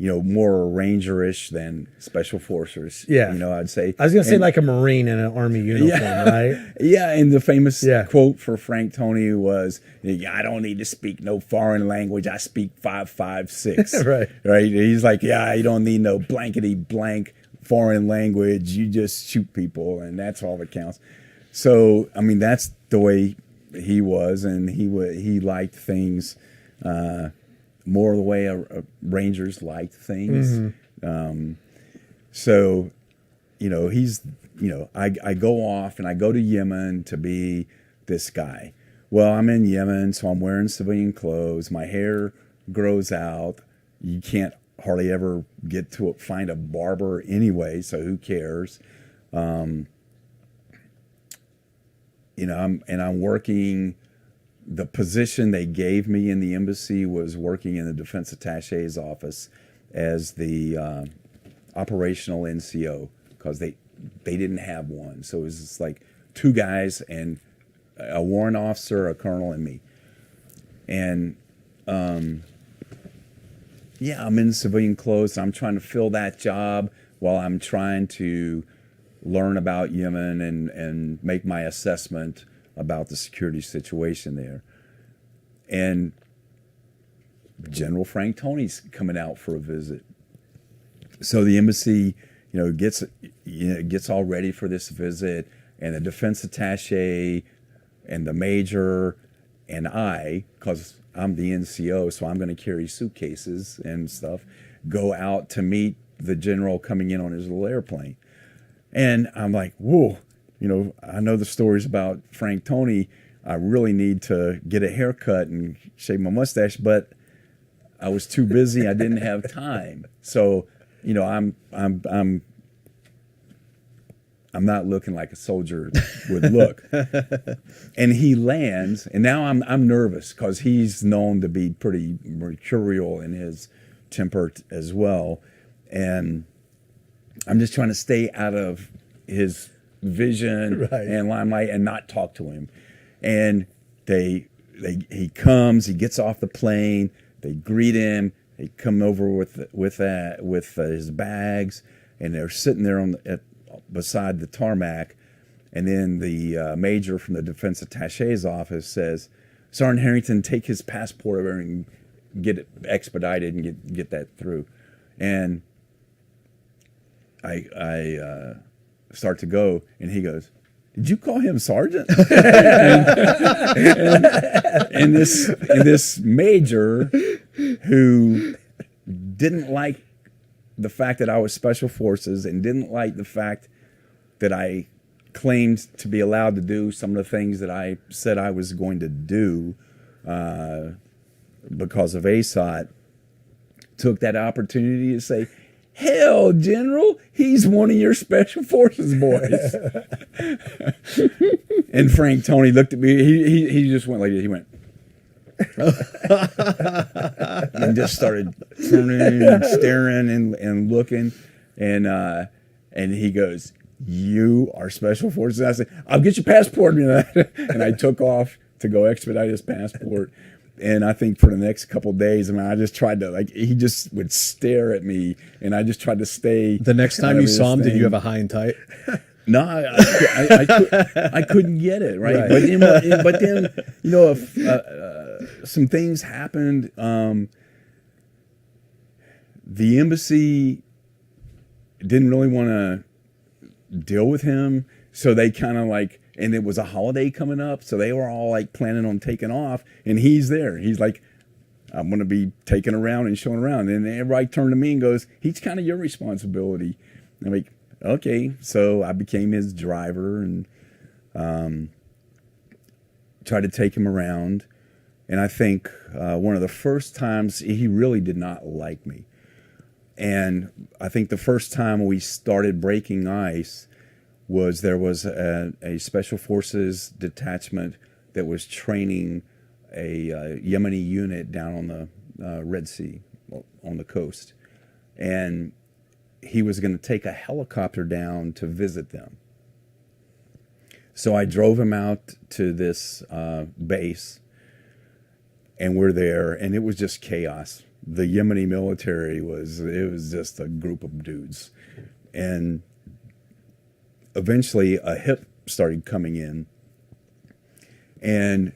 More rangerish than special forces. Yeah. I'd say. I was going to say like a Marine in an Army uniform, right? Yeah, and the famous quote for Frank Tony was, I don't need to speak no foreign language. I speak 556. Right. He's like, you don't need no blankety blank foreign language. You just shoot people, and that's all that counts. So, that's the way he was, and he liked things more the way Rangers liked things. Mm-hmm. So, he's, I go off and I go to Yemen to be this guy. Well, I'm in Yemen, so I'm wearing civilian clothes. My hair grows out. You can't hardly ever get to find a barber anyway, so who cares? I'm working. The position they gave me in the embassy was working in the defense attaché's office as the operational NCO, because they didn't have one. So it was just like 2 guys and a warrant officer, a colonel, and me. And I'm in civilian clothes. I'm trying to fill that job while I'm trying to learn about Yemen and make my assessment about the security situation there. And General Frank Tony's coming out for a visit. So the embassy, gets all ready for this visit, and the defense attaché and the major and I, because I'm the NCO, so I'm going to carry suitcases and stuff, go out to meet the general coming in on his little airplane. And I'm like, whoa. I know the stories about Frank Tony. I really need to get a haircut and shave my mustache, but I was too busy. I didn't have time. So, I'm not looking like a soldier would look. And he lands, and now I'm nervous because he's known to be pretty mercurial in his temper as well. And I'm just trying to stay out of his vision and limelight and not talk to him. And he comes, he gets off the plane, they greet him, they come over with his bags, and they're sitting there beside the tarmac. And then the major from the defense attaché's office says, Sergeant Harrington, take his passport over and get it expedited and get that through. And I start to go, and he goes, did you call him sergeant? and this major who didn't like the fact that I was special forces and didn't like the fact that I claimed to be allowed to do some of the things that I said I was going to do because of ASOT, took that opportunity to say, hell, General, he's one of your special forces boys. And Frank Tony looked at me. He just went like this. He went. and just started turning and staring and looking. And he goes, "You are special forces." I said, "I'll get your passport." And I took off to go expedite his passport. And I think for the next couple of days, I mean, I just tried to, like, he just would stare at me, and I just tried to stay. The next time you saw him, did you have a high and tight? No, I couldn't get it, right? But then, you know, if, some things happened. The embassy didn't really want to deal with him, so they kind of like, and it was a holiday coming up, so they were all like planning on taking off, and he's there. He's like, "I'm going to be taken around and shown around," and everybody turned to me and goes, "He's kind of your responsibility." And I'm like, "Okay." So I became his driver and tried to take him around. And I think one of the first times he really did not like me. And I think the first time we started breaking ice was there was a special forces detachment that was training a Yemeni unit down on the Red Sea, on the coast. And he was going to take a helicopter down to visit them. So I drove him out to this base, and we're there, and it was just chaos. The Yemeni military it was just a group of dudes. And eventually a hip started coming in, and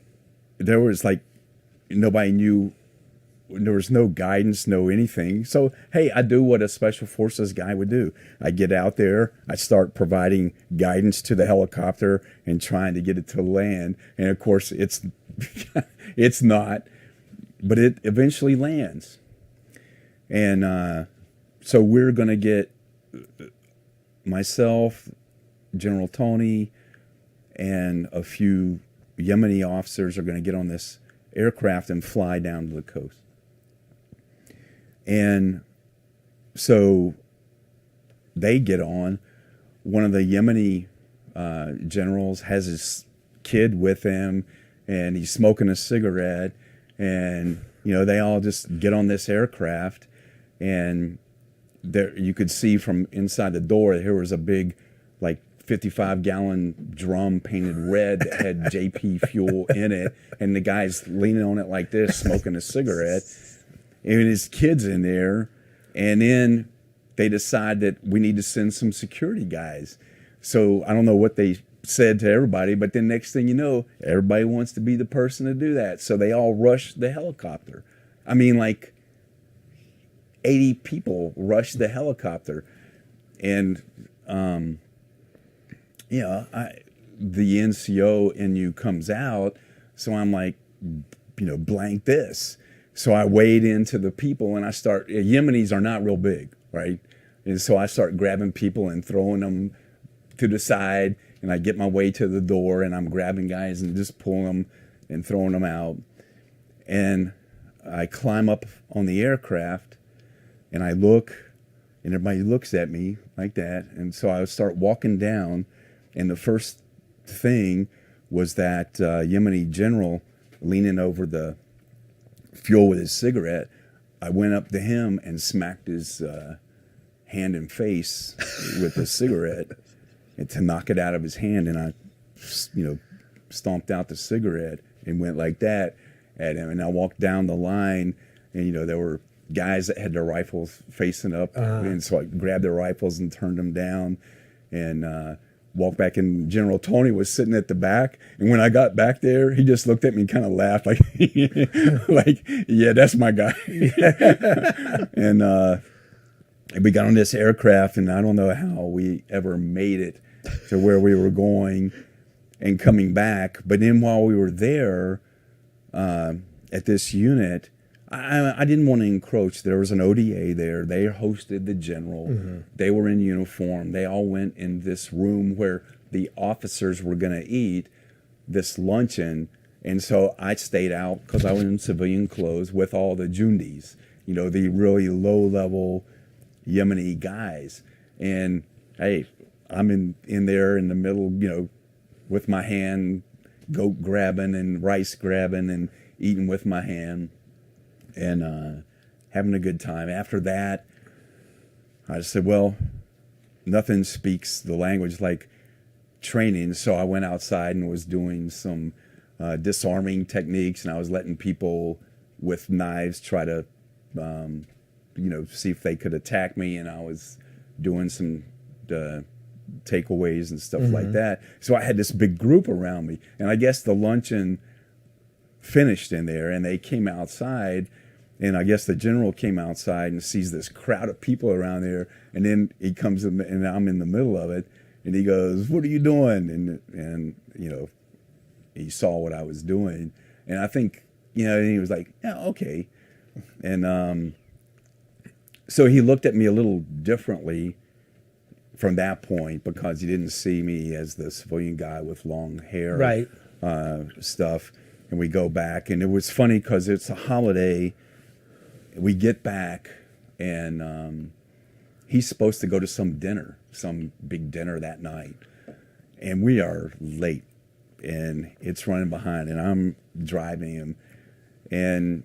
there was like, nobody knew, there was no guidance, no anything. So, hey, I do what a special forces guy would do. I get out there, I start providing guidance to the helicopter and trying to get it to land. And of course it's not, but it eventually lands. And so we're going to get, myself, General Tony, and a few Yemeni officers are going to get on this aircraft and fly down to the coast. And so they get on. One of the Yemeni generals has his kid with him, and he's smoking a cigarette. And, you know, they all just get on this aircraft, and there you could see from inside the door, here was a big, like, 55-gallon drum painted red that had JP fuel in it, and the guy's leaning on it like this, smoking a cigarette, and his kid's in there. And then they decide that we need to send some security guys. So I don't know what they said to everybody, but then next thing you know, everybody wants to be the person to do that. So they all rush the helicopter. I mean, like 80 people rush the helicopter. And you know, the NCO in you comes out, so I'm like, you know, blank this. So I wade into the people, and I start, Yemenis are not real big, right? And so I start grabbing people and throwing them to the side, and I get my way to the door, and I'm grabbing guys and just pulling them and throwing them out. And I climb up on the aircraft, and I look, and everybody looks at me like that. And so I start walking down, and the first thing was that Yemeni general leaning over the fuel with his cigarette. I went up to him and smacked his hand and face with the cigarette, and to knock it out of his hand. And I, you know, stomped out the cigarette and went like that at him. And I walked down the line, and, you know, there were guys that had their rifles facing up. And so I grabbed their rifles and turned them down, and walked back, and General Tony was sitting at the back. And when I got back there, he just looked at me and kind of laughed, like, like, yeah, that's my guy. And we got on this aircraft, and I don't know how we ever made it to where we were going and coming back. But then while we were there at this unit, I didn't want to encroach. There was an ODA there. They hosted the general. Mm-hmm. They were in uniform. They all went in this room where the officers were going to eat this luncheon. And so I stayed out because I was in civilian clothes with all the Jundis, you know, the really low-level Yemeni guys. And, hey, I'm in there in the middle, you know, with my hand, goat grabbing and rice grabbing and eating with my hand. and having a good time. After that, I just said, well, nothing speaks the language like training. So I went outside and was doing some disarming techniques, and I was letting people with knives try to, see if they could attack me. And I was doing some takeaways and stuff like that. So I had this big group around me, and I guess the luncheon finished in there, and they came outside, and I guess the general came outside and sees this crowd of people around there, and then he comes in, and I'm in the middle of it, and he goes, "What are you doing?" And he saw what I was doing, and I think, and he was like, "Yeah, okay," and so he looked at me a little differently from that point, because he didn't see me as the civilian guy with long hair, Right. Stuff. And we go back, and it was funny because it's a holiday. We get back, and he's supposed to go to some dinner, some big dinner that night, and we are late, and it's running behind, and I'm driving him, and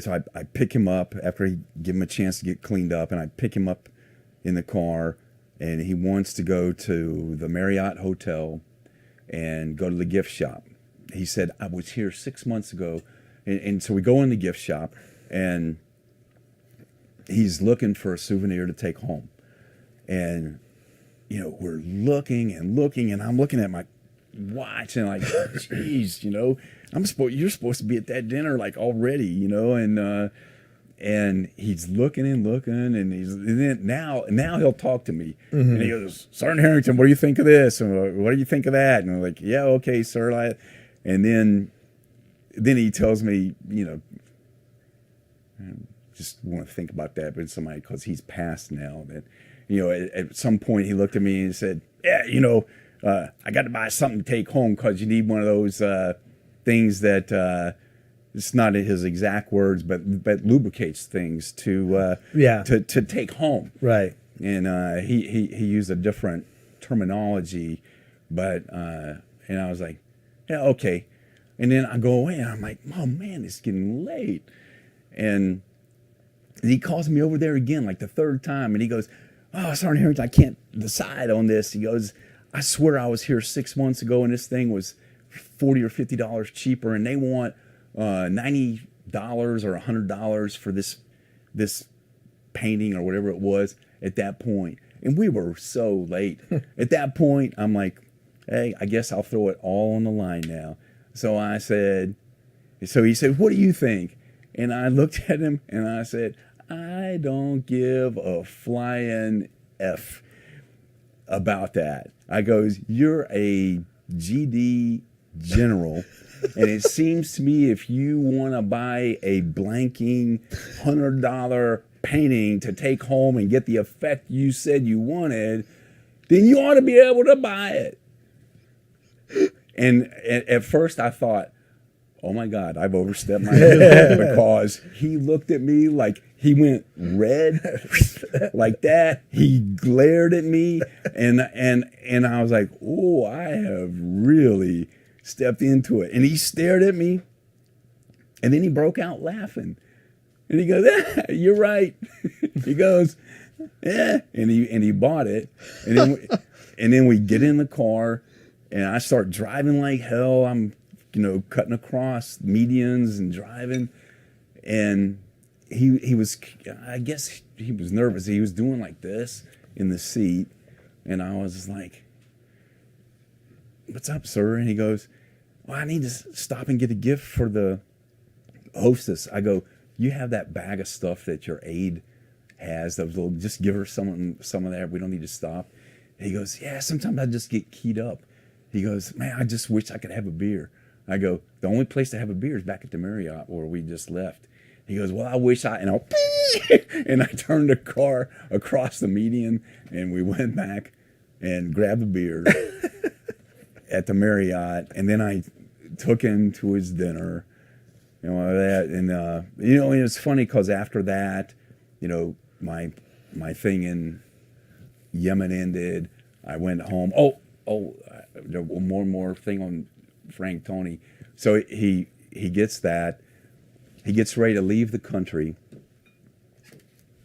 so I pick him up after he give him a chance to get cleaned up, and I pick him up in the car, and he wants to go to the Marriott Hotel and go to the gift shop. He said, "I was here 6 months ago." And so we go in the gift shop, and he's looking for a souvenir to take home. And, we're looking, and I'm looking at my watch, and like, geez, you're supposed to be at that dinner like already, and he's looking, and then now he'll talk to me, and he goes, "Sergeant Harrington, what do you think of this? And what do you think of that?" And I'm like, "Yeah, okay, sir." And then he tells me, I just want to think about that, but somebody, because he's passed now, that, at some point he looked at me and said, "Yeah, I got to buy something to take home, because you need one of those things that." It's not his exact words, but lubricates things to take home. Right. And he used a different terminology, but and I was like, "Yeah, okay." And then I go away, and I'm like, "Oh man, it's getting late." And he calls me over there again, like the third time, and he goes, "Oh, Sergeant Harrington, I can't decide on this." He goes, "I swear I was here 6 months ago, and this thing was $40 or $50 cheaper, and they want $90 or $100 for this painting or whatever it was at that point." And we were so late. At that point, I'm like, "Hey, I guess I'll throw it all on the line now." So he said, "What do you think?" And I looked at him, and I said, "I don't give a flying F about that." I goes, "You're a GD general. And it seems to me if you want to buy a blanking $100 painting to take home and get the effect you said you wanted, then you ought to be able to buy it." And at first I thought, "Oh my God, I've overstepped my limit," because he looked at me like he went red like that. He glared at me, and I was like, "Oh, I have really stepped into it." And he stared at me, and then he broke out laughing, and he goes, "You're right." He goes, "Yeah," and he bought it, and then we get in the car, and I start driving like hell. I'm cutting across medians and driving, and he was, I guess he was nervous. He was doing like this in the seat, and I was just like, "What's up, sir?" And he goes, "Well, I need to stop and get a gift for the hostess." I go, "You have that bag of stuff that your aide has, those little, just give her some of that. We don't need to stop." And he goes, "Yeah, sometimes I just get keyed up." He goes, "Man, I just wish I could have a beer." I go, "The only place to have a beer is back at the Marriott where we just left." He goes, "Well, I wish I," and I'll, and I turned the car across the median, and we went back and grabbed a beer at the Marriott, and then I took him to his dinner, that, and and it's funny because after that, my thing in Yemen ended. I went home. There was one more thing on Frank Tony. So he gets that, He gets ready to leave the country.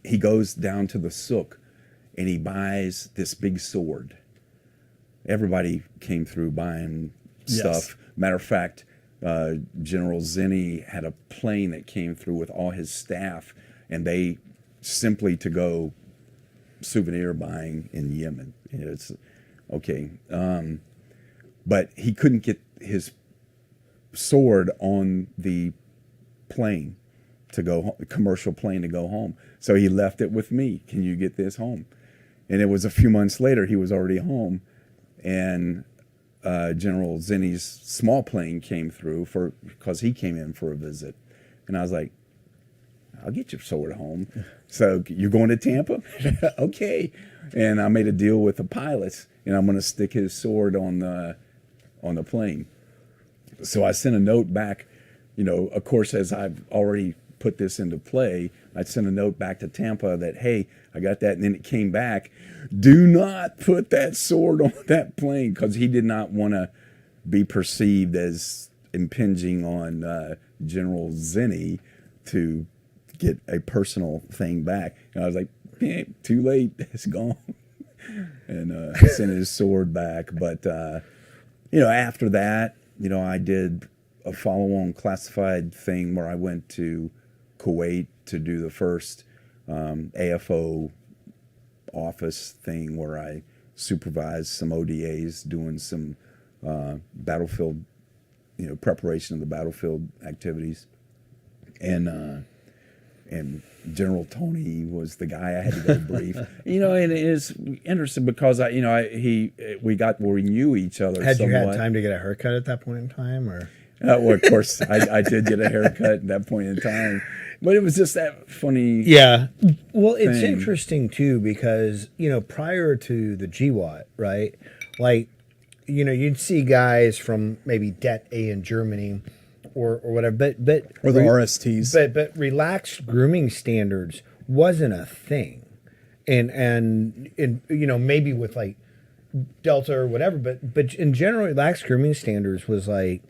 He goes down to the souk and he buys this big sword. Everybody came through buying stuff. Matter of fact, General Zinni had a plane that came through with all his staff, and they simply to go souvenir buying in Yemen. It's okay. But he couldn't get his sword on the plane to go, commercial plane to go home. So he left it with me. Can you get this home? And it was a few months later, he was already home. And General Zinni's small plane came through because he came in for a visit. And I was like, I'll get your sword home. So you're going to Tampa? Okay. And I made a deal with the pilots, and I'm going to stick his sword on the plane. So I sent a note back, of course, as I've already put this into play, I sent a note back to Tampa that, hey, I got that. And then it came back, do not put that sword on that plane, because he did not want to be perceived as impinging on General Zinni to get a personal thing back. And I was like, too late, it's gone. And sent his sword back. But, after that, I did a follow-on classified thing where I went to Kuwait to do the first AFO office thing where I supervised some ODAs doing some battlefield, preparation of the battlefield activities. And General Tony was the guy I had to go brief. And it is interesting because we knew each other. Had somewhat. you had time to get a haircut at that point in time, or? Well, of course, I did get a haircut at that point in time, but it was just that funny. Yeah. Well, it's thing. interesting too because prior to the GWAT, right? Like, you'd see guys from maybe Det A in Germany, or whatever, but Or the RSTs. but relaxed grooming standards wasn't a thing, and maybe with like Delta or whatever, but in general, relaxed grooming standards was like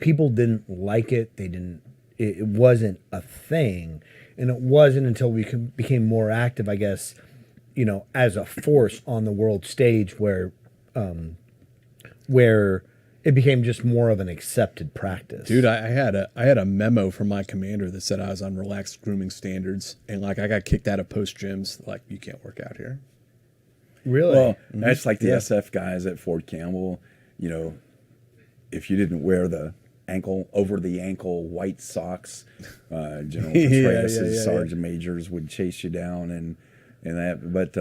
people didn't like it. They didn't. It wasn't a thing, and it wasn't until we became more active, I guess, as a force on the world stage, where it became just more of an accepted practice. Dude, I had a memo from my commander that said I was on relaxed grooming standards, and I got kicked out of post gyms. Like, you can't work out here. Really? Well, that's like the SF guys at Fort Campbell. If you didn't wear the over the ankle white socks, General Petraeus' sergeant majors would chase you down and that. But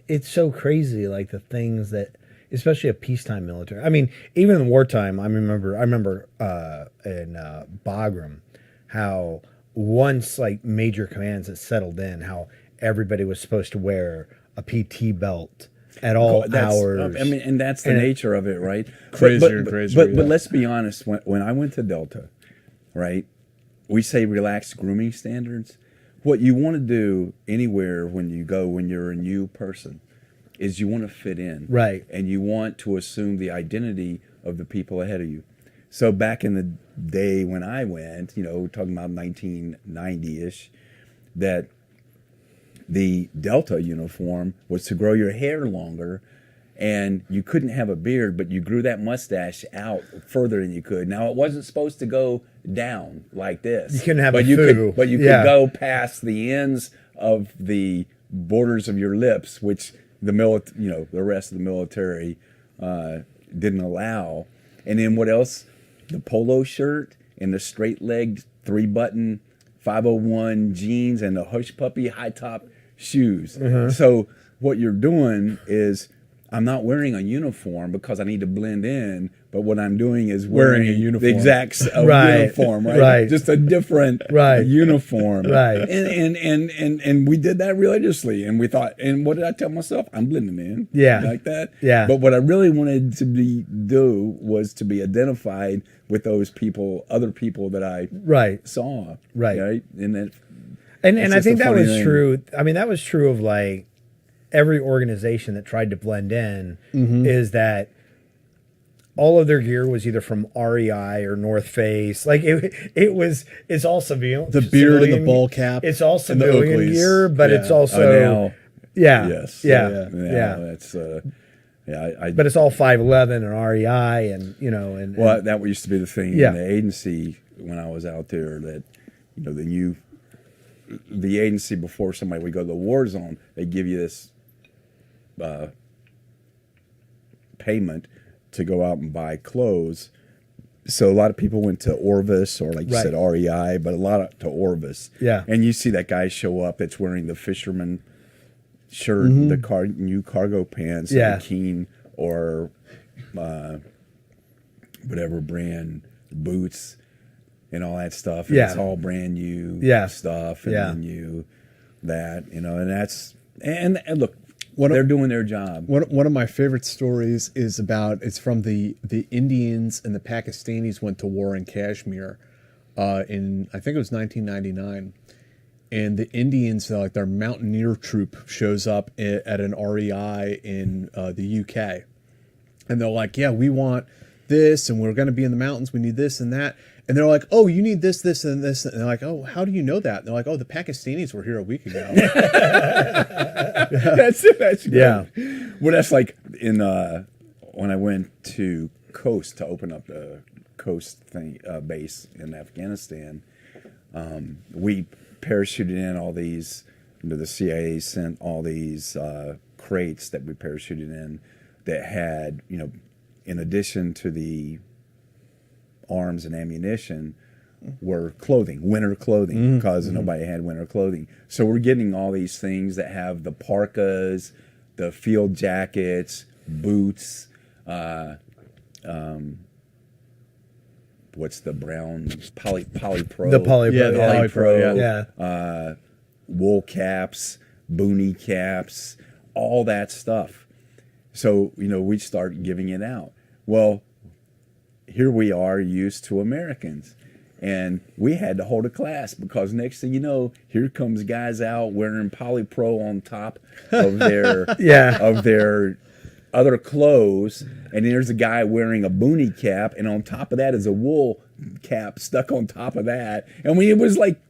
it's so crazy, like the things that, especially a peacetime military. I mean, even in wartime, I remember in Bagram how once like major commands had settled in, how everybody was supposed to wear a PT belt at all hours. I mean, and that's the nature of it, right? Crazier and crazier. But let's be honest. When I went to Delta, right, we say relaxed grooming standards. What you want to do anywhere when you're a new person, is you want to fit in, right? And you want to assume the identity of the people ahead of you. So back in the day when I went, talking about 1990-ish, that the Delta uniform was to grow your hair longer, and you couldn't have a beard, but you grew that mustache out further than you could. Now, it wasn't supposed to go down like this. You couldn't have but a you foo. could Yeah. go past the ends of the borders of your lips, which the rest of the military didn't allow. And then what else? The polo shirt and the straight-legged 3-button 501 jeans and the hush puppy high-top shoes. So what you're doing is, I'm not wearing a uniform because I need to blend in, but what I'm doing is wearing a uniform. the exact Right. uniform, right? Right. Just a different Right. uniform. Right. And we did that religiously, and we thought, and what did I tell myself? I'm blending in. Yeah. Like that. Yeah. But what I really wanted to do was to be identified with those people, other people that I saw. Right. And that. And I just think a that funny was thing. true. I mean, that was true of like every organization that tried to blend in, is that all of their gear was either from REI or North Face. Like it's all civilian. The beard and the ball cap. It's all and the civilian Oakleys. gear, but it's Yeah. also now, yeah, yes, yeah. That's I But it's all 511 and REI, and and well, that used to be the thing Yeah. in the agency when I was out there. That the agency, before somebody would go to the war zone, they give you this payment to go out and buy clothes. So a lot of people went to Orvis, or like you Right. said, REI, but a lot to Orvis. Yeah. And you see that guy show up that's wearing the fisherman shirt, the new cargo pants, Yeah. and the Keen or whatever brand boots and all that stuff. And Yeah. it's all brand new Yeah. stuff, and Yeah. then and that's and look, What a- they're doing their job. One of my favorite stories is it's from the Indians and the Pakistanis went to war in Kashmir in, I think it was 1999. And the Indians, like their mountaineer troop, shows up at an REI in the UK. And they're like, yeah, we want this, and we're going to be in the mountains. We need this and that. And they're like, oh, you need this, this, and this. And they're like, oh, how do you know that? And they're like, oh, the Pakistanis were here a week ago. That's good. Yeah. Well, that's like in when I went to Coast to open up the Coast base in Afghanistan. We parachuted in all these. The CIA sent all these crates that we parachuted in that had, in addition to the arms and ammunition, were clothing, winter clothing, because nobody had winter clothing. So we're getting all these things that have the parkas, the field jackets, boots, what's the brown polypro? The polypro, Yeah, the yeah. polypro, Yeah. Wool caps, boonie caps, all that stuff. So, we start giving it out. Well, here we are used to Americans. And we had to hold a class because next thing you know, here comes guys out wearing polypro on top of their of their other clothes, and there's a guy wearing a boonie cap, and on top of that is a wool cap stuck on top of that. And it was like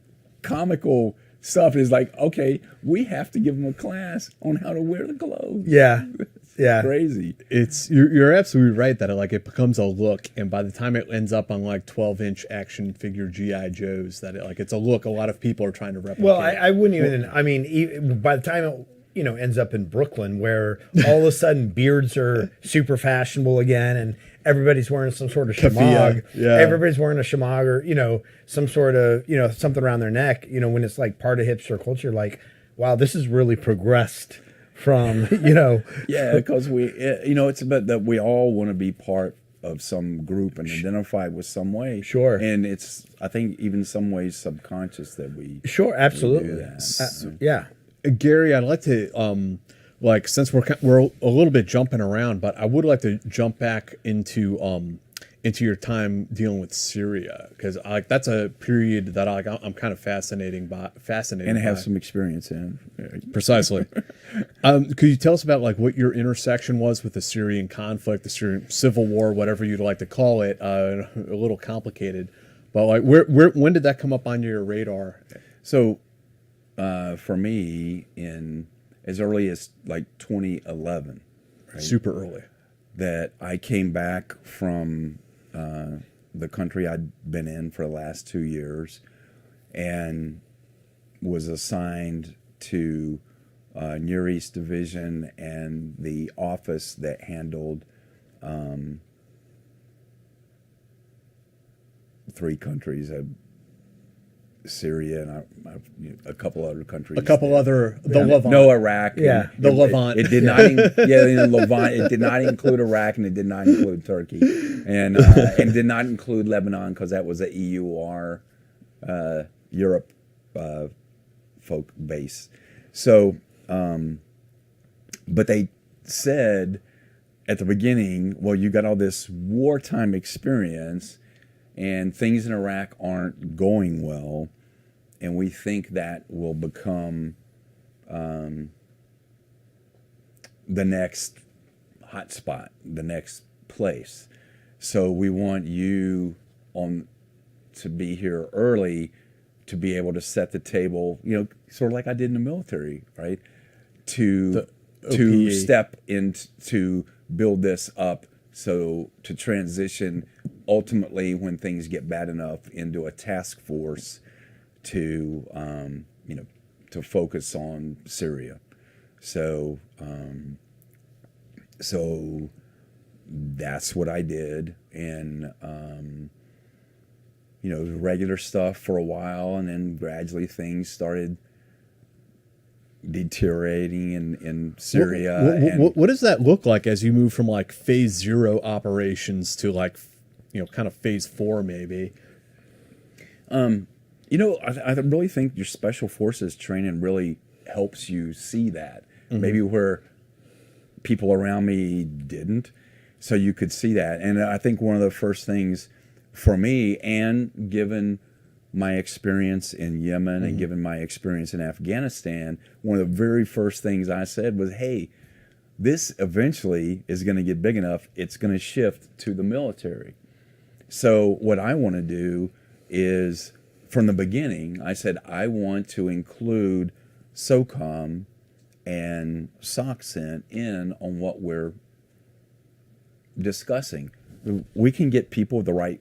comical stuff. It's like, okay, we have to give them a class on how to wear the clothes. Yeah. Yeah. Crazy. You're absolutely right that it becomes a look, and by the time it ends up on like 12-inch action figure GI Joes, that it's a look a lot of people are trying to replicate. Well, I wouldn't even. I mean, by the time it ends up in Brooklyn, where all of a sudden beards are super fashionable again, and everybody's wearing some sort of shamag. Yeah. Everybody's wearing a shamag, or some sort of something around their neck. When it's like part of hipster culture, like, wow, this has really progressed from Yeah, because it's about that we all want to be part of some group and identify with some way. Sure. And it's, I think, even some ways subconscious that we Sure, absolutely. we do that. Yeah. Gary, I'd like to since we're a little bit jumping around, but I would like to jump back into your time dealing with Syria, because that's a period that I'm kind of fascinated by. And have some experience in. Precisely. Could you tell us about what your intersection was with the Syrian conflict, the Syrian civil war, whatever you'd like to call it? A little complicated, but when did that come up on your radar? So, for me, in as early as 2011, right, Super early. that I came back from the country I'd been in for the last 2 years, and was assigned to Near East Division and the office that handled 3 countries, Syria and a couple other countries. The Levant. No, Iraq. Yeah. and The Levant. It did not. Levant. It did not include Iraq, and it did not include Turkey, and did not include Lebanon, because that was a EUR, Europe folk base. So, but they said at the beginning, well, you got all this wartime experience, and things in Iraq aren't going well, and we think that will become the next hot spot, the next place. So we want you to be here early to be able to set the table, sort of like I did in the military, right? To OPE. step in to build this up, so to transition ultimately when things get bad enough into a task force to to focus on Syria. So so that's what I did, and regular stuff for a while, and then gradually things started deteriorating in Syria. What does that look like as you move from like phase 0 operations to like, kind of phase 4 maybe? I really think your special forces training really helps you see that. Maybe where people around me didn't. So you could see that. And I think one of the first things for me, and given my experience in Yemen and given my experience in Afghanistan, one of the very first things I said was, hey, this eventually is going to get big enough, it's going to shift to the military. So what I want to do is, from the beginning, I said, I want to include SOCOM and SOCCENT in on what we're discussing. We can get people with the right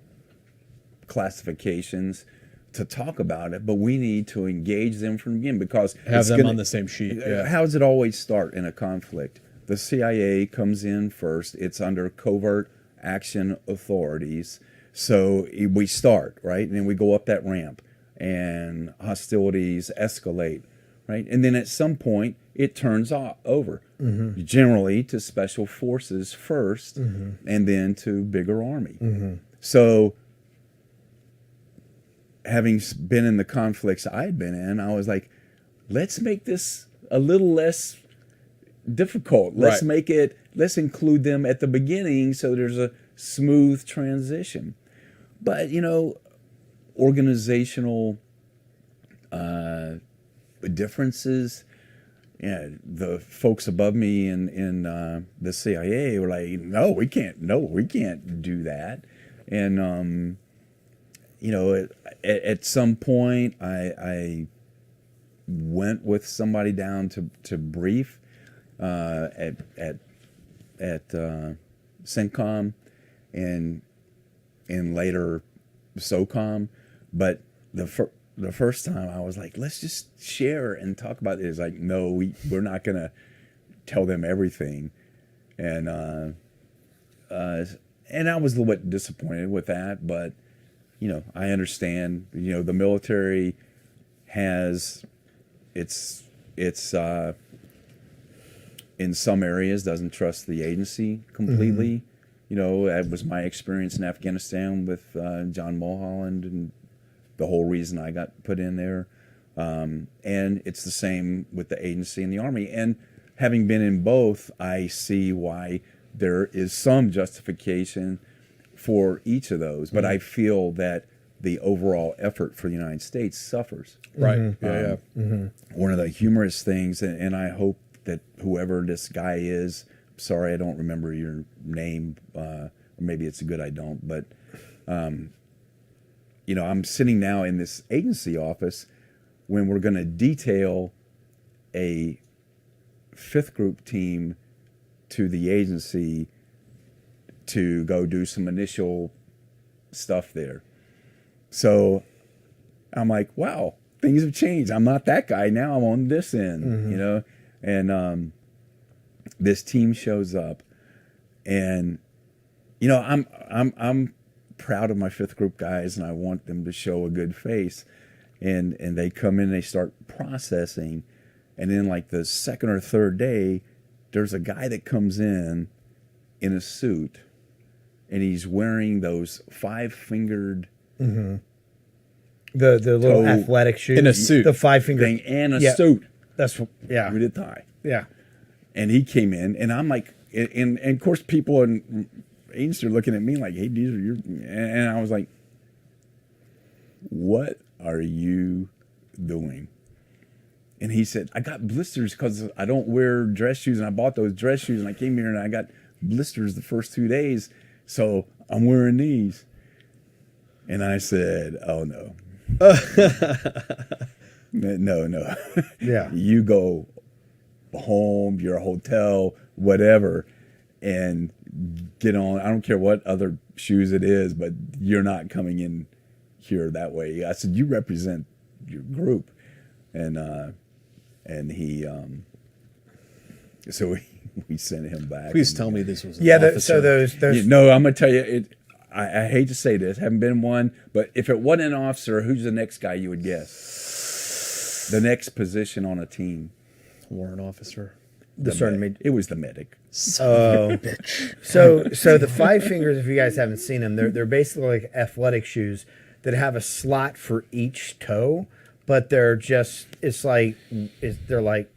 classifications to talk about it, but we need to engage them from the beginning, because Have them on the same sheet. Yeah. How does it always start in a conflict? The CIA comes in first. It's under covert action authorities. So we start, right? And then we go up that ramp and hostilities escalate, right? And then at some point it turns over, generally to special forces first, and then to bigger army. So having been in the conflicts I'd been in, I was like, let's make this a little less difficult. Let's let's include them at the beginning so there's a smooth transition. But, organizational differences, the folks above me in the CIA were like, no, we can't do that. And, at some point I went with somebody down to brief at CENTCOM and later SOCOM, but the first time I was like, let's just share and talk about this. Like, no, we're not gonna tell them everything, and I was a little bit disappointed with that, but I understand. The military has its in some areas doesn't trust the agency completely. That was my experience in Afghanistan with John Mulholland and the whole reason I got put in there. And it's the same with the agency and the Army. And having been in both, I see why there is some justification for each of those. But I feel that the overall effort for the United States suffers. Right. One of the humorous things, and I hope that whoever this guy is, sorry, I don't remember your name, or maybe it's good I don't, but, I'm sitting now in this agency office when we're going to detail a 5th group team to the agency to go do some initial stuff there. So I'm like, wow, things have changed. I'm not that guy now. I'm on this end, and this team shows up, and I'm proud of my 5th group guys, and I want them to show a good face, and they come in, they start processing, and then like the 2nd or 3rd day, there's a guy that comes in a suit, and he's wearing those 5-fingered the little athletic shoes in a suit, the 5-finger thing, and a suit. That's with a tie. Yeah. And he came in, and I'm like, and of course people in agency are looking at me like, hey, these are your, and I was like, what are you doing? And he said, I got blisters because I don't wear dress shoes, and I bought those dress shoes, and I came here and I got blisters the first 2 days. So I'm wearing these. And I said, oh, no. No. Yeah. You go home, your hotel, whatever, and get on. I don't care what other shoes it is, but you're not coming in here that way. I said, you represent your group. And he, so we sent him back. Please tell me this was an Yeah. officer. So those. No, I'm gonna tell you. I hate to say this, haven't been one, but if it wasn't an officer, who's the next guy you would guess? The next position on a team. warrant officer. The sergeant. It was the medic. So the five fingers, if you guys haven't seen them, they're basically like athletic shoes that have a slot for each toe, but they're like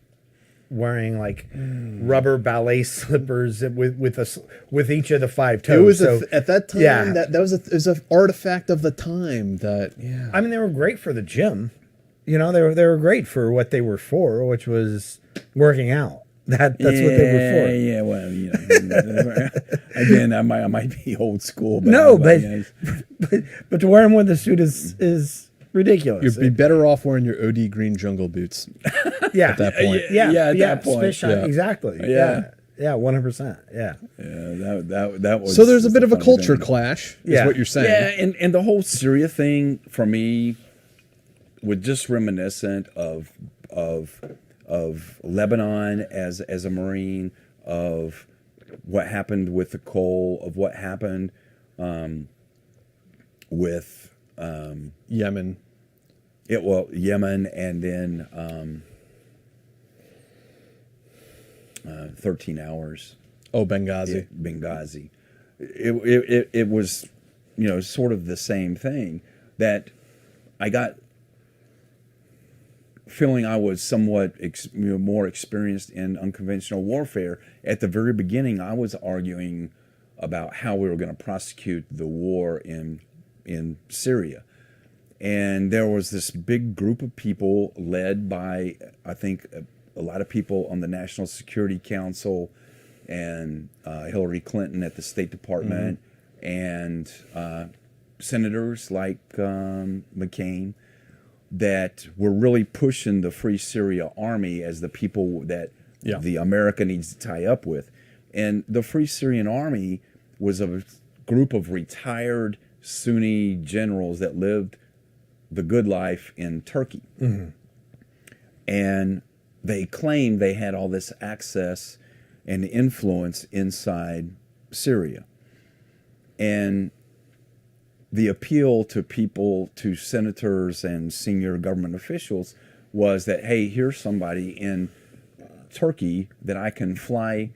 wearing like rubber ballet slippers with each of the five toes. It was so, at that time. yeah. That was an artifact of the time. That I mean, they were great for the gym. You know, they were great for what they were for, which was working out. That's what they were for. Yeah, well, you know, again, I might be old school, but No, yes. but to wear them with a suit is ridiculous. you'd be better off wearing your OD green jungle boots Yeah, at that point. yeah, at that point. fish eye, Yeah. exactly. Yeah. Yeah, 100%. Yeah, that was. So there's a just bit of a funny culture thing. clash, is Yeah. what you're saying. Yeah, and the whole Syria thing for me was just reminiscent of Lebanon as a Marine, of what happened with the coal, of what happened with Yemen. Yemen, and then 13 hours. Oh, Benghazi. Benghazi. It was, you know, sort of the same thing, that I got feeling I was somewhat more experienced in unconventional warfare. At the very beginning, I was arguing about how we were going to prosecute the war in Syria. And there was this big group of people led by, I think, a lot of people on the National Security Council, and Hillary Clinton at the State Department, and senators like McCain, that were really pushing the Free Syria Army as the people that the America needs to tie up with. And the Free Syrian Army was a group of retired Sunni generals that lived the good life in Turkey. And they claimed they had all this access and influence inside Syria. And the appeal to people, to senators and senior government officials, was that, hey, here's somebody in Turkey that I can fly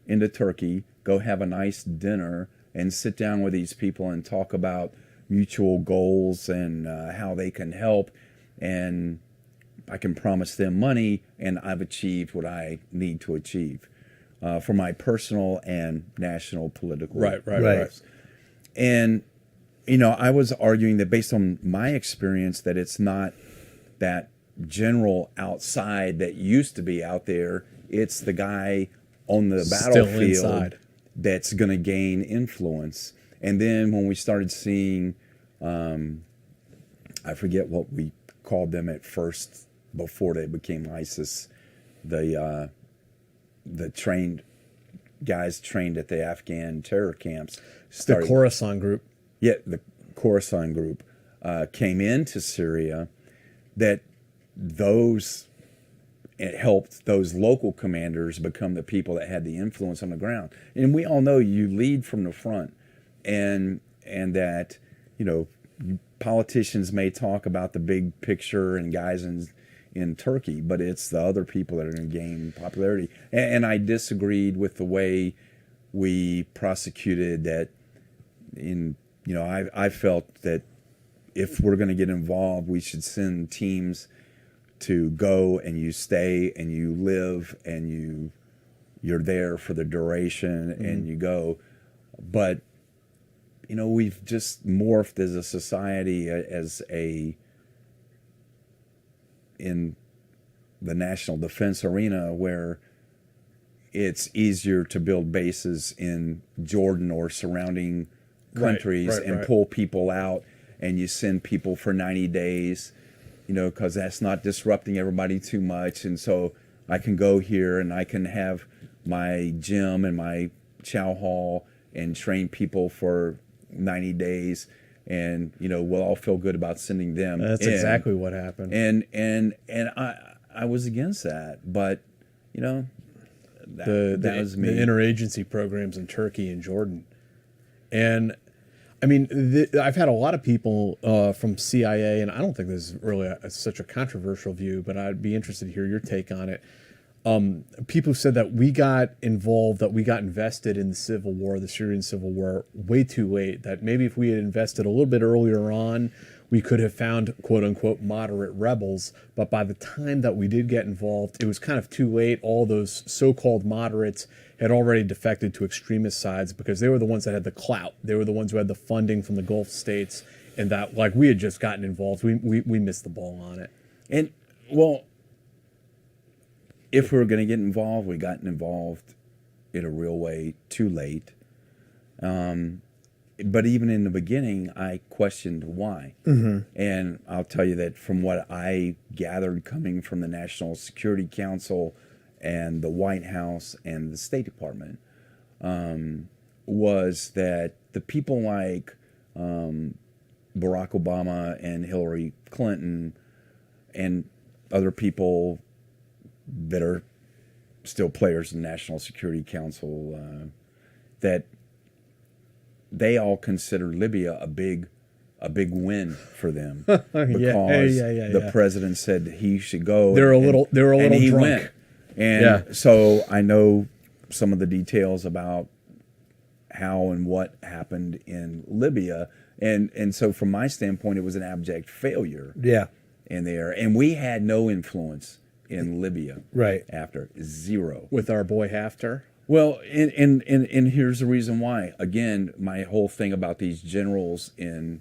into Turkey, go have a nice dinner, and sit down with these people and talk about mutual goals and how they can help, and I can promise them money, and I've achieved what I need to achieve for my personal and national political goals. And you know, I was arguing that based on my experience, that it's not that general outside that used to be out there. It's the guy on the battlefield that's going to gain influence. And then when we started seeing, I forget what we called them at first before they became ISIS, the trained guys trained at the Afghan terror camps. The Khorasan group. Yeah, the Khorasan group came into Syria, that it helped those local commanders become the people that had the influence on the ground. And we all know you lead from the front, and that, you know, politicians may talk about the big picture and guys in Turkey, but it's the other people that are going to gain popularity. And I disagreed with the way we prosecuted that. You know, I felt that if we're going to get involved, we should send teams to go, and you stay and you live and you're there for the duration, and you go. But, you know, we've just morphed as a society in the national defense arena, where it's easier to build bases in Jordan or surrounding countries right, and right. pull people out, and you send people for 90 days, because that's not disrupting everybody too much. And so I can go here and I can have my gym and my chow hall and train people for 90 days. And, we'll all feel good about sending them That's in. exactly what happened. And I was against that, but, that was me. The interagency programs in Turkey and Jordan. And I mean, I've had a lot of people from CIA, and I don't think this is really such a controversial view, but I'd be interested to hear your take on it. People said that we got involved, that we got invested in the civil war, the Syrian civil war, way too late. That maybe if we had invested a little bit earlier on, we could have found quote unquote moderate rebels. But by the time that we did get involved, it was kind of too late. All those so-called moderates had already defected to extremist sides because they were the ones that had the clout. They were the ones who had the funding from the Gulf states, and that like we had just gotten involved. We missed the ball on it. And well, if we were going to get involved, we got involved in a real way too late. But even in the beginning, I questioned why. Mm-hmm. And I'll tell you that from what I gathered coming from the National Security Council and the White House and the State Department, was that the people like Barack Obama and Hillary Clinton and other people that are still players in the National Security Council, that they all consider Libya a big win for them because the president said he should go. They're a little he drunk. Went. And so I know some of the details about how and what happened in Libya, and so from my standpoint, it was an abject failure. Yeah, in there, and we had no influence in Libya. Right after zero with our boy Haftar. Well, and here's the reason why. Again, my whole thing about these generals in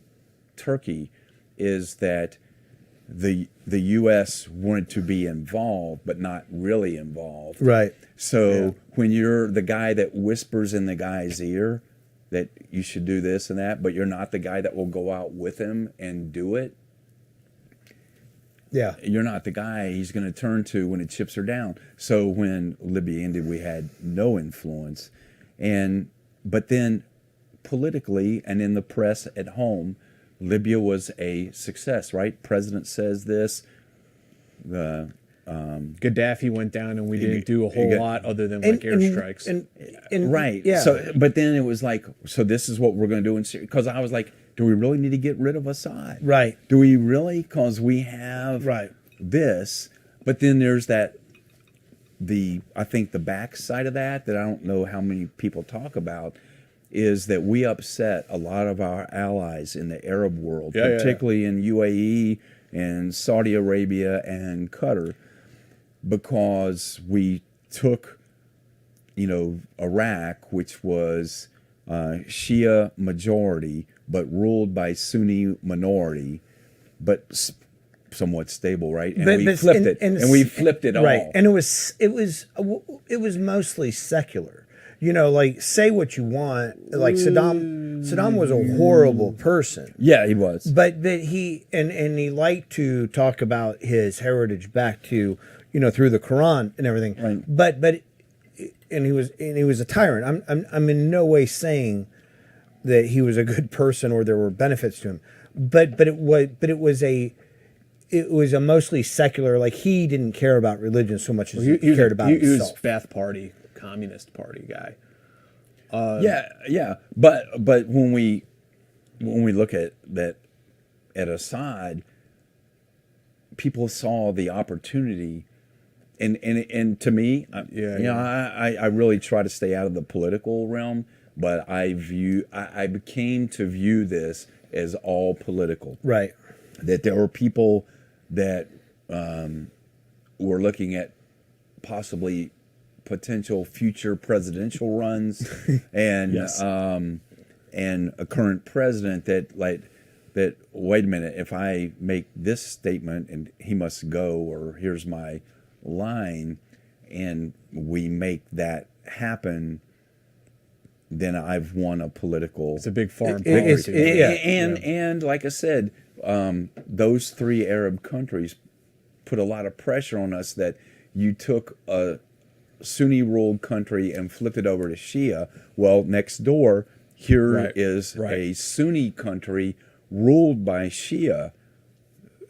Turkey is that the U.S. wanted to be involved, but not really involved. Right. So when you're the guy that whispers in the guy's ear that you should do this and that, but you're not the guy that will go out with him and do it, yeah, you're not the guy he's going to turn to when the chips are down. So when Libya ended, we had no influence. But then politically and in the press at home, Libya was a success, right? President says this. Gaddafi went down and we didn't do a whole lot other than like airstrikes. Right. Yeah. So, but then it was like, so this is what we're going to do in Syria. Because I was like, do we really need to get rid of Assad? Right. Do we really? Because we have this. But then there's I think the backside of that I don't know how many people talk about is that we upset a lot of our allies in the Arab world, particularly in UAE and Saudi Arabia and Qatar, because we took, Iraq, which was Shia majority, but ruled by Sunni minority, but somewhat stable, right? And we flipped it, and we flipped it all. Right, and it was mostly secular. Like say what you want. Like Saddam was a horrible person. Yeah, he was. But he he liked to talk about his heritage back to through the Quran and everything. Right. But he was a tyrant. I'm in no way saying that he was a good person or there were benefits to him. But it was a mostly secular. Like he didn't care about religion so much as he cared about himself. He was Ba'ath Party, Communist Party guy. But when we look at that at Assad, people saw the opportunity, and to me, I really try to stay out of the political realm, but I became to view this as all political. Right. That there were people that were looking at possibly potential future presidential runs and a current president that wait a minute, if I make this statement and he must go, or here's my line, and we make that happen, then I've won a political. It's a big foreign it's- policy. And like I said, those 3 Arab countries put a lot of pressure on us that you took a Sunni-ruled country and flipped it over to Shia. Well, next door, here is a Sunni country ruled by Shia.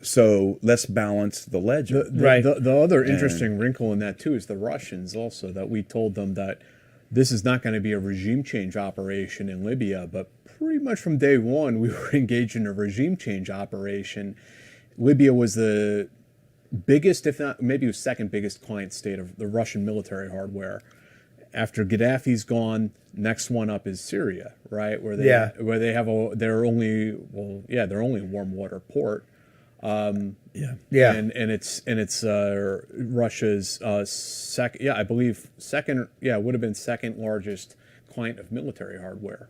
So let's balance the ledger. The other interesting wrinkle in that too is the Russians also, that we told them that this is not going to be a regime change operation in Libya, but pretty much from day one we were engaged in a regime change operation. Libya was the biggest, if not maybe it was second biggest client state of the Russian military hardware. After Gaddafi's gone, next one up is Syria, right? Where they have their only warm water port. And it's Russia's second, I believe second, it would have been second largest client of military hardware.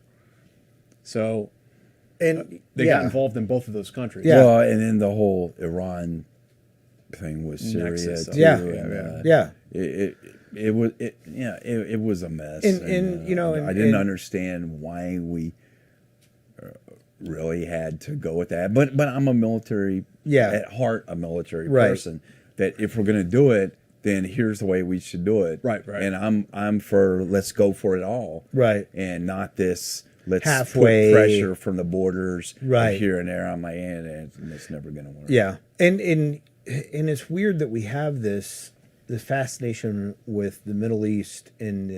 So And they got involved in both of those countries. Yeah. Well, and then the whole Iran thing with Syria Nexus. too. Yeah. And, it was a mess. I didn't understand why we really had to go with that. But I'm a military, at heart, a military person. That if we're going to do it, then here's the way we should do it. Right. And I'm for let's go for it all. Right. And not this. Let's Halfway. put pressure from the borders Right. here and there on my end, and it's never going to work. Yeah, and it's weird that we have this fascination with the Middle East and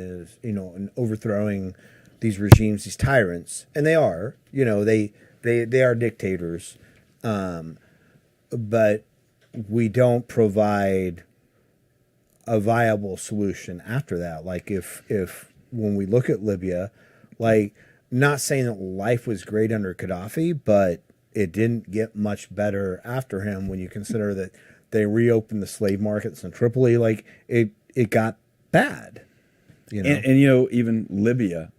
and overthrowing these regimes, these tyrants, and they are, they are dictators, but we don't provide a viable solution after that. Like if when we look at Libya, like. Not saying that life was great under Gaddafi, but it didn't get much better after him when you consider that they reopened the slave markets in Tripoli. Like it got bad. And even Libya,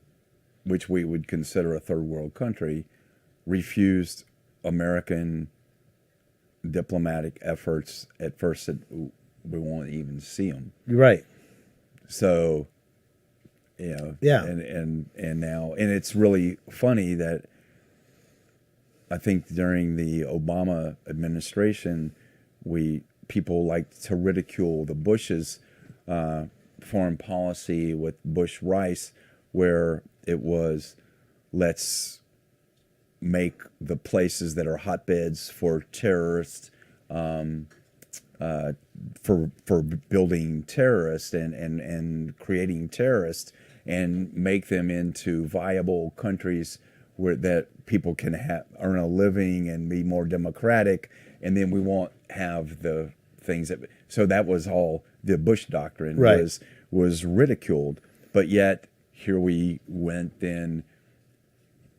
which we would consider a third world country, refused American diplomatic efforts at first. That we won't even see them. Right. So. Yeah. And now, and it's really funny that I think during the Obama administration, people liked to ridicule the Bush's foreign policy with Bush-Rice, where it was, let's make the places that are hotbeds for terrorists, for building terrorists and creating terrorists, and make them into viable countries where that people can earn a living and be more democratic, and then we won't have the things that. So that was all the Bush doctrine was ridiculed, but yet here we went then.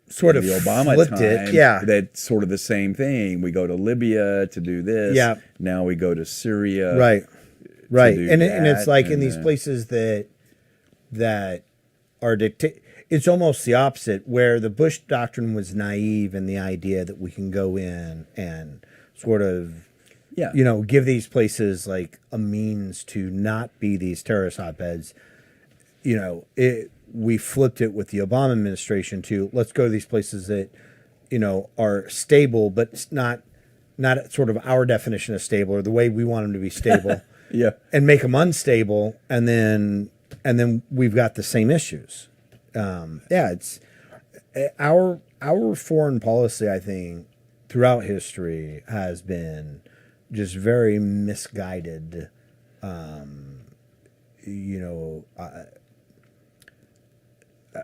Sort of the Obama flipped time, it, that's sort of the same thing. We go to Libya to do this. Yeah. Now we go to Syria. Right. And it's like in and these places that are it's almost the opposite, where the Bush doctrine was naive in the idea that we can go in and sort of give these places like a means to not be these terrorist hotbeds. We flipped it with the Obama administration to let's go to these places that, are stable, but it's not sort of our definition of stable or the way we want them to be stable. And make them unstable, and then we've got the same issues. It's our foreign policy, I think, throughout history has been just very misguided.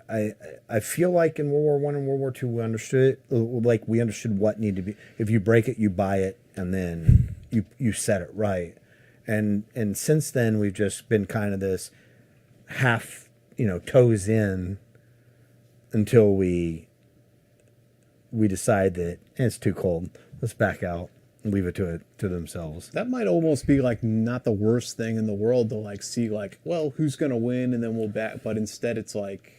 I feel like in World War I and World War II we understood it. Like we understood what needed to be. If you break it, you buy it, and then you set it right. And since then we've just been kind of this half, toes in until we decide that it's too cold. Let's back out and leave it to themselves. That might almost be like not the worst thing in the world to like see like, well, who's going to win and then we'll back. But instead it's like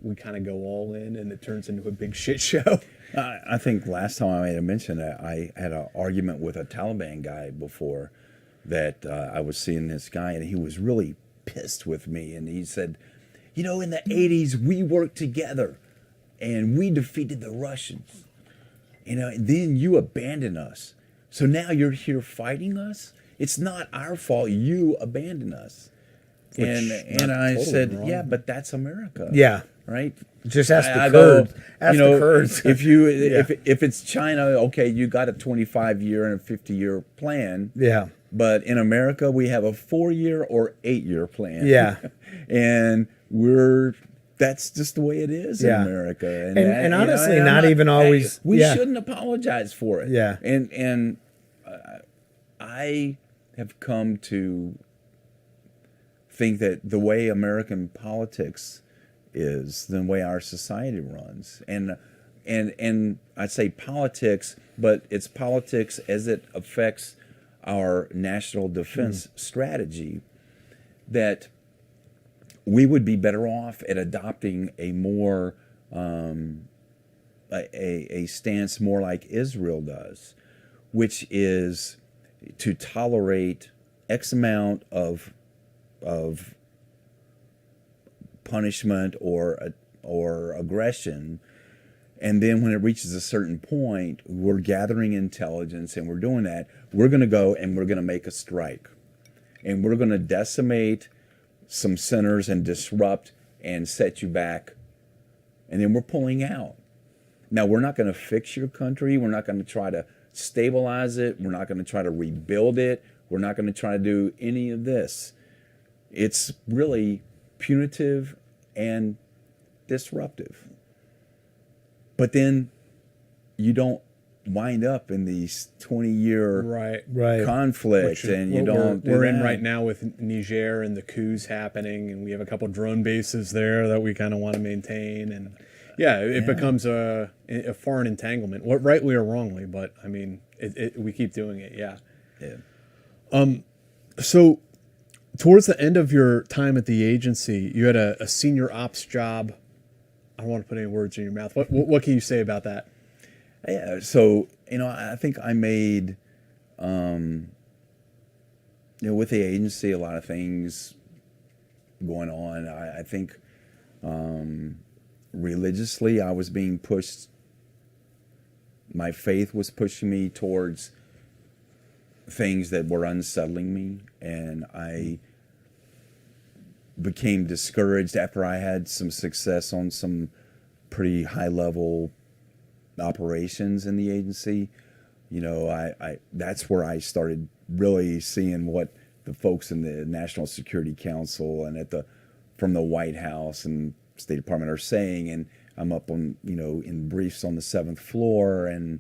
we kind of go all in and it turns into a big shit show. I think last time I made a mention that I had an argument with a Taliban guy before that I was seeing this guy and he was really pissed with me, and he said, in the 80s, we worked together and we defeated the Russians. And then you abandoned us. So now you're here fighting us? It's not our fault you abandoned us. And I totally said, wrong. yeah, but that's America. Yeah. Right? Just ask the I go, Kurds. Ask the Kurds. if it's China, okay, you got a 25-year and a 50-year plan. Yeah. But in America, we have a 4-year or 8-year plan. Yeah. And that's just the way it is in America. And honestly, not even always. We shouldn't apologize for it. Yeah. And I have come to think that the way American politics is the way our society runs. And I'd say politics, but it's politics as it affects our national defense strategy, that we would be better off at adopting a more a stance more like Israel does, which is to tolerate X amount of punishment or aggression, and then when it reaches a certain point, we're gathering intelligence and we're doing that. We're going to go and we're going to make a strike, and we're going to decimate some centers and disrupt and set you back, and then we're pulling out. Now, we're not going to fix your country. We're not going to try to stabilize it. We're not going to try to rebuild it. We're not going to try to do any of this. It's really punitive and disruptive. But then you don't wind up in these 20-year Right. conflict, and you don't. We're in right now with Niger and the coups happening, and we have a couple drone bases there that we kind of want to maintain, and it becomes a foreign entanglement, rightly or wrongly. But I mean, we keep doing it. Yeah. So, towards the end of your time at the agency, you had a senior ops job. I don't want to put any words in your mouth. What can you say about that? Yeah, so, I think I made, with the agency, a lot of things going on. I think religiously, I was being pushed. My faith was pushing me towards things that were unsettling me, and I became discouraged after I had some success on some pretty high-level operations in the agency. That's where I started really seeing what the folks in the National Security Council and from the White House and State Department are saying, and I'm up on in briefs on the 7th floor, and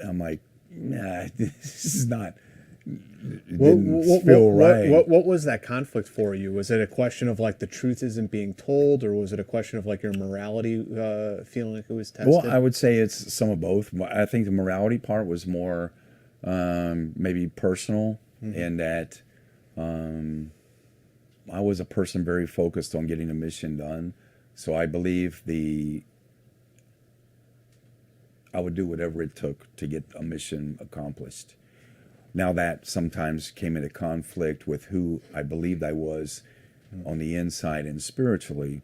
I'm like, nah, this is not. It didn't feel right. What was that conflict for you? Was it a question of like the truth isn't being told, or was it a question of like your morality feeling like it was tested? Well, I would say it's some of both. I think the morality part was more maybe personal, in that I was a person very focused on getting a mission done. So I believe I would do whatever it took to get a mission accomplished. Now that sometimes came into conflict with who I believed I was on the inside and spiritually.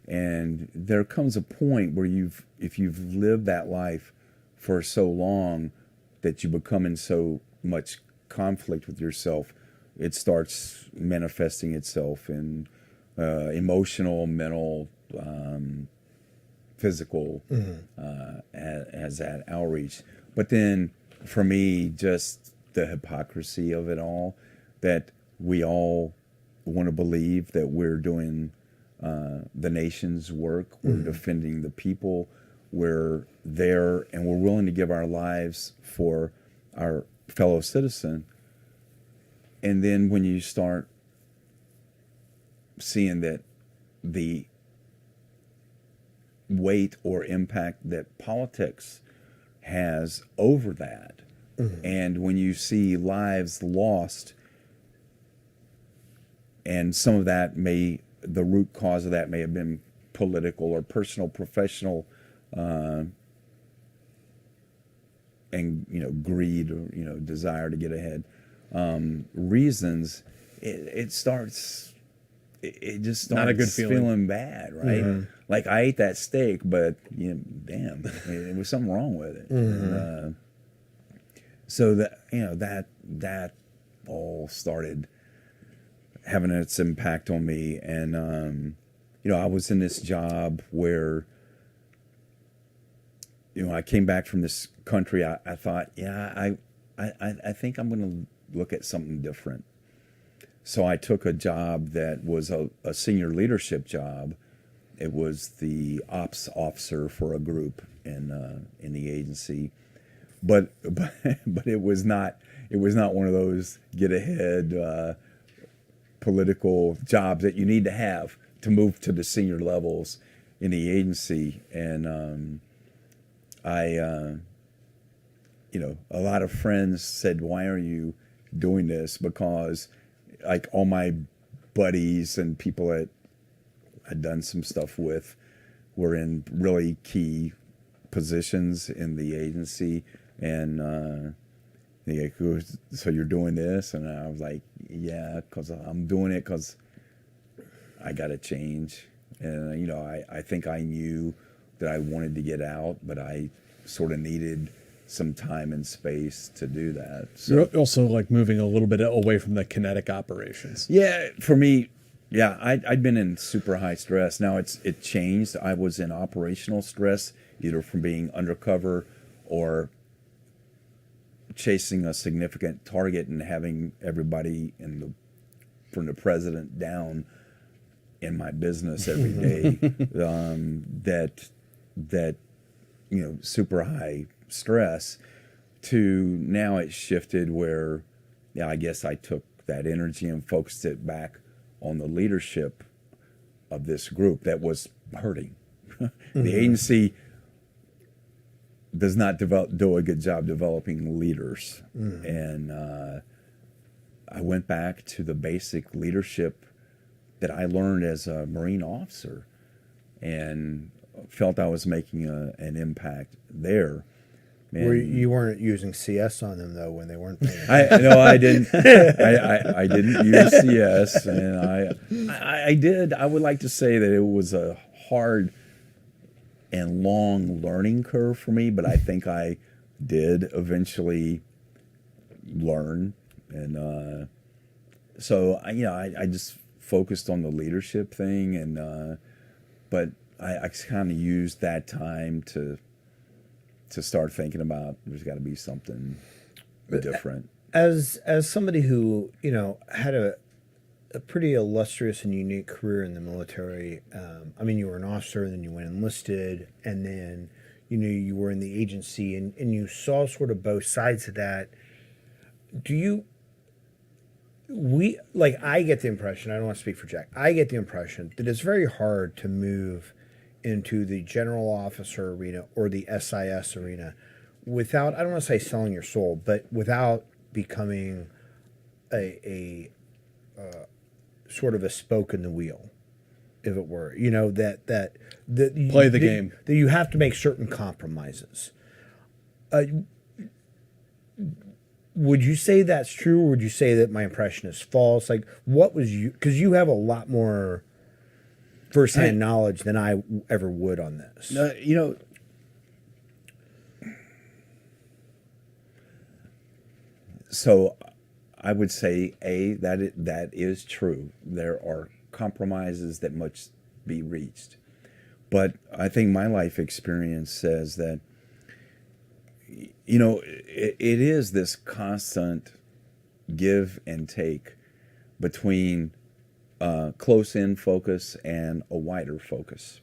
And there comes a point where if you've lived that life for so long that you become in so much conflict with yourself, it starts manifesting itself in emotional, mental, physical, as that outreach. But then for me, just the hypocrisy of it all, that we all want to believe that we're doing the nation's work, we're defending the people, we're there, and we're willing to give our lives for our fellow citizen. And then when you start seeing that the weight or impact that politics has over that, and when you see lives lost, and some of that the root cause of that may have been political or personal, professional, and greed or desire to get ahead, reasons, it starts it just Not a good starts feeling. feeling bad, right? Like I ate that steak, but damn, it was something wrong with it. And, so that all started having its impact on me, and I was in this job where I came back from this country. I thought, I think I'm going to look at something different. So I took a job that was a senior leadership job. It was the ops officer for a group in the agency, but it was not one of those get ahead political jobs that you need to have to move to the senior levels in the agency. And a lot of friends said, "Why are you doing this?" Because like all my buddies and people that I'd done some stuff with were in really key positions in the agency, and they're like, "So you're doing this?" And I was like, "Yeah, because I'm doing it because I got to change." And I think I knew that I wanted to get out, but I sort of needed some time and space to do that. So You're also like moving a little bit away from the kinetic operations. yeah, for me, yeah, I'd been in super high stress. Now it changed. I was in operational stress, either from being undercover or chasing a significant target and having everybody from the president down in my business every day. That super high stress, to now it's shifted where, I guess I took that energy and focused it back on the leadership of this group that was hurting. The agency does not do a good job developing leaders. And I went back to the basic leadership that I learned as a Marine officer, and felt I was making an impact there. And You weren't using CS on them though when they weren't paying. I didn't. I didn't use CS, and I did. I would like to say that it was a hard and long learning curve for me, but I think I did eventually learn, and so I just focused on the leadership thing, and but I kind of used that time to start thinking about there's got to be something different. As somebody who had a pretty illustrious and unique career in the military, you were an officer, and then you went enlisted, and then you were in the agency, and you saw sort of both sides of that. I get the impression, I don't want to speak for Jack, I get the impression that it's very hard to move into the general officer arena or the SIS arena without, I don't want to say selling your soul, but without becoming a sort of a spoke in the wheel, if it were, that Play the game. That you have to make certain compromises. Would you say that's true, or would you say that my impression is false? Like, what was because you have a lot more firsthand knowledge than I ever would on this. So I would say that is true. There are compromises that must be reached, but I think my life experience says that it is this constant give and take between close-in focus and a wider focus.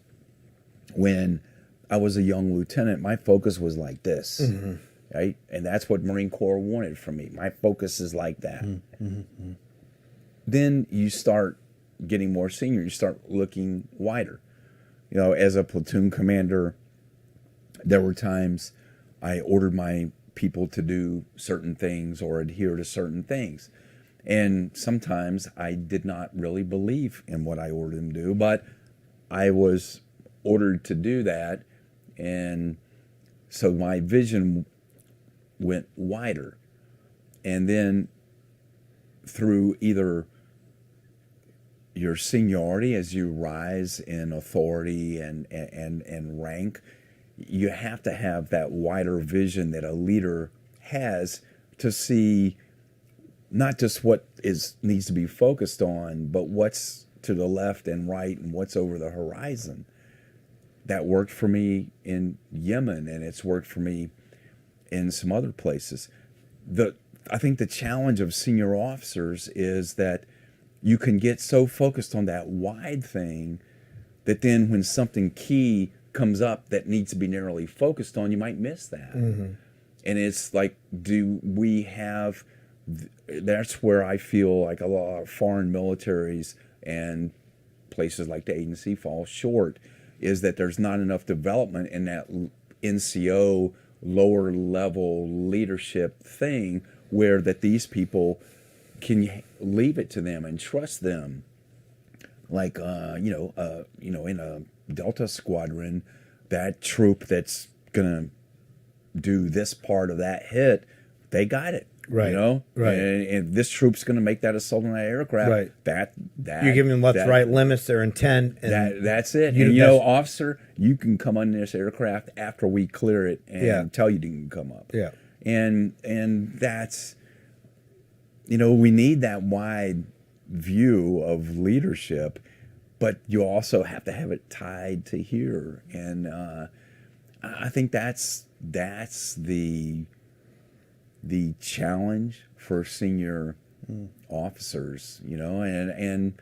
When I was a young lieutenant, my focus was like this, right? And that's what Marine Corps wanted from me. My focus is like that. Then you start getting more senior. You start looking wider. As a platoon commander, there were times I ordered my people to do certain things or adhere to certain things. And sometimes I did not really believe in what I ordered them to do, but I was ordered to do that. And so my vision went wider. And then through either, your seniority as you rise in authority and rank, you have to have that wider vision that a leader has to see not just what needs to be focused on, but what's to the left and right and what's over the horizon. That worked for me in Yemen, and it's worked for me in some other places. I think the challenge of senior officers is that you can get so focused on that wide thing that then when something key comes up that needs to be narrowly focused on, you might miss that. And it's like, do we have, that's where I feel like a lot of foreign militaries and places like the agency fall short, is that there's not enough development in that NCO lower level leadership thing where that these people can leave it to them and trust them. Like, in a Delta squadron, that troop that's going to do this part of that hit, they got it. Right. Right. And this troop's going to make that assault on that aircraft. Right. That you're giving them left, right limits, their intent. And that's it. And officer, you can come on this aircraft after we clear it and tell you to come up. Yeah. And that's, we need that wide view of leadership, but you also have to have it tied to here. And I think that's the challenge for senior officers, and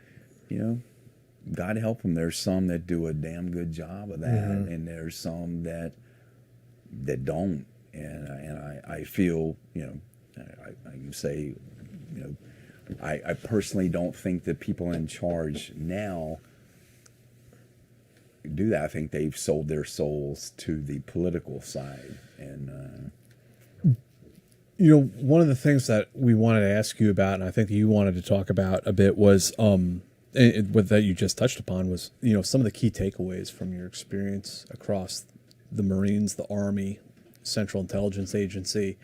God help them. There's some that do a damn good job of that, and there's some that don't. And I feel, I can say, I personally don't think that people in charge now do that. I think they've sold their souls to the political side. And one of the things that we wanted to ask you about, and I think you wanted to talk about a bit, was what that you just touched upon was, some of the key takeaways from your experience across the Marines, the Army, Central Intelligence Agency.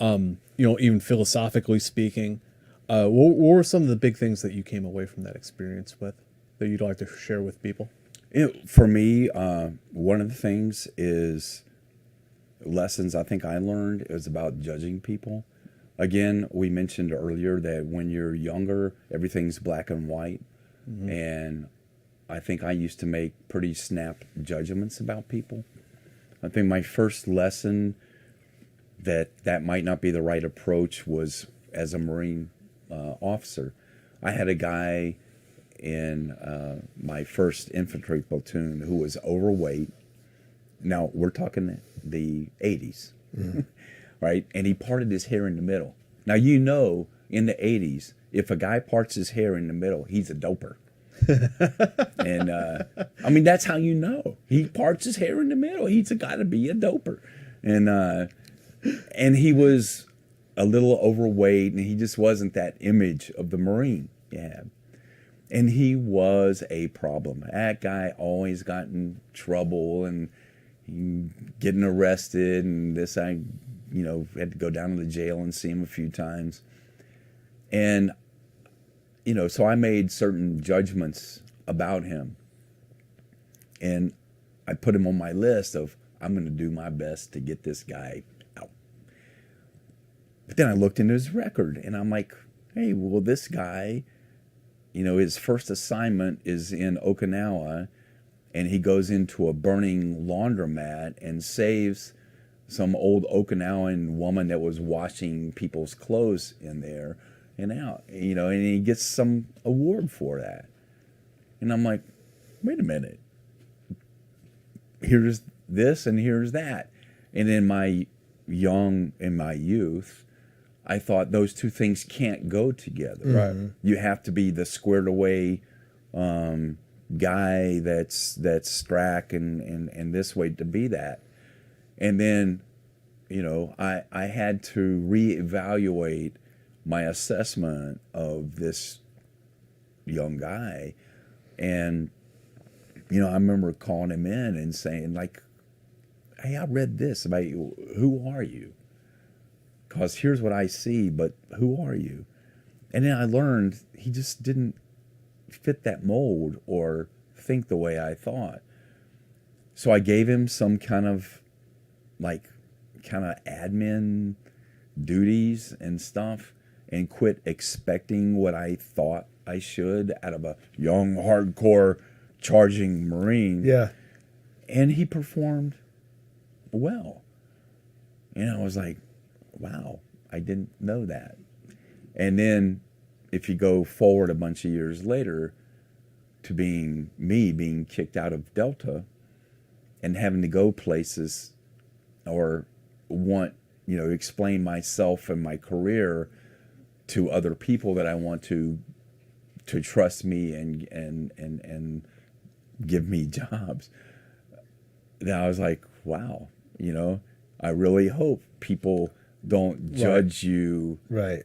Even philosophically speaking, what were some of the big things that you came away from that experience with that you'd like to share with people? For me, one of the things is lessons I think I learned is about judging people. Again, we mentioned earlier that when you're younger, everything's black and white. And I think I used to make pretty snap judgments about people. I think my first lesson that might not be the right approach was as a Marine officer. I had a guy in my first infantry platoon who was overweight. Now, we're talking the 80s, right? And he parted his hair in the middle. Now, in the 80s, if a guy parts his hair in the middle, he's a doper. And, that's how you know. He parts his hair in the middle. He's got to be a doper. And he was a little overweight, and he just wasn't that image of the Marine. Yeah. And he was a problem. That guy always got in trouble and getting arrested, and I had to go down to the jail and see him a few times. And, so I made certain judgments about him. And I put him on my list of, I'm going to do my best to get this guy out. But then I looked into his record, and I'm like, hey, well, this guy, his first assignment is in Okinawa, and he goes into a burning laundromat and saves some old Okinawan woman that was washing people's clothes in there and out, and he gets some award for that. And I'm like, wait a minute. Here's this and here's that. And in my youth, I thought those two things can't go together. Right. You have to be the squared away guy that's strack and this way to be that. And then, I had to reevaluate my assessment of this young guy. And, I remember calling him in and saying, like, hey, I read this about you. Who are you? Because here's what I see, but who are you? And then I learned he just didn't fit that mold or think the way I thought. So I gave him some kind of admin duties and stuff, and quit expecting what I thought I should out of a young, hardcore, charging Marine. Yeah. And he performed well. And I was like, wow, I didn't know that. And then if you go forward a bunch of years later to being kicked out of Delta and having to go places or explain myself and my career to other people that I want to trust me and give me jobs. Then I was like, wow, I really hope people don't judge you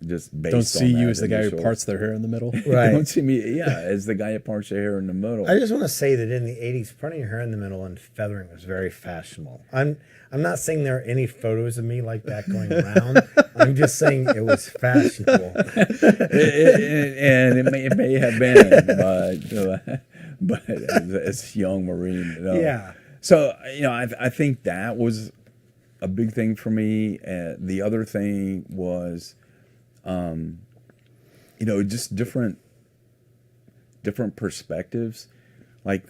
just based on Don't see you that as the guy who initial- parts their hair in the middle. Right. Don't see me, as the guy that parts their hair in the middle. I just want to say that in the 80s, parting your hair in the middle and feathering was very fashionable. I'm not saying there are any photos of me like that going around. I'm just saying it was fashionable. And it may have been, but as a young Marine, Yeah. So I think that was a big thing for me. The other thing was, just different perspectives. Like,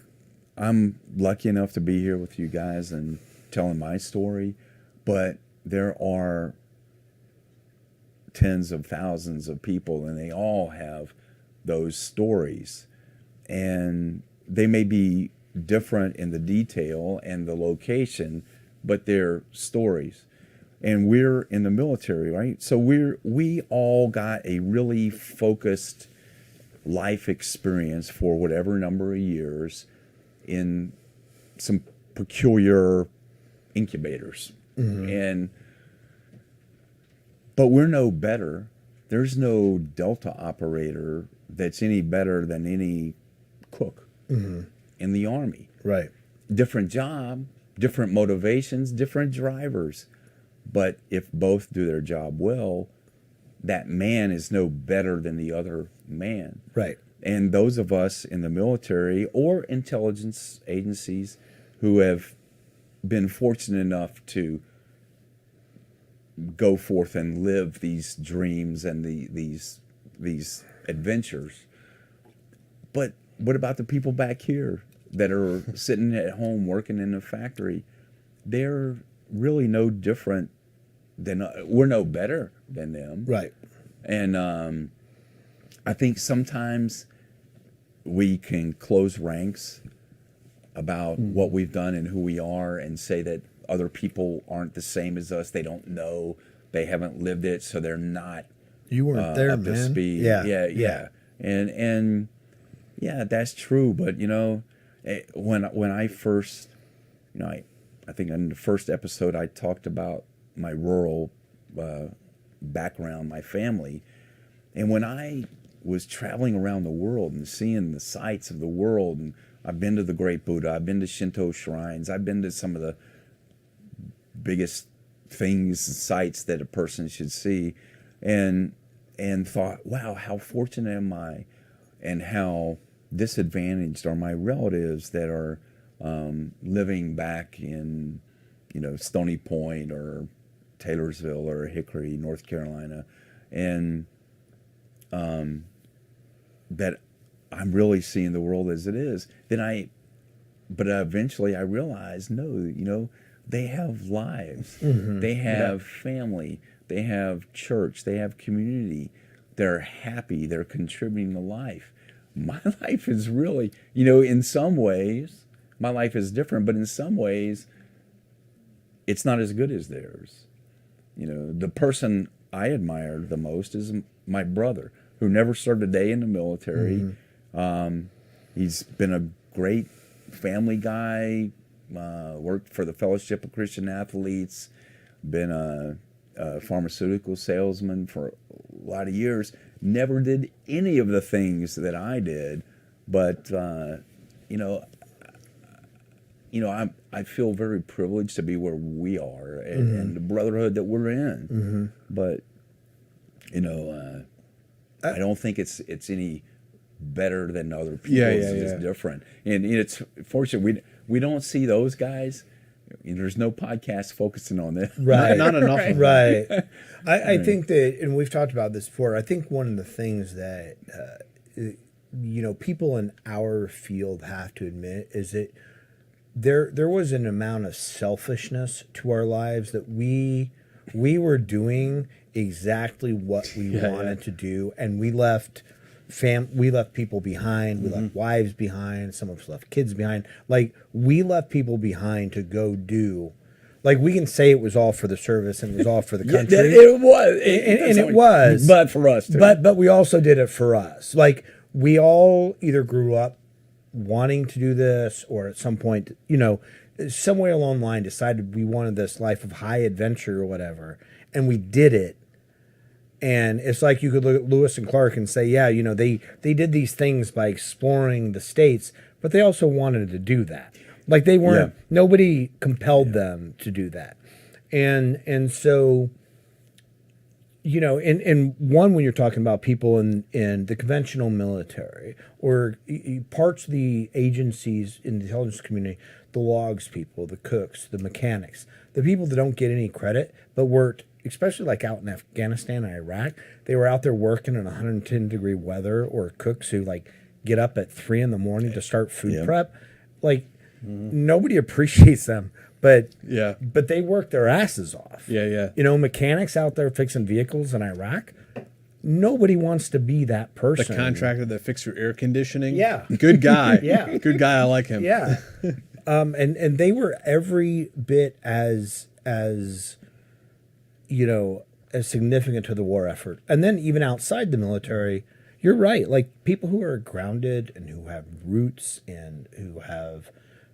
I'm lucky enough to be here with you guys and telling my story, but there are tens of thousands of people, and they all have those stories, and they may be different in the detail and the location, but they're stories. And we're in the military, right? So we all got a really focused life experience for whatever number of years in some peculiar incubators. But we're no better. There's no Delta operator that's any better than any cook in the Army. Right. Different job, different motivations, different drivers. But if both do their job well, that man is no better than the other man. Right. And those of us in the military or intelligence agencies who have been fortunate enough to go forth and live these dreams and these adventures. But what about the people back here that are sitting at home working in a factory? They're really no different than we're no better than them. Right. And I think sometimes we can close ranks about what we've done and who we are and say that other people aren't the same as us. They don't know. They haven't lived it, so they're not You weren't there, up man. to speed. Yeah. And yeah, that's true. But when I first, I think in the first episode I talked about my rural background, my family, and when I was traveling around the world and seeing the sights of the world, and I've been to the Great Buddha, I've been to Shinto shrines, I've been to some of the biggest things, sights that a person should see, and thought, wow, how fortunate am I, and how disadvantaged are my relatives that are living back in, Stony Point or Taylorsville or Hickory, North Carolina, and that I'm really seeing the world as it is. But eventually I realized, no, they have lives, they have family, they have church, they have community, they're happy, they're contributing to life. My life is really, in some ways, my life is different, but in some ways, it's not as good as theirs. The person I admire the most is my brother, who never served a day in the military. He's been a great family guy, worked for the Fellowship of Christian Athletes, been a pharmaceutical salesman for a lot of years, never did any of the things that I did, but I feel very privileged to be where we are and the brotherhood that we're in. But I don't think it's any better than other people. Yeah, It's yeah, just yeah. different. And it's fortunate we don't see those guys. There's no podcast focusing on this. Right. Not enough of them. Right. I think that, and we've talked about this before, I think one of the things that, people in our field have to admit is that there was an amount of selfishness to our lives that we were doing exactly what we wanted to do, and we left people behind, we left wives behind, some of us left kids behind. Like, we left people behind to go do. Like, we can say it was all for the service and it was all for the country. It was. And it was. But for us, too. But we also did it for us. Like, we all either grew up wanting to do this, or at some point, somewhere along the line decided we wanted this life of high adventure or whatever, and we did it. And it's like you could look at Lewis and Clark and say, yeah, they did these things by exploring the states, but they also wanted to do that. Like, they weren't, nobody compelled them to do that. And so, and one, when you're talking about people in the conventional military or parts of the agencies in the intelligence community, the logs people, the cooks, the mechanics, the people that don't get any credit, but worked, especially like out in Afghanistan and Iraq, they were out there working in 110-degree weather, or cooks who like get up at 3 a.m. to start food prep. Like, nobody appreciates them. But they work their asses off. Yeah, yeah. Mechanics out there fixing vehicles in Iraq, nobody wants to be that The person. contractor that fixed your air conditioning. Yeah. Good guy. Yeah. Good guy. I like him. Yeah. And they were every bit as significant to the war effort. And then even outside the military, you're right. Like, people who are grounded and who have roots and who have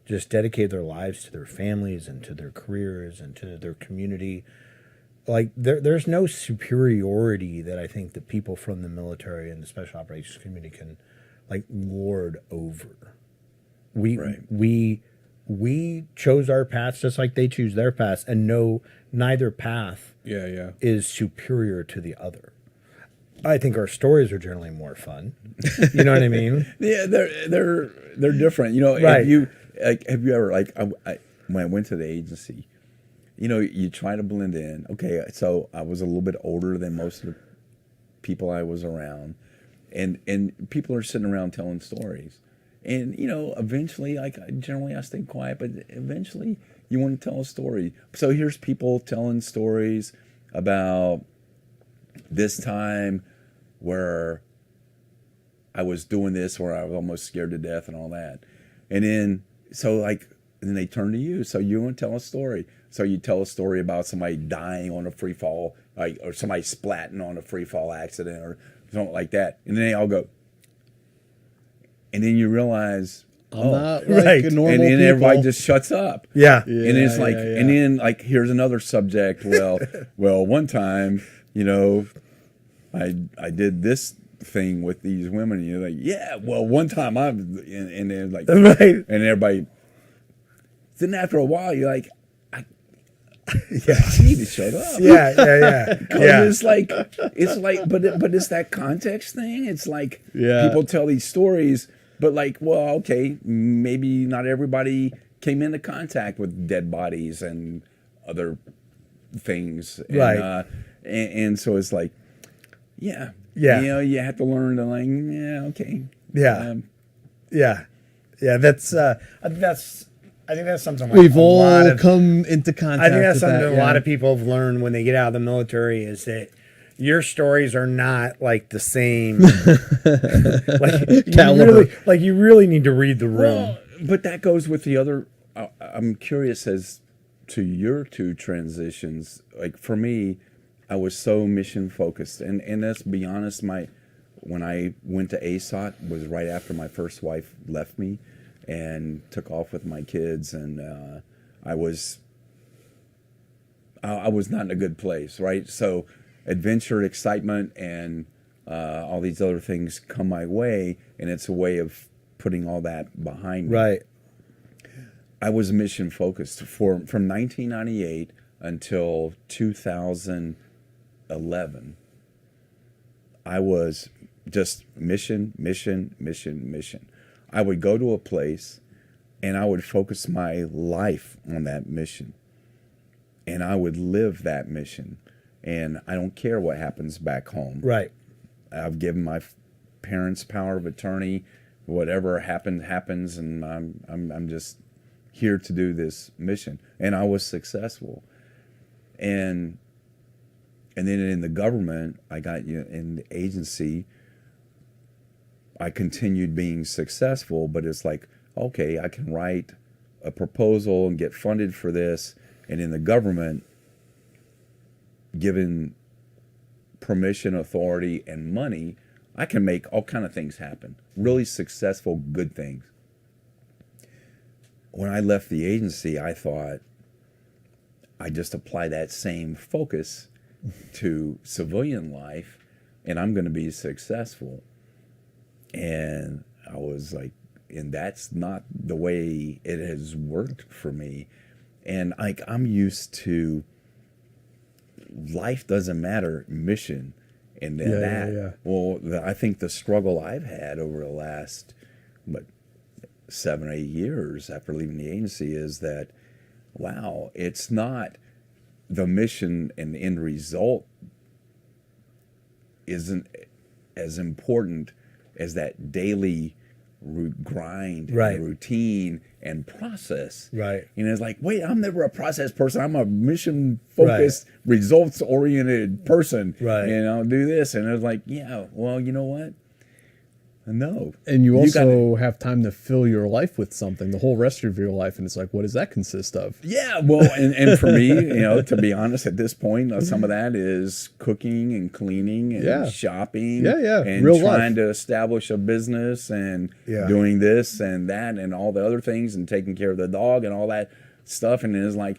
just dedicated their lives to their families and to their careers and to their community. Like, there's no superiority that I think that people from the military and the special operations community can, like, lord over. We chose our paths just like they choose their paths, and neither path is superior to the other. I think our stories are generally more fun. You know what I mean? Yeah, they're different. Right. Have you ever, when I went to the agency, you try to blend in. Okay, so I was a little bit older than most of the people I was around, and people are sitting around telling stories. And, eventually, generally I stay quiet, but eventually you want to tell a story. So here's people telling stories about this time where I was doing this, where I was almost scared to death and all that. And then, then they turn to you. So you want to tell a story. So you tell a story about somebody dying on a free fall, or somebody splatting on a free fall accident or something like that. And then they all go. And then you realize, I'm not like right. a normal and then people. everybody just shuts up. Yeah. And it's like, and then here's another subject. Well, one time, I did this thing with these women, and you're like, yeah, well, one time and they're like, Right. and everybody. Then after a while, you're like, I need to shut up. Yeah. It's like, but it's that context thing. It's like people tell these stories, but okay, maybe not everybody came into contact with dead bodies and other things, and, right? And so it's like, you have to learn to okay, I think that's something We've all come into contact. I think that's with something that, a lot of people have learned when they get out of the military, is that your stories are not like the same. You really need to read the room. Well, but that goes with the other. I'm curious as to your two transitions. Like, for me, I was so mission focused, and let's be honest, when I went to ASOT was right after my first wife left me and took off with my kids, and I was not in a good place, right? So adventure, excitement, and all these other things come my way, and it's a way of putting all that behind me. Right. I was mission focused from 1998 until 2011. I was just mission, mission, mission, mission. I would go to a place and I would focus my life on that mission. And I would live that mission. And I don't care what happens back home. Right. I've given my parents power of attorney. Whatever happens, and I'm just here to do this mission. And I was successful. And then in the government, I got in the agency, I continued being successful, but it's like, okay, I can write a proposal and get funded for this. And in the government, given permission, authority, and money, I can make all kind of things happen. Really successful, good things. When I left the agency, I thought I just apply that same focus to civilian life and I'm going to be successful. And I was like, and that's not the way it has worked for me. And like, I'm used to life doesn't matter, mission. And then well, I think the struggle I've had over the last, 7 or 8 years after leaving the agency is that, wow, it's not the mission and the end result isn't as important as that daily grind, right, and routine and process. Right. You know, it's like, wait, I'm never a process person. I'm a mission focused, results oriented person. Right. And I'll do this. And it's like, yeah, well, you know what? No. And you also have time to fill your life with something, the whole rest of your life. And it's like, what does that consist of? Yeah, well, and for me, you know, to be honest, at this point, some of that is cooking and cleaning and shopping. And real trying life. to establish a business and Yeah. doing this and that and all the other things and taking care of the dog and all that stuff. And it's like,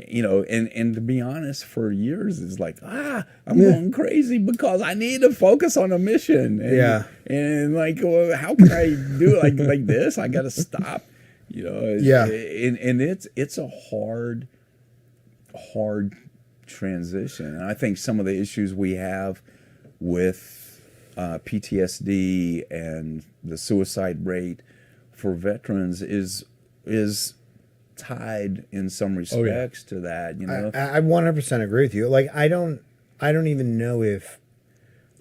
you know, and to be honest, for years, it's like, I'm going crazy because I need to focus on a mission. And, and like, well, how can I do it like this? I got to stop, you know. And it's a hard transition. And I think some of the issues we have with PTSD and the suicide rate for veterans is tied in some respects to that, you know. I 100% agree with you. Like, I don't even know if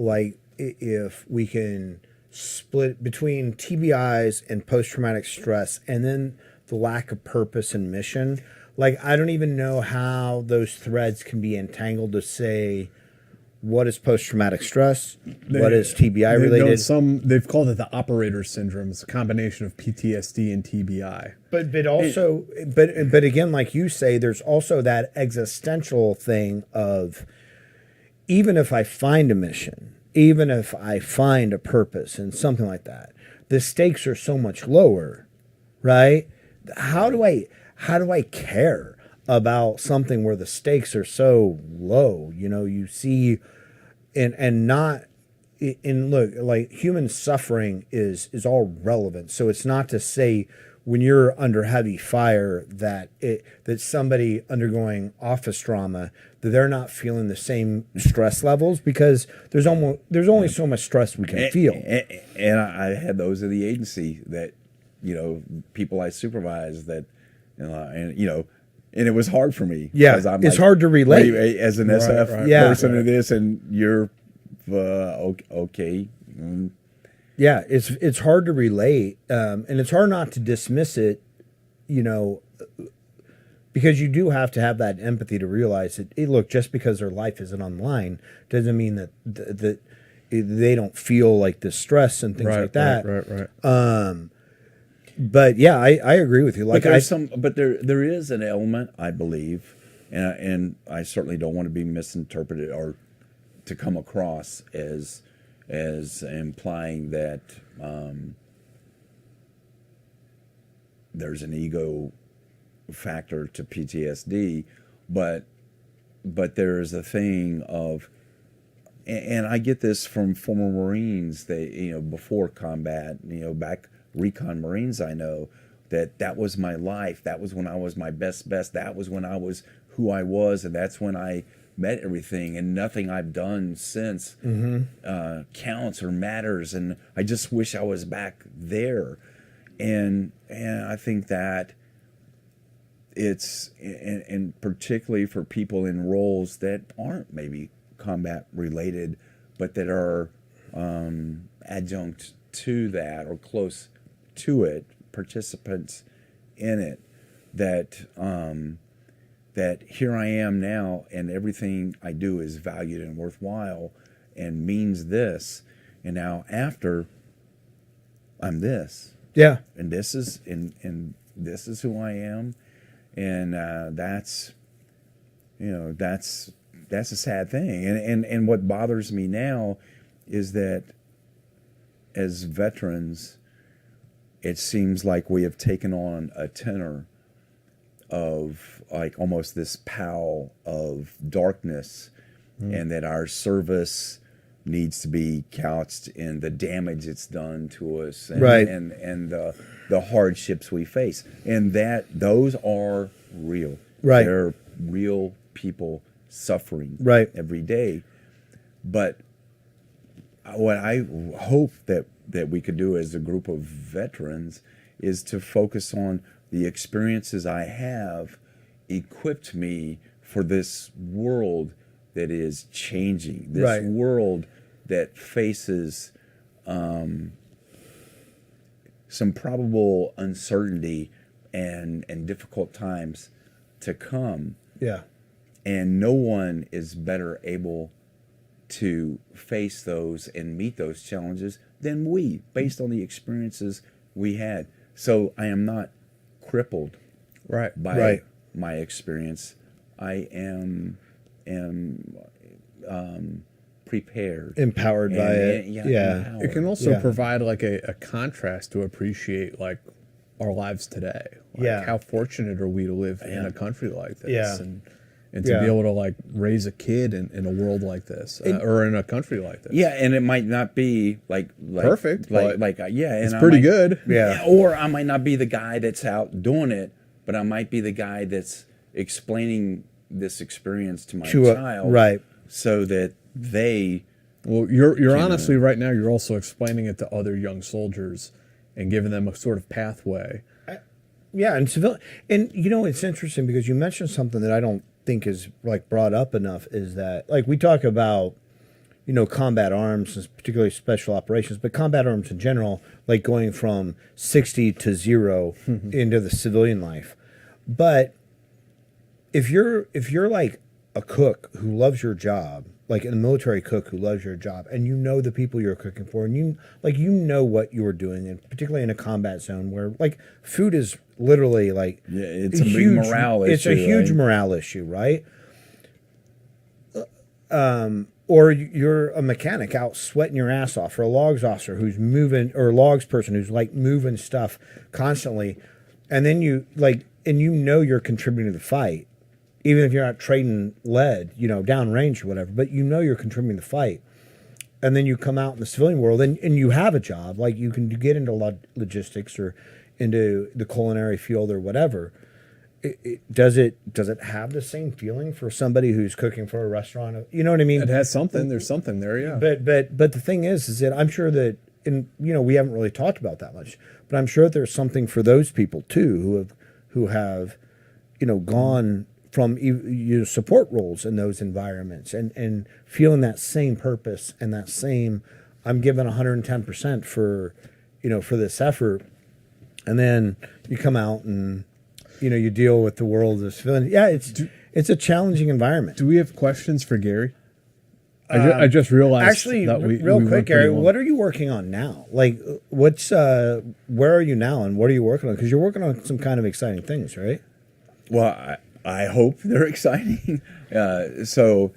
we can split between TBIs and post-traumatic stress and then the lack of purpose and mission. Like, I don't even know how those threads can be entangled to say, what is post-traumatic stress? What is TBI related? They've called it the operator syndrome. It's a combination of PTSD and TBI. But also, but again, like you say, there's also that existential thing of, even if I find a mission, even if I find a purpose and something like that, the stakes are so much lower, right? How do I care about something where the stakes are so low? You know, you see, and look, like, human suffering is all relevant. So it's not to say when you're under heavy fire that somebody undergoing office trauma, that they're not feeling the same stress levels, because there's only so much stress we can feel. And I had those in the agency that, you know, people I supervised that, and you know, and it was hard for me. Yeah, it's hard to relate as an SF person to this, and you're okay. Yeah, it's hard to relate, and it's hard not to dismiss it, you know, because you do have to have that empathy to realize that, hey, look, just because their life isn't online doesn't mean that they don't feel like the stress and things like that. Right. But yeah, I agree with you. Like, but there is an element, I believe, and I certainly don't want to be misinterpreted or to come across as implying that there's an ego factor to PTSD, but there is a thing of, and I get this from former Marines, they, you know, before combat, you know, back recon Marines, I know that was my life. That was when I was my best. That was when I was who I was, and that's when I met everything, and nothing I've done since counts or matters, and I just wish I was back there. And I think that it's, and particularly for people in roles that aren't maybe combat related, but that are adjunct to that or close to it, participants in it, that that here I am now, and everything I do is valued and worthwhile and means this, and now after I'm this. Yeah. And this is this is who I am, and that's a sad thing. And what bothers me now is that as veterans, it seems like we have taken on a tenor of like almost this pall of darkness, and that our service needs to be couched in the damage it's done to us, and, right, and the hardships we face, and that those are real. Right, they're real people suffering right every day. But what I hope that we could do as a group of veterans is to focus on the experiences I have equipped me for this world that is changing, this right, world that faces some probable uncertainty and difficult times to come. Yeah. And no one is better able to face those and meet those challenges than we, based on the experiences we had. So I am not crippled by my experience. I am prepared, empowered by it. Empowered. It can also provide like a contrast to appreciate like our lives today. Like how fortunate are we to live in a country like this, and to be able to like raise a kid in a world like this, or in a country like this. Yeah, and it might not be like perfect, and it's pretty good. Yeah, or I might not be the guy that's out doing it, but I might be the guy that's explaining this experience to my child, right? So that they. Well, you're honestly right now. You're also explaining it to other young soldiers and giving them a sort of pathway. Yeah, and civilian, and it's interesting because you mentioned something that I don't think is like brought up enough, is that like we talk about combat arms, and particularly special operations, but combat arms in general, like going from 60 to 0 into the civilian life. But if you're like a cook who loves your job, like a military cook who loves your job, and the people you're cooking for, and you what you're doing, and particularly in a combat zone where like food is literally like it's a big morale issue. It's a huge morale issue, right? Or you're a mechanic out sweating your ass off, or a logs officer who's moving, or a logs person who's like moving stuff constantly, and then you're contributing to the fight. Even if you're not trading lead, downrange or whatever, but you're contributing to the fight. And then you come out in the civilian world and you have a job, like you can get into logistics or into the culinary field or whatever. Does it have the same feeling for somebody who's cooking for a restaurant? You know what I mean? It has something. There's something there, yeah. But the thing is that I'm sure that, and we haven't really talked about that much, but I'm sure that there's something for those people too who have gone from support roles in those environments and feeling that same purpose and that same, I'm giving 110% for this effort. And then you come out and, you deal with the world of civilian. Yeah, it's a challenging envillage. Do we have questions for Gary? I just realized actually, that real quick, Gary, what are you working on now? Like, where are you now and what are you working on? Because you're working on some kind of exciting things, right? Well, I hope they're exciting. For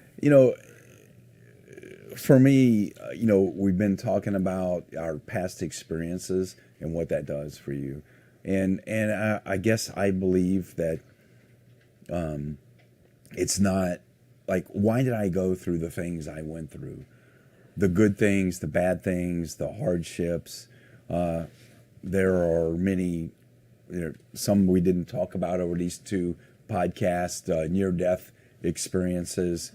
me, we've been talking about our past experiences and what that does for you. And I guess I believe that it's not like, why did I go through the things I went through? The good things, the bad things, the hardships. There are many, some we didn't talk about over these two podcast, near-death experiences,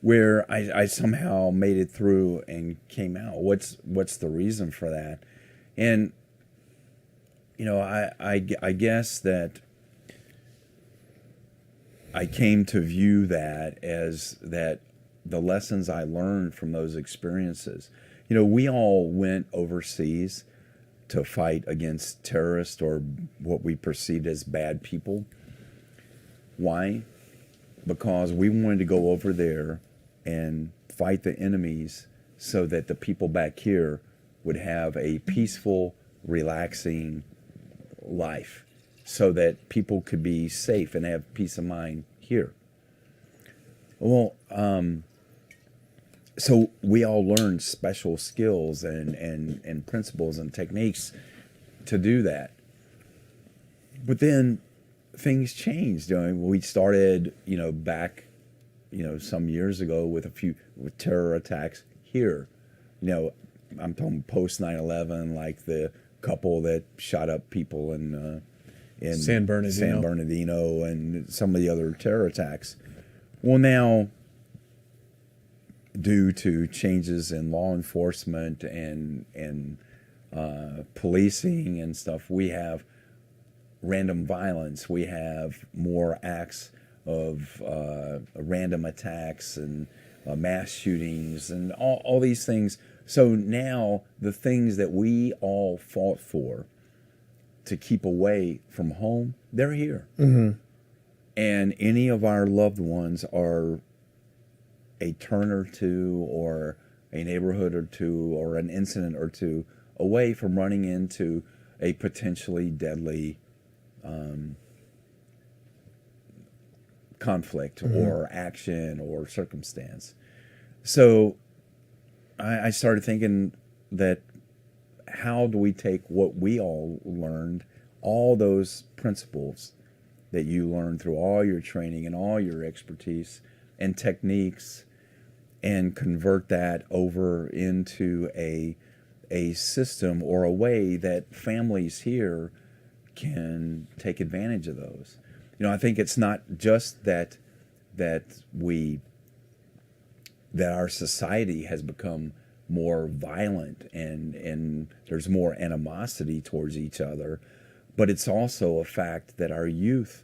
where I somehow made it through and came out. What's the reason for that? And I guess that I came to view that as that the lessons I learned from those experiences. We all went overseas to fight against terrorists or what we perceived as bad people. Why? Because we wanted to go over there and fight the enemies so that the people back here would have a peaceful, relaxing life, so that people could be safe and have peace of mind here. Well, so we all learned special skills and principles and techniques to do that. But then things changed. We started, back, some years ago with terror attacks here. I'm talking post 9/11, like the couple that shot up people in San Bernardino and some of the other terror attacks. Well, now, due to changes in law enforcement and policing and stuff, we have random violence. We have more acts of random attacks and mass shootings and all these things. So now the things that we all fought for to keep away from home, they're here. Mm-hmm. And any of our loved ones are a turn or two or a neighborhood or two or an incident or two away from running into a potentially deadly conflict or action or circumstance. So I started thinking that how do we take what we all learned, all those principles that you learned through all your training and all your expertise and techniques, and convert that over into a system or a way that families here can take advantage of those. I think it's not just that our society has become more violent and there's more animosity towards each other, but it's also a fact that our youth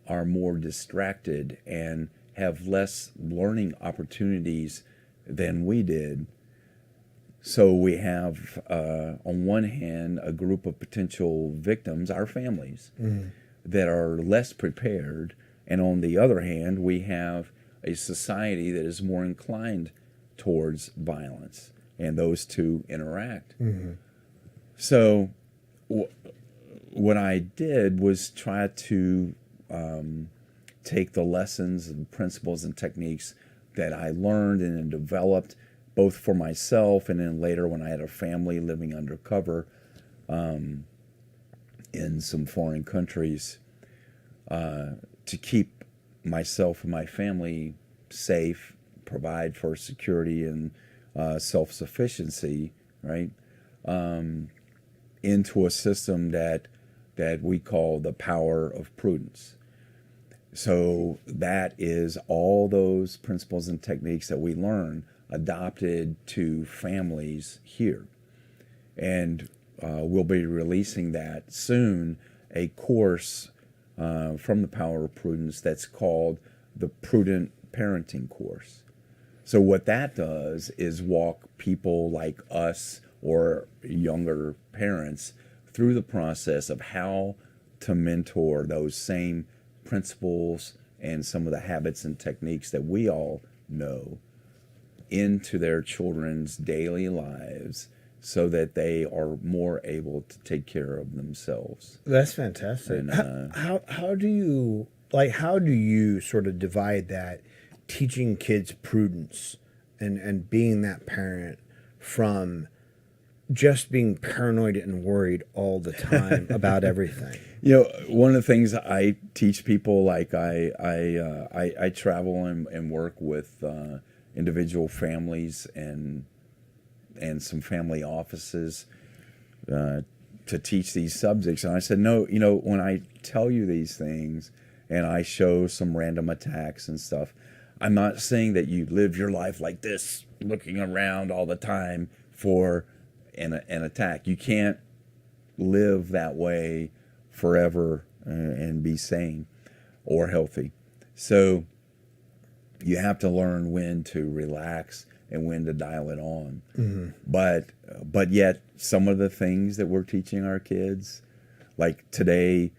are more distracted and have less learning opportunities than we did. So we have, on one hand, a group of potential victims, our families, that are less prepared. And on the other hand, we have a society that is more inclined towards violence. And those two interact. So what I did was try to take the lessons and principles and techniques that I learned and developed both for myself and then later when I had a family living undercover in some foreign countries to keep myself and my family safe, provide for security and self-sufficiency, right? Into a system that we call the power of prudence. So that is all those principles and techniques that we learn adopted to families here. And we'll be releasing that soon, a course from the Power of Prudence that's called the Prudent Parenting Course. So what that does is walk people like us or younger parents through the process of how to mentor those same principles and some of the habits and techniques that we all know into their children's daily lives so that they are more able to take care of themselves. That's fantastic. And, how do you sort of divide that teaching kids prudence and being that parent from just being paranoid and worried all the time about everything? One of the things I teach people, like I travel and work with individual families and some family offices to teach these subjects. And I said, no, when I tell you these things and I show some random attacks and stuff, I'm not saying that you live your life like this, looking around all the time for an attack. You can't live that way forever and be sane or healthy. So you have to learn when to relax and when to dial it on. But yet some of the things that we're teaching our kids, like today,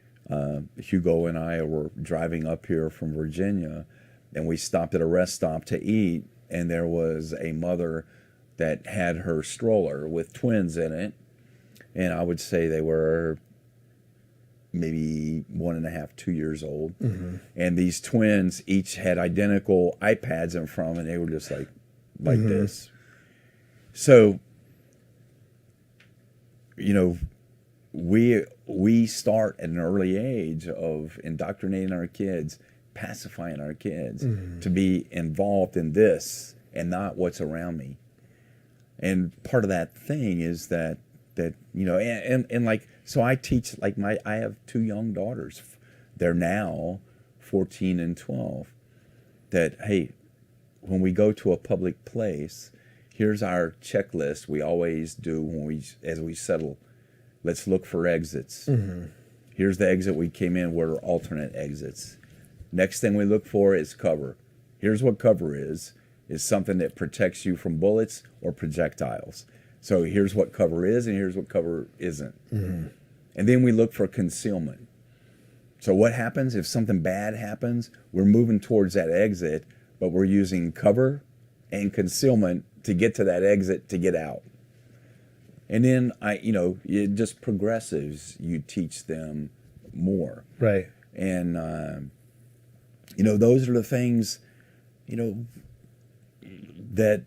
Hugo and I were driving up here from Virginia, and we stopped at a rest stop to eat, and there was a mother that had her stroller with twins in it, and I would say they were maybe 1.5, 2 years old, and these twins each had identical iPads in front of them, and they were just like this. So, you know, we start at an early age of indoctrinating our kids, pacifying our kids to be involved in this and not what's around me. And part of that thing is that you know, and like, so I teach, like, I have 2 young daughters. They're now 14 and 12. That, hey, when we go to a public place, here's our checklist we always do as we settle. Let's look for exits. Here's the exit we came in. What are alternate exits? Next thing we look for is cover. Here's what cover is something that protects you from bullets or projectiles. So here's what cover is, and here's what cover isn't. And then we look for concealment. So what happens if something bad happens? We're moving towards that exit, but we're using cover and concealment to get to that exit to get out. And then it just progresses. You teach them more. Right. And, those are the things, that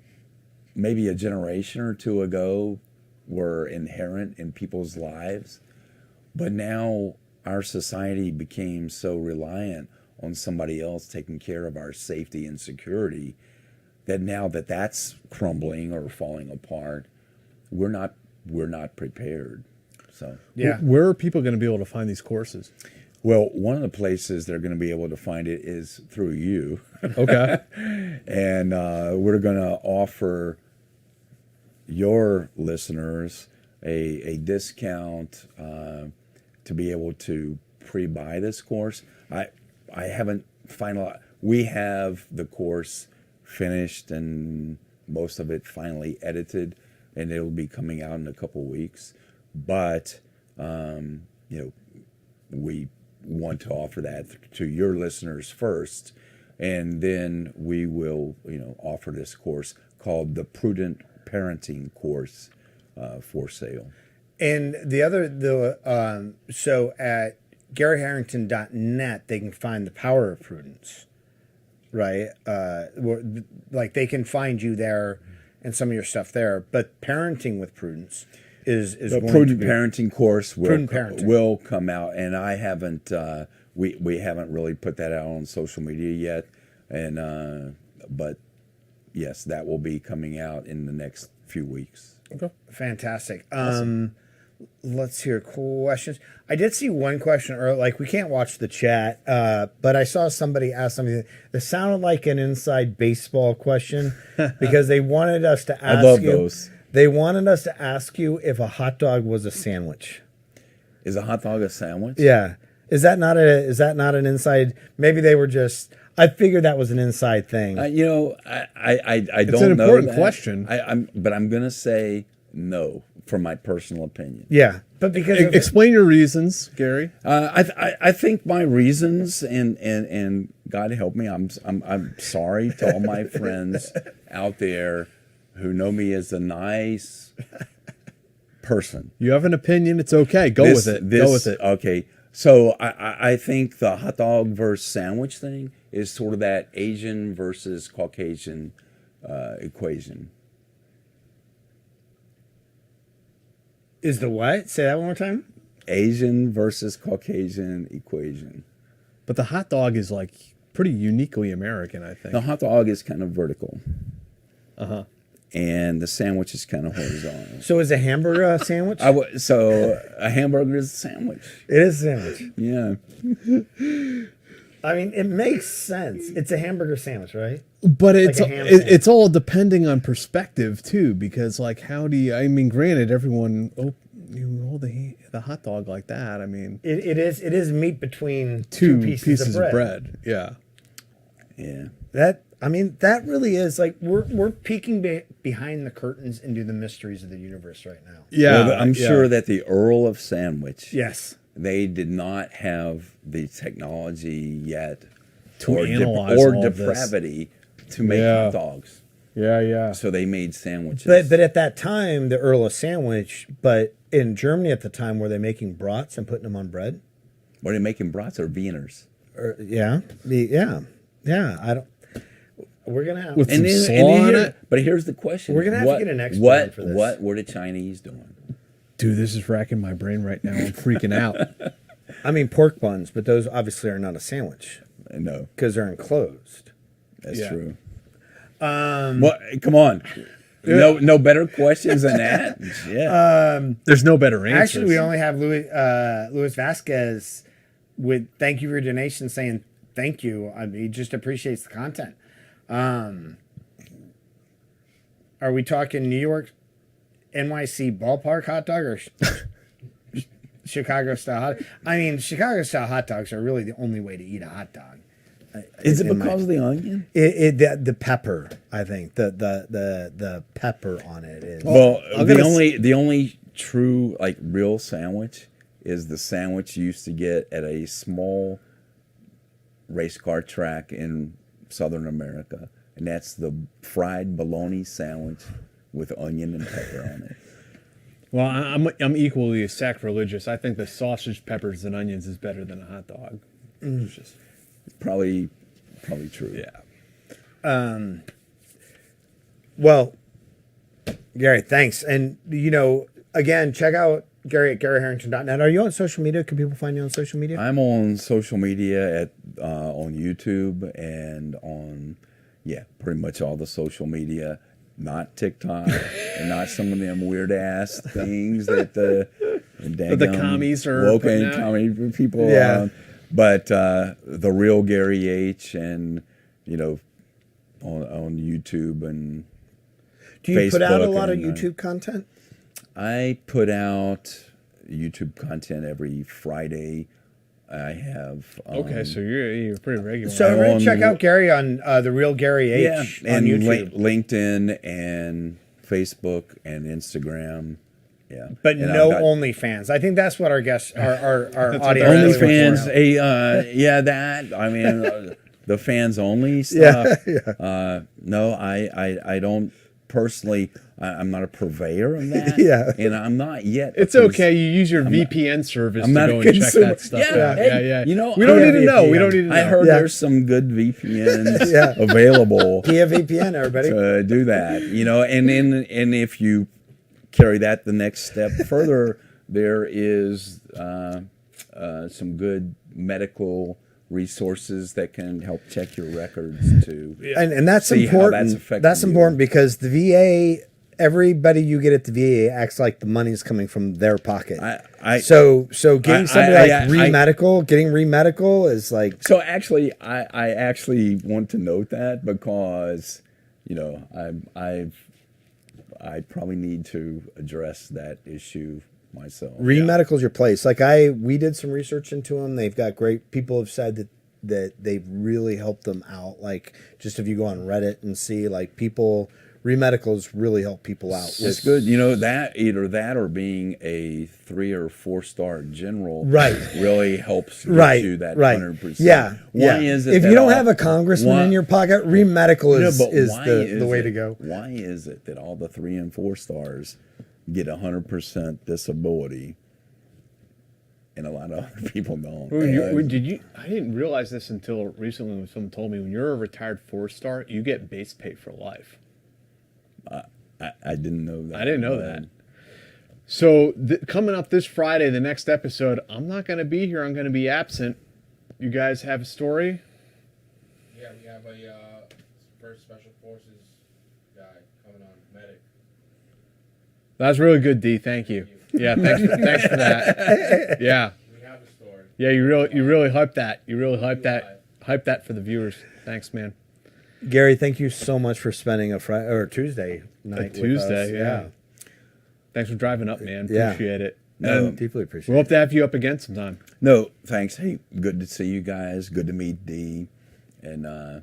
maybe a generation or two ago were inherent in people's lives. But now our society became so reliant on somebody else taking care of our safety and security that now that's crumbling or falling apart, we're not prepared. So yeah, where are people going to be able to find these courses? Well, one of the places they're going to be able to find it is through you. Okay. And we're going to offer your listeners a discount to be able to pre-buy this course. I haven't finalized. We have the course finished and most of it finally edited, and it'll be coming out in a couple weeks. But we want to offer that to your listeners first, and then we will offer this course called the Prudent Parenting Course for sale. And so at GaryHarrington.net they can find the Power of Prudence, right? Like they can find you there and some of your stuff there. But Parenting with Prudence is the going Prudent to be, Parenting course Parenting will come out, and I haven't we haven't really put that out on social media yet, and but yes, that will be coming out in the next few weeks. Okay, fantastic. Awesome. Let's hear questions. I did see one question, or like we can't watch the chat, but I saw somebody ask something that sounded like an inside baseball question because they wanted us to ask I love those. They wanted us to ask you if a hot dog was a sandwich. Is a hot dog a sandwich? Yeah. Is that not an inside? Maybe they were just. I figured that was an inside thing. I don't know. It's an important question. But I'm gonna say no for my personal opinion. Yeah, but because explain your reasons, Gary. I think my reasons, and God help me, I'm sorry to all my friends out there who know me as a nice person. You have an opinion, it's okay. Go with it. Go with it. Okay. So I think the hot dog versus sandwich thing is sort of that Asian versus Caucasian equation. Is the what? Say that one more time. Asian versus Caucasian equation. But the hot dog is like pretty uniquely American, I think. The hot dog is kind of vertical. Uh-huh. And the sandwich is kind of horizontal. So is a hamburger a sandwich? So a hamburger is a sandwich. It is a sandwich. Yeah. I mean, it makes sense. It's a hamburger sandwich, right? But it's a ham sandwich. it's all depending on perspective too, because like how do you? I mean, granted, everyone you hold the hot dog like that. I mean, It is meat between two pieces of bread. Yeah. Yeah. That really is like we're peeking behind the curtains into the mysteries of the universe right now. Yeah, Well, I'm sure that the Earl of Sandwich, Yes. they did not have the technology yet To or analyze or all of this. depravity to make Yeah. hot dogs. Yeah. So they made sandwiches. But at that time, the Earl of Sandwich, but in Germany at the time, were they making brats and putting them on bread? Were they making brats or wieners? Yeah. I don't. We're gonna have. With some then- slaw on here- it? But here's the question: We're gonna have to get an expert What for this. what were the Chinese doing? Dude, this is racking my brain right now. I'm freaking out. I mean, pork buns, but those obviously are not a sandwich No, because they're enclosed. that's Yeah. true. Well, come on. No better questions than that. Yeah. There's no better answers. Actually, we only have Luis Vasquez with thank you for your donation saying thank you. He just appreciates the content. Are we talking New York, NYC ballpark hot dog or Chicago style hot? I mean, Chicago style hot dogs are really the only way to eat a hot dog. Is it in my- because of the onion? The pepper? I think the pepper on it is. Well, I'm the gonna only true like real sandwich is the sandwich you used to get at a small race car track in Southern America, and that's the fried bologna sandwich with onion and pepper on it. Well, I'm equally as sacrilegious. I think the sausage, peppers, and onions is better than a hot dog. It's just, Probably true. yeah. Well, Gary, thanks. And, again, check out Gary at GaryHarrington.net. Are you on social media? Can people find you on social media? I'm on social media on YouTube and on pretty much all the social media. Not TikTok and not some of them weird ass things that the commies are woke putting and out. commie people Yeah. on. But the real Gary H and on YouTube and Do you put out a Facebook lot of and, YouTube content? I put out YouTube content every Friday. I have Okay, so you're pretty regular. So everybody on- check out Gary on the real Gary H on and YouTube. LinkedIn and Facebook and Instagram. Yeah, But And no I've got OnlyFans. I think that's what our guests, our what audience. they're really OnlyFans. wants to know. That. I mean, the fans only stuff. No, I don't personally. I'm not a purveyor of that. Yeah. and I'm not yet. It's okay. You use your VPN service I'm to not go a and check consumer. that stuff Yeah, out. hey, Yeah. you know, we don't I need to have know. We VPN. don't need to know. I heard Yeah. there's some good VPNs Yeah. available Kia VPN, everybody. to do that. And if you carry that the next step further, there is some good medical resources that can help check your records too. And that's See how important. that's affecting That's you. important because the VA, everybody you get at the VA acts like the money's coming from their pocket. So getting somebody getting re-medical is like. So actually, I actually want to note that because, I probably need to address that issue myself. Re-medical's your place. Like we did some research into them. They've got great people have said that they've really helped them out. Like just if you go on Reddit and see like people, re-medicals really help people out. It's good, that either that or being a 3 or 4 star general, Right. really helps get you that 100%. Yeah. Why is it if that you don't all- have a congressman why- in your pocket, re-medical is but is why the is way it- to go. Why is it that all the 3 and 4 stars get 100% disability, and a lot of other people don't? I didn't realize this until recently when someone told me when you're a retired 4-star, you get base pay for life. I didn't know that. I didn't know that. So coming up this Friday, the next episode, I'm not going to be here. I'm going to be absent. You guys have a story? Yeah, we have a first special forces guy coming on, medic. That's really good, D. Thank you. Yeah, thanks for that. Yeah. We have a story. Yeah, you really hyped that. You really hyped that. hype that for the viewers. Thanks, man. Gary, thank you so much for spending a Friday or Tuesday night. Tuesday, with us. yeah. Thanks for driving up, man. Yeah. Appreciate it. No, Deeply appreciate We'll it. hope to have you up again sometime. no, thanks. Hey, good to see you guys. Good to meet Dee, and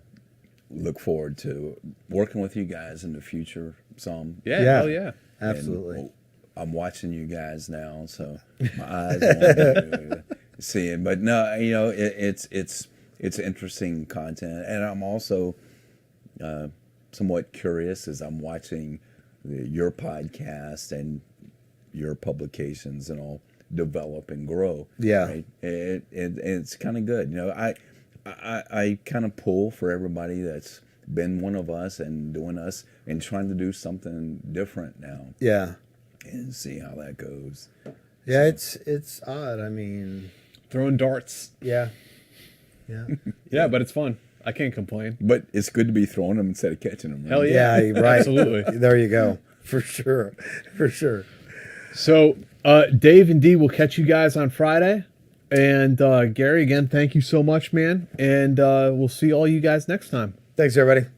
look forward to working with you guys in the future. Some. Yeah, Yeah. hell yeah. Absolutely. And, I'm watching you guys now, so my eyes on you, seeing. But no, it's interesting content, and I'm also somewhat curious as I'm watching your podcast and your publications and all develop and grow. Yeah. Right? It's kind of good. I kind of pull for everybody that's been one of us and doing us and trying to do something different now Yeah. and see how that goes. Yeah, it's odd. I mean, Throwing darts. yeah. Yeah. Yeah, but it's fun. I can't complain. But it's good to be throwing them instead of catching them. Right? Hell yeah. Yeah, right. Absolutely. There you go. For sure. For sure. So, Dave and Dee will catch you guys on Friday. And Gary, again, thank you so much, man. And we'll see all you guys next time. Thanks, everybody.